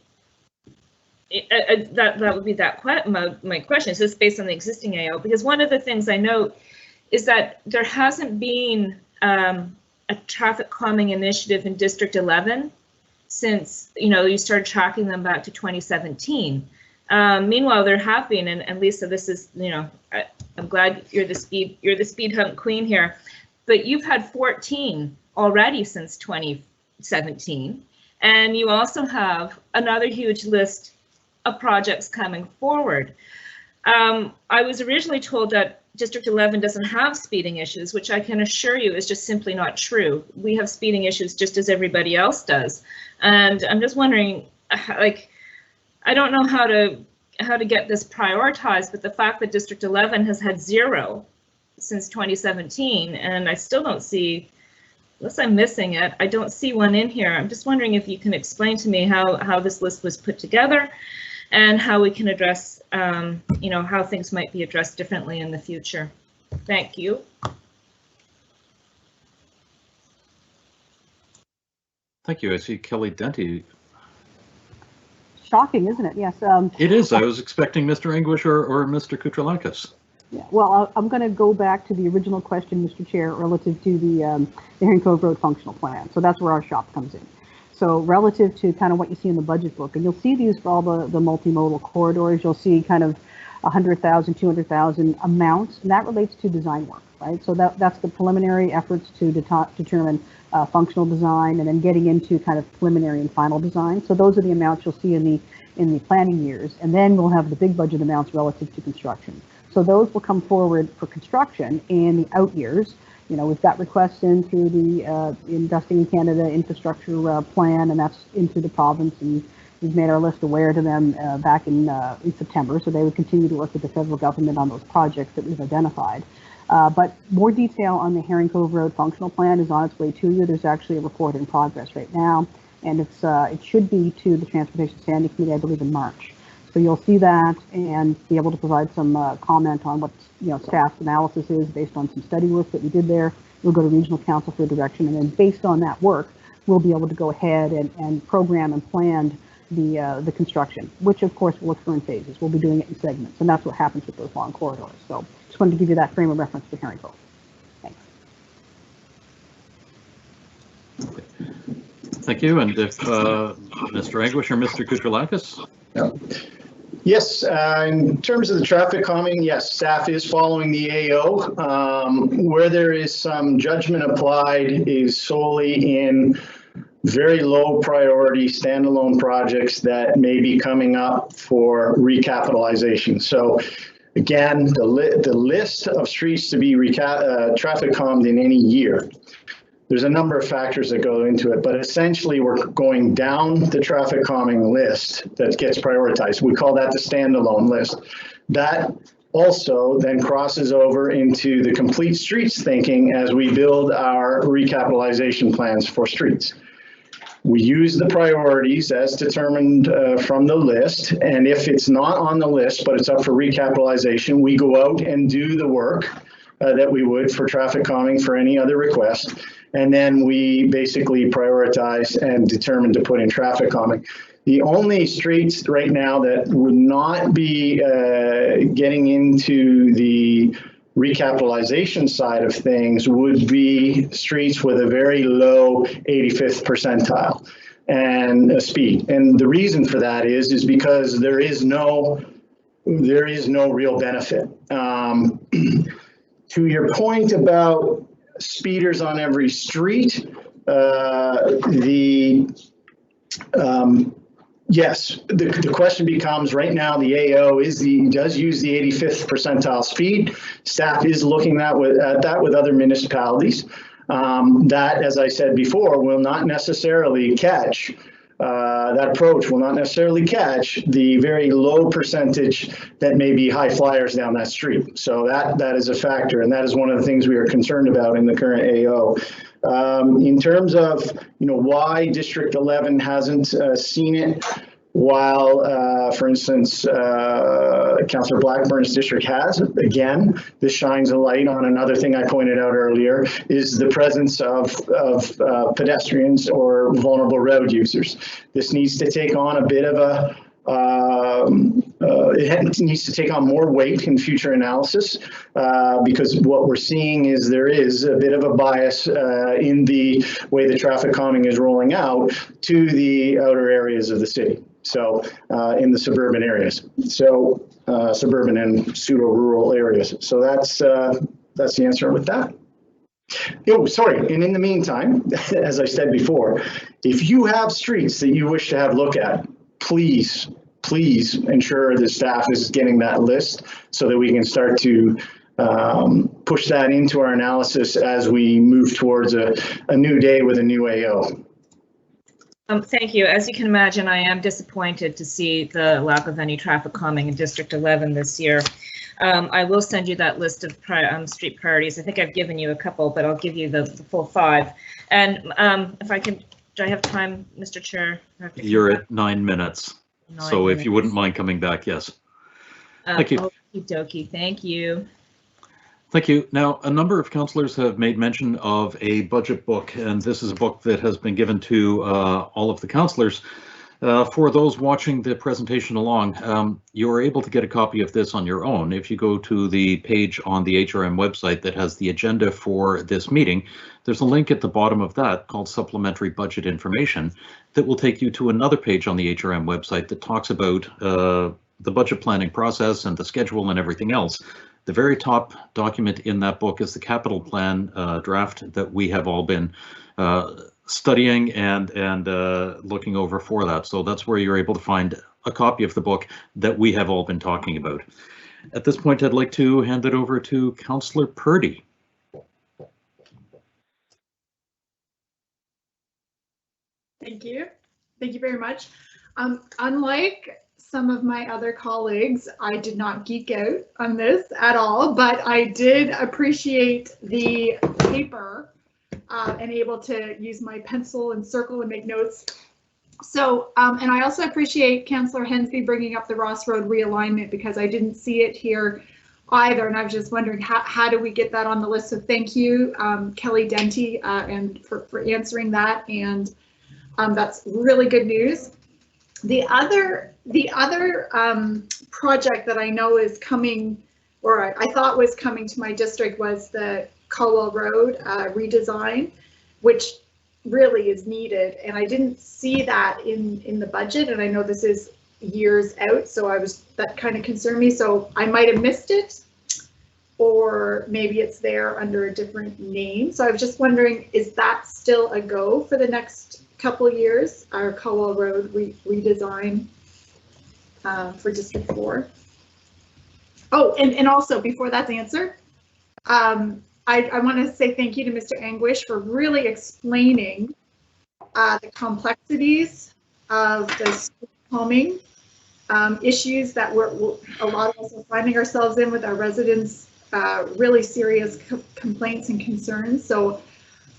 that would be my question. Is this based on the existing AO? Because one of the things I note is that there hasn't been a traffic calming initiative in District 11 since, you know, you started tracking them back to 2017. Meanwhile, there have been, and Lisa, this is, you know, I'm glad you're the speed hump queen here, but you've had 14 already since 2017, and you also have another huge list of projects coming forward. I was originally told that District 11 doesn't have speeding issues, which I can assure you is just simply not true. We have speeding issues just as everybody else does, and I'm just wondering, like, I don't know how to get this prioritized, but the fact that District 11 has had 0 since 2017, and I still don't see, unless I'm missing it, I don't see one in here. I'm just wondering if you can explain to me how this list was put together and how we can address, you know, how things might be addressed differently in the future. Thank you. Thank you. I see Kelly Denty. Shocking, isn't it? Yes. It is. I was expecting Mr. English or Mr. Kutralakis. Yeah. Well, I'm going to go back to the original question, Mr. Chair, relative to the Herring Cove Road functional plan. So that's where our shop comes in. So relative to kind of what you see in the budget book, and you'll see these for all the multimodal corridors, you'll see kind of 100,000, 200,000 amounts, and that relates to design work, right? So that's the preliminary efforts to determine functional design, and then getting into kind of preliminary and final design. So those are the amounts you'll see in the planning years, and then we'll have the big budget amounts relative to construction. So those will come forward for construction in the out years. You know, we've got requests in through the Investing in Canada infrastructure plan, and that's into the province, and we've made our list aware to them back in September, so they would continue to work with the federal government on those projects that we've identified. But more detail on the Herring Cove Road functional plan is on its way to you. There's actually a report in progress right now, and it should be to the Transportation Standing Committee, I believe, in March. So you'll see that and be able to provide some comment on what, you know, staff's analysis is based on some study work that we did there. We'll go to Regional Council for direction, and then based on that work, we'll be able to go ahead and program and plan the construction, which of course will occur in phases. We'll be doing it in segments, and that's what happens with those long corridors. So just wanted to give you that frame of reference for Herring Cove. Thanks. Thank you. And if Mr. English or Mr. Kutralakis? Yeah. Yes, in terms of the traffic calming, yes, staff is following the AO. Where there is some judgment applied is solely in very low priority standalone projects that may be coming up for recapitalization. So again, the list of streets to be traffic calmed in any year, there's a number of factors that go into it, but essentially we're going down the traffic calming list that gets prioritized. We call that the standalone list. That also then crosses over into the complete streets thinking as we build our recapitalization plans for streets. We use the priorities as determined from the list, and if it's not on the list, but it's up for recapitalization, we go out and do the work that we would for traffic calming for any other request. And then we basically prioritize and determine to put in traffic calming. The only streets right now that would not be getting into the recapitalization side of things would be streets with a very low 85th percentile and speed. And the reason for that is because there is no real benefit. To your point about speeders on every street, yes, the question becomes right now the AO does use the 85th percentile speed. Staff is looking at that with other municipalities. That, as I said before, will not necessarily catch. That approach will not necessarily catch the very low percentage that may be high flyers down that street. So that is a factor, and that is one of the things we are concerned about in the current AO. In terms of why District 11 hasn't seen it, while, for instance, Councillor Blackburn's district has, again, this shines a light on another thing I pointed out earlier, is the presence of pedestrians or vulnerable road users. This needs to take on a bit of a, it needs to take on more weight in future analysis because what we're seeing is there is a bit of a bias in the way the traffic calming is rolling out to the outer areas of the city. So in the suburban areas, so suburban and pseudo-rural areas. So that's the answer with that. Oh, sorry. And in the meantime, as I said before, if you have streets that you wish to have look at, please ensure the staff is getting that list so that we can start to push that into our analysis as we move towards a new day with a new AO. Thank you. As you can imagine, I am disappointed to see the lack of any traffic calming in District 11 this year. I will send you that list of street priorities. I think I've given you a couple, but I'll give you the full 5. And if I can, do I have time, Mr. Chair? You're at 9 minutes. So if you wouldn't mind coming back, yes. Thank you. Okie dokie. Thank you. Thank you. Now, a number of councillors have made mention of a budget book, and this is a book that has been given to all of the councillors. For those watching the presentation along, you're able to get a copy of this on your own. If you go to the page on the HRM website that has the agenda for this meeting, there's a link at the bottom of that called Supplementary Budget Information that will take you to another page on the HRM website that talks about the budget planning process and the schedule and everything else. The very top document in that book is the capital plan draft that we have all been studying and looking over for that. So that's where you're able to find a copy of the book that we have all been talking about. At this point, I'd like to hand it over to Councillor Purdy. Thank you. Thank you very much. Unlike some of my other colleagues, I did not geek out on this at all, but I did appreciate the paper and able to use my pencil and circle and make notes. So, and I also appreciate Councillor Hensby bringing up the Ross Road realignment because I didn't see it here either, and I was just wondering how do we get that on the list. So thank you, Kelly Denty, and for answering that, and that's really good news. The other project that I know is coming, or I thought was coming to my district, was the Cogswell Road redesign, which really is needed, and I didn't see that in the budget, and I know this is years out, so that kind of concerned me, so I might have missed it, or maybe it's there under a different name. So I was just wondering, is that still a go for the next couple of years, our Cogswell Road redesign for District 4? Oh, and also before that's answered, I want to say thank you to Mr. Anguish for really explaining the complexities of the school homing issues that a lot of us are finding ourselves in with our residents, really serious complaints and concerns. So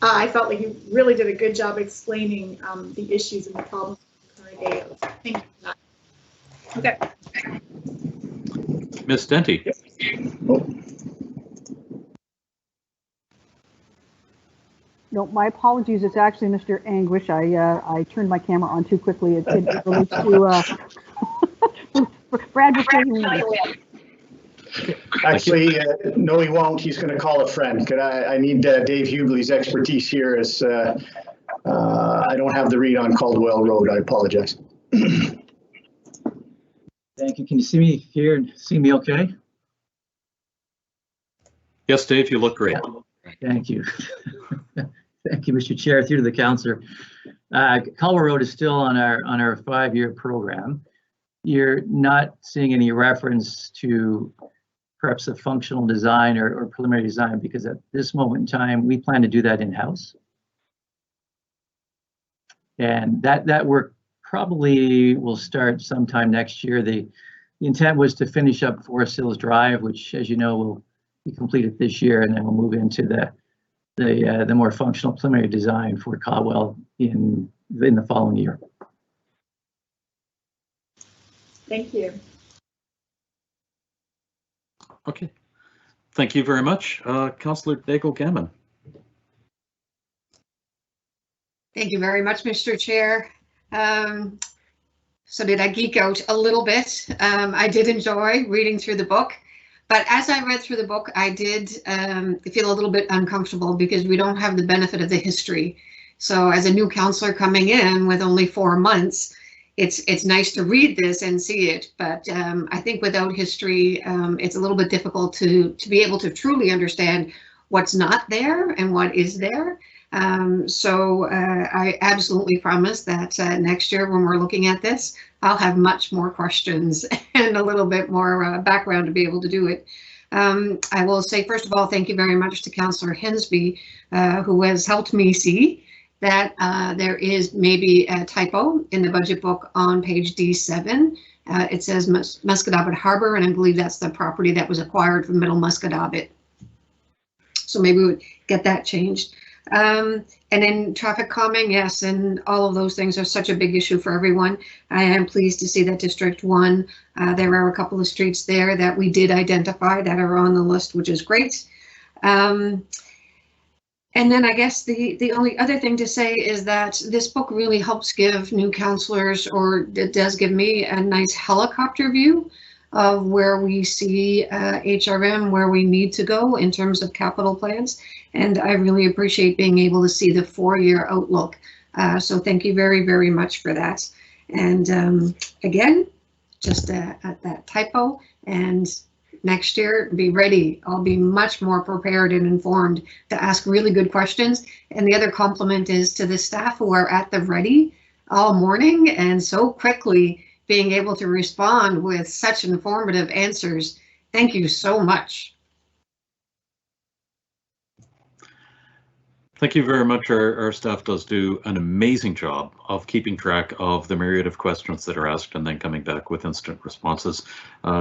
I felt like you really did a good job explaining the issues and the problems of the current AO. Thank you for that. Okay. Ms. Denty. No, my apologies. It's actually Mr. Anguish. I turned my camera on too quickly. It relates to Brad was saying we Actually, no, he won't. He's going to call a friend. I need Dave Hughley's expertise here, as I don't have the read on Cogswell Road. I apologize. Thank you. Can you see me here and see me okay? Yes, Dave, you look great. Thank you. Thank you, Mr. Chair, through to the councillor. Cogswell Road is still on our 5-year program. You're not seeing any reference to perhaps a functional design or preliminary design, because at this moment in time, we plan to do that in-house. And that work probably will start sometime next year. The intent was to finish up Forest Hills Drive, which, as you know, will be completed this year, and then we'll move into the more functional preliminary design for Cogswell in the following year. Thank you. Okay. Thank you very much. Councillor Daigle-Gammon. Thank you very much, Mr. Chair. So did I geek out a little bit? I did enjoy reading through the book, but as I read through the book, I did feel a little bit uncomfortable because we don't have the benefit of the history. So as a new councillor coming in with only 4 months, it's nice to read this and see it, but I think without history, it's a little bit difficult to be able to truly understand what's not there and what is there. So I absolutely promise that next year when we're looking at this, I'll have much more questions and a little bit more background to be able to do it. I will say, first of all, thank you very much to Councillor Hensby, who has helped me see that there is maybe a typo in the budget book on page D7. It says Musquodoboit Harbor, and I believe that's the property that was acquired from Middle Musquodoboit. So maybe we would get that changed. And then traffic calming, yes, and all of those things are such a big issue for everyone. I am pleased to see that District 1, there are a couple of streets there that we did identify that are on the list, which is great. And then I guess the only other thing to say is that this book really helps give new councillors, or it does give me, a nice helicopter view of where we see HRM, where we need to go in terms of capital plans. And I really appreciate being able to see the 4-year outlook. So thank you very, very much for that. And again, just that typo, and next year, be ready. I'll be much more prepared and informed to ask really good questions. And the other compliment is to the staff who are at the ready all morning and so quickly being able to respond with such informative answers. Thank you so much. Thank you very much. Our staff does do an amazing job of keeping track of the myriad of questions that are asked and then coming back with instant responses.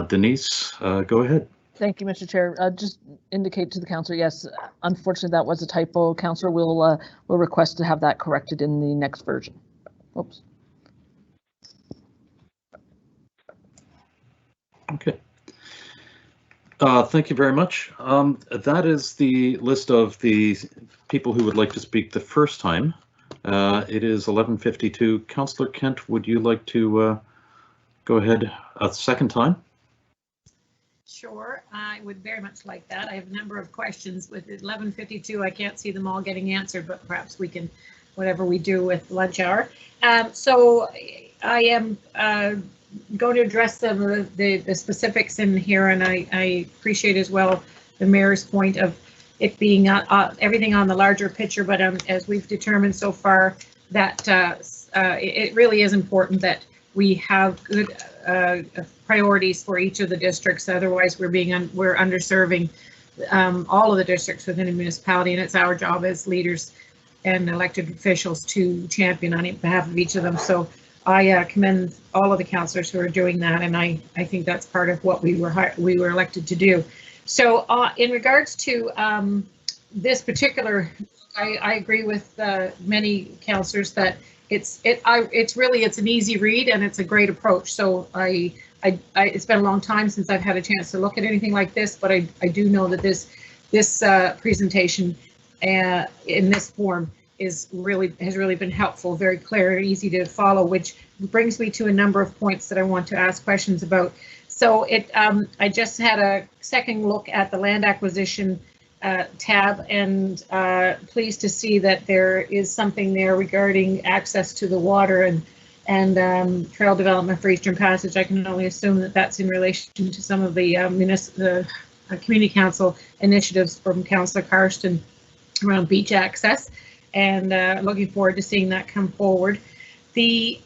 Denise, go ahead. Thank you, Mr. Chair. Just indicate to the councillor, yes, unfortunately that was a typo. Councillor will request to have that corrected in the next version. Oops. Okay. Thank you very much. That is the list of the people who would like to speak the first time. It is 11:52. Councillor Kent, would you like to go ahead a second time? Sure, I would very much like that. I have a number of questions. With 11:52, I can't see them all getting answered, but perhaps we can, whatever we do with lunch hour. So I am going to address some of the specifics in here, and I appreciate as well the mayor's point of it being everything on the larger picture, but as we've determined so far, that it really is important that we have good priorities for each of the districts. Otherwise, we're underserving all of the districts within a municipality, and it's our job as leaders and elected officials to champion on behalf of each of them. So I commend all of the councillors who are doing that, and I think that's part of what we were elected to do. So in regards to this particular, I agree with many councillors that it's an easy read and it's a great approach. So it's been a long time since I've had a chance to look at anything like this, but I do know that this presentation in this form has really been helpful, very clear and easy to follow, which brings me to a number of points that I want to ask questions about. So I just had a second look at the land acquisition tab, and pleased to see that there is something there regarding access to the water and trail development for Eastern Passage. I can only assume that that's in relation to some of the community council initiatives from Councillor Karsten around beach access, and looking forward to seeing that come forward. The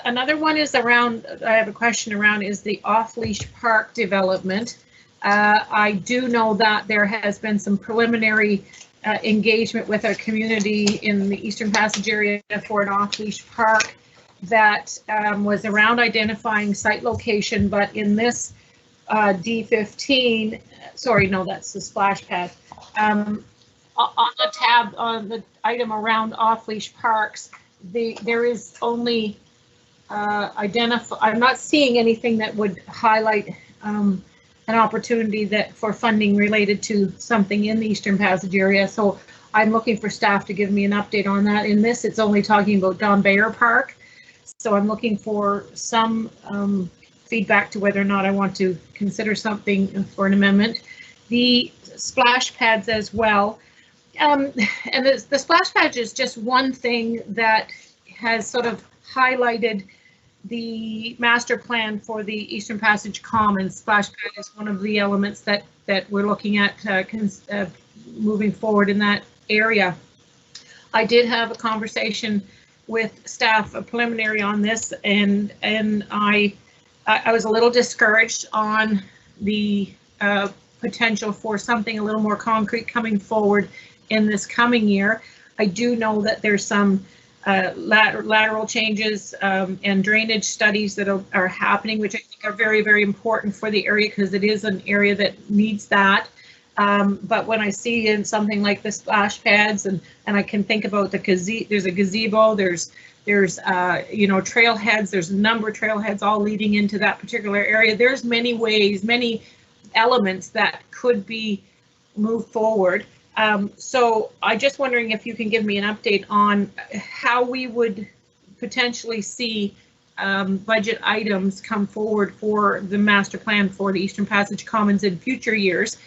another one is around, I have a question around, is the off-leash park development. I do know that there has been some preliminary engagement with our community in the Eastern Passage area for an off-leash park that was around identifying site location, but in this D15, sorry, no, that's the splash pad. On the tab, on the item around off-leash parks, there is only I'm not seeing anything that would highlight an opportunity for funding related to something in the Eastern Passage area. So I'm looking for staff to give me an update on that. In this, it's only talking about Don Bayer Park. So I'm looking for some feedback to whether or not I want to consider something for an amendment. The splash pads as well. And the splash pad is just one thing that has sort of highlighted the master plan for the Eastern Passage Commons. Splash pad is one of the elements that we're looking at moving forward in that area. I did have a conversation with staff, a preliminary on this, and I was a little discouraged on the potential for something a little more concrete coming forward in this coming year. I do know that there's some lateral changes and drainage studies that are happening, which I think are very, very important for the area because it is an area that needs that. But when I see in something like the splash pads, and I can think about the there's a gazebo, there's you know, trailheads, there's a number of trailheads all leading into that particular area. There's many ways, many elements that could be moved forward. So I'm just wondering if you can give me an update on how we would potentially see budget items come forward for the master plan for the Eastern Passage Commons in future years.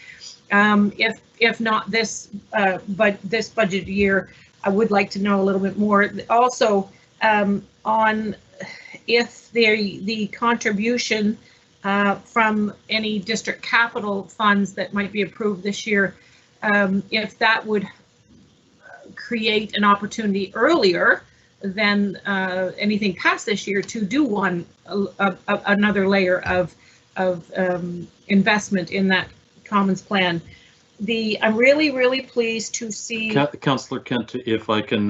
If not this, but this budget year, I would like to know a little bit more. Also, on if the contribution from any district capital funds that might be approved this year, if that would create an opportunity earlier than anything past this year to do another layer of investment in that Commons plan. I'm really, really pleased to see. Councillor Kent, if I can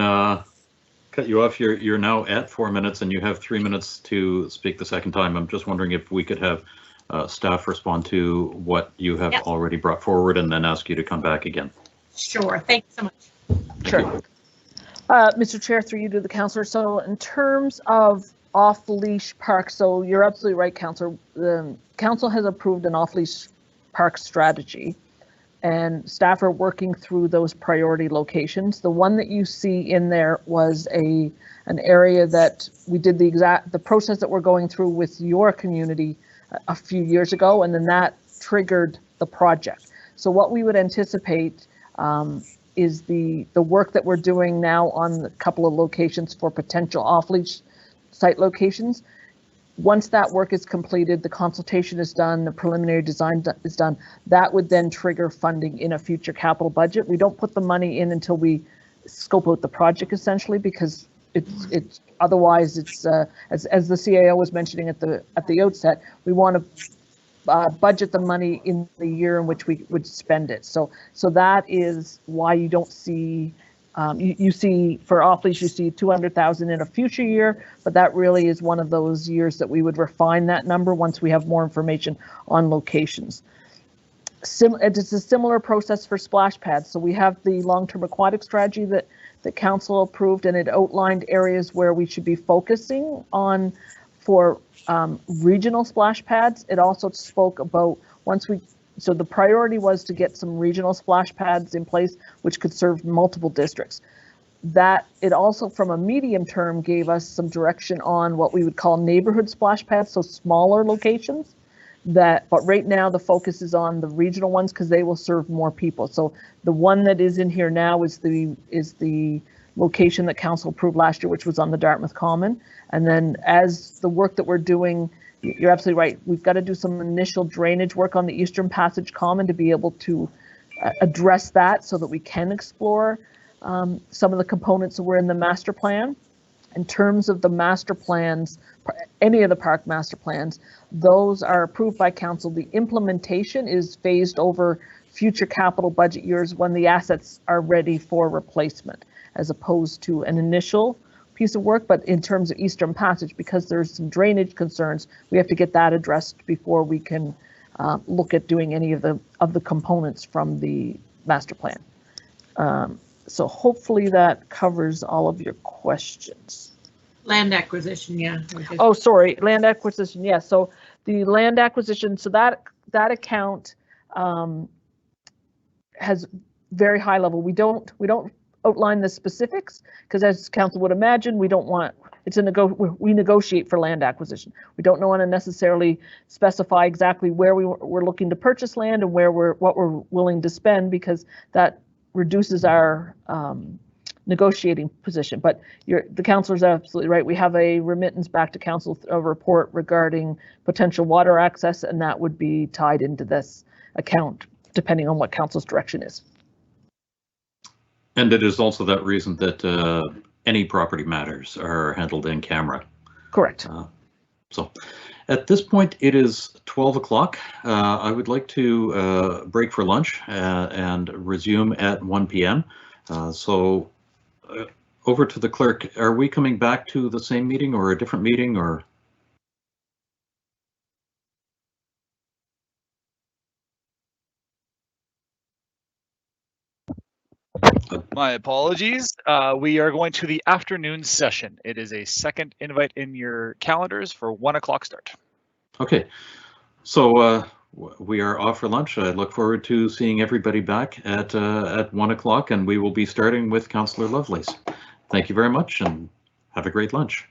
cut you off, you're now at 4 minutes and you have 3 minutes to speak the second time. I'm just wondering if we could have staff respond to what you have already brought forward and then ask you to come back again. Sure, thank you so much. Sure. Mr. Chair, through you to the councillor. So in terms of off-leash parks, so you're absolutely right, councillor. The council has approved an off-leash park strategy, and staff are working through those priority locations. The one that you see in there was an area that we did the process that we're going through with your community a few years ago, and then that triggered the project. So what we would anticipate is the work that we're doing now on a couple of locations for potential off-leash site locations. Once that work is completed, the consultation is done, the preliminary design is done, that would then trigger funding in a future capital budget. We don't put the money in until we scope out the project, essentially, because it's otherwise it's as the CAO was mentioning at the outset, we want to budget the money in the year in which we would spend it. So that is why you don't see you see for off-leash, you see 200,000 in a future year, but that really is one of those years that we would refine that number once we have more information on locations. It's a similar process for splash pads. So we have the long-term aquatic strategy that the council approved, and it outlined areas where we should be focusing on for regional splash pads. It also spoke about so the priority was to get some regional splash pads in place, which could serve multiple districts. That it also, from a medium term, gave us some direction on what we would call neighborhood splash pads, so smaller locations. But right now the focus is on the regional ones because they will serve more people. So the one that is in here now is the location that council approved last year, which was on the Dartmouth Common. And then as the work that we're doing, you're absolutely right. We've got to do some initial drainage work on the Eastern Passage Common to be able to address that so that we can explore some of the components that were in the master plan. In terms of the master plans, any of the park master plans, those are approved by council. The implementation is phased over future capital budget years when the assets are ready for replacement, as opposed to an initial piece of work. But in terms of Eastern Passage, because there's some drainage concerns, we have to get that addressed before we can look at doing any of the components from the master plan. So hopefully that covers all of your questions. Land acquisition, yeah. Oh, sorry, land acquisition, yeah. So the land acquisition, so that account has very high level. We don't outline the specifics because, as council would imagine, we don't want we negotiate for land acquisition. We don't want to necessarily specify exactly where we're looking to purchase land and what we're willing to spend, because that reduces our negotiating position. But the councillor's absolutely right. We have a remittance back to council, a report regarding potential water access, and that would be tied into this account, depending on what council's direction is. And it is also that reason that any property matters are handled in camera. Correct. So at this point, it is 12 o'clock. I would like to break for lunch and resume at 1 p.m. So over to the clerk. Are we coming back to the same meeting or a different meeting, or? My apologies. We are going to the afternoon session. It is a second invite in your calendars for 1 o'clock start. Okay, so we are off for lunch. I look forward to seeing everybody back at 1 o'clock, and we will be starting with Councillor Lovelace. Thank you very much, and have a great lunch.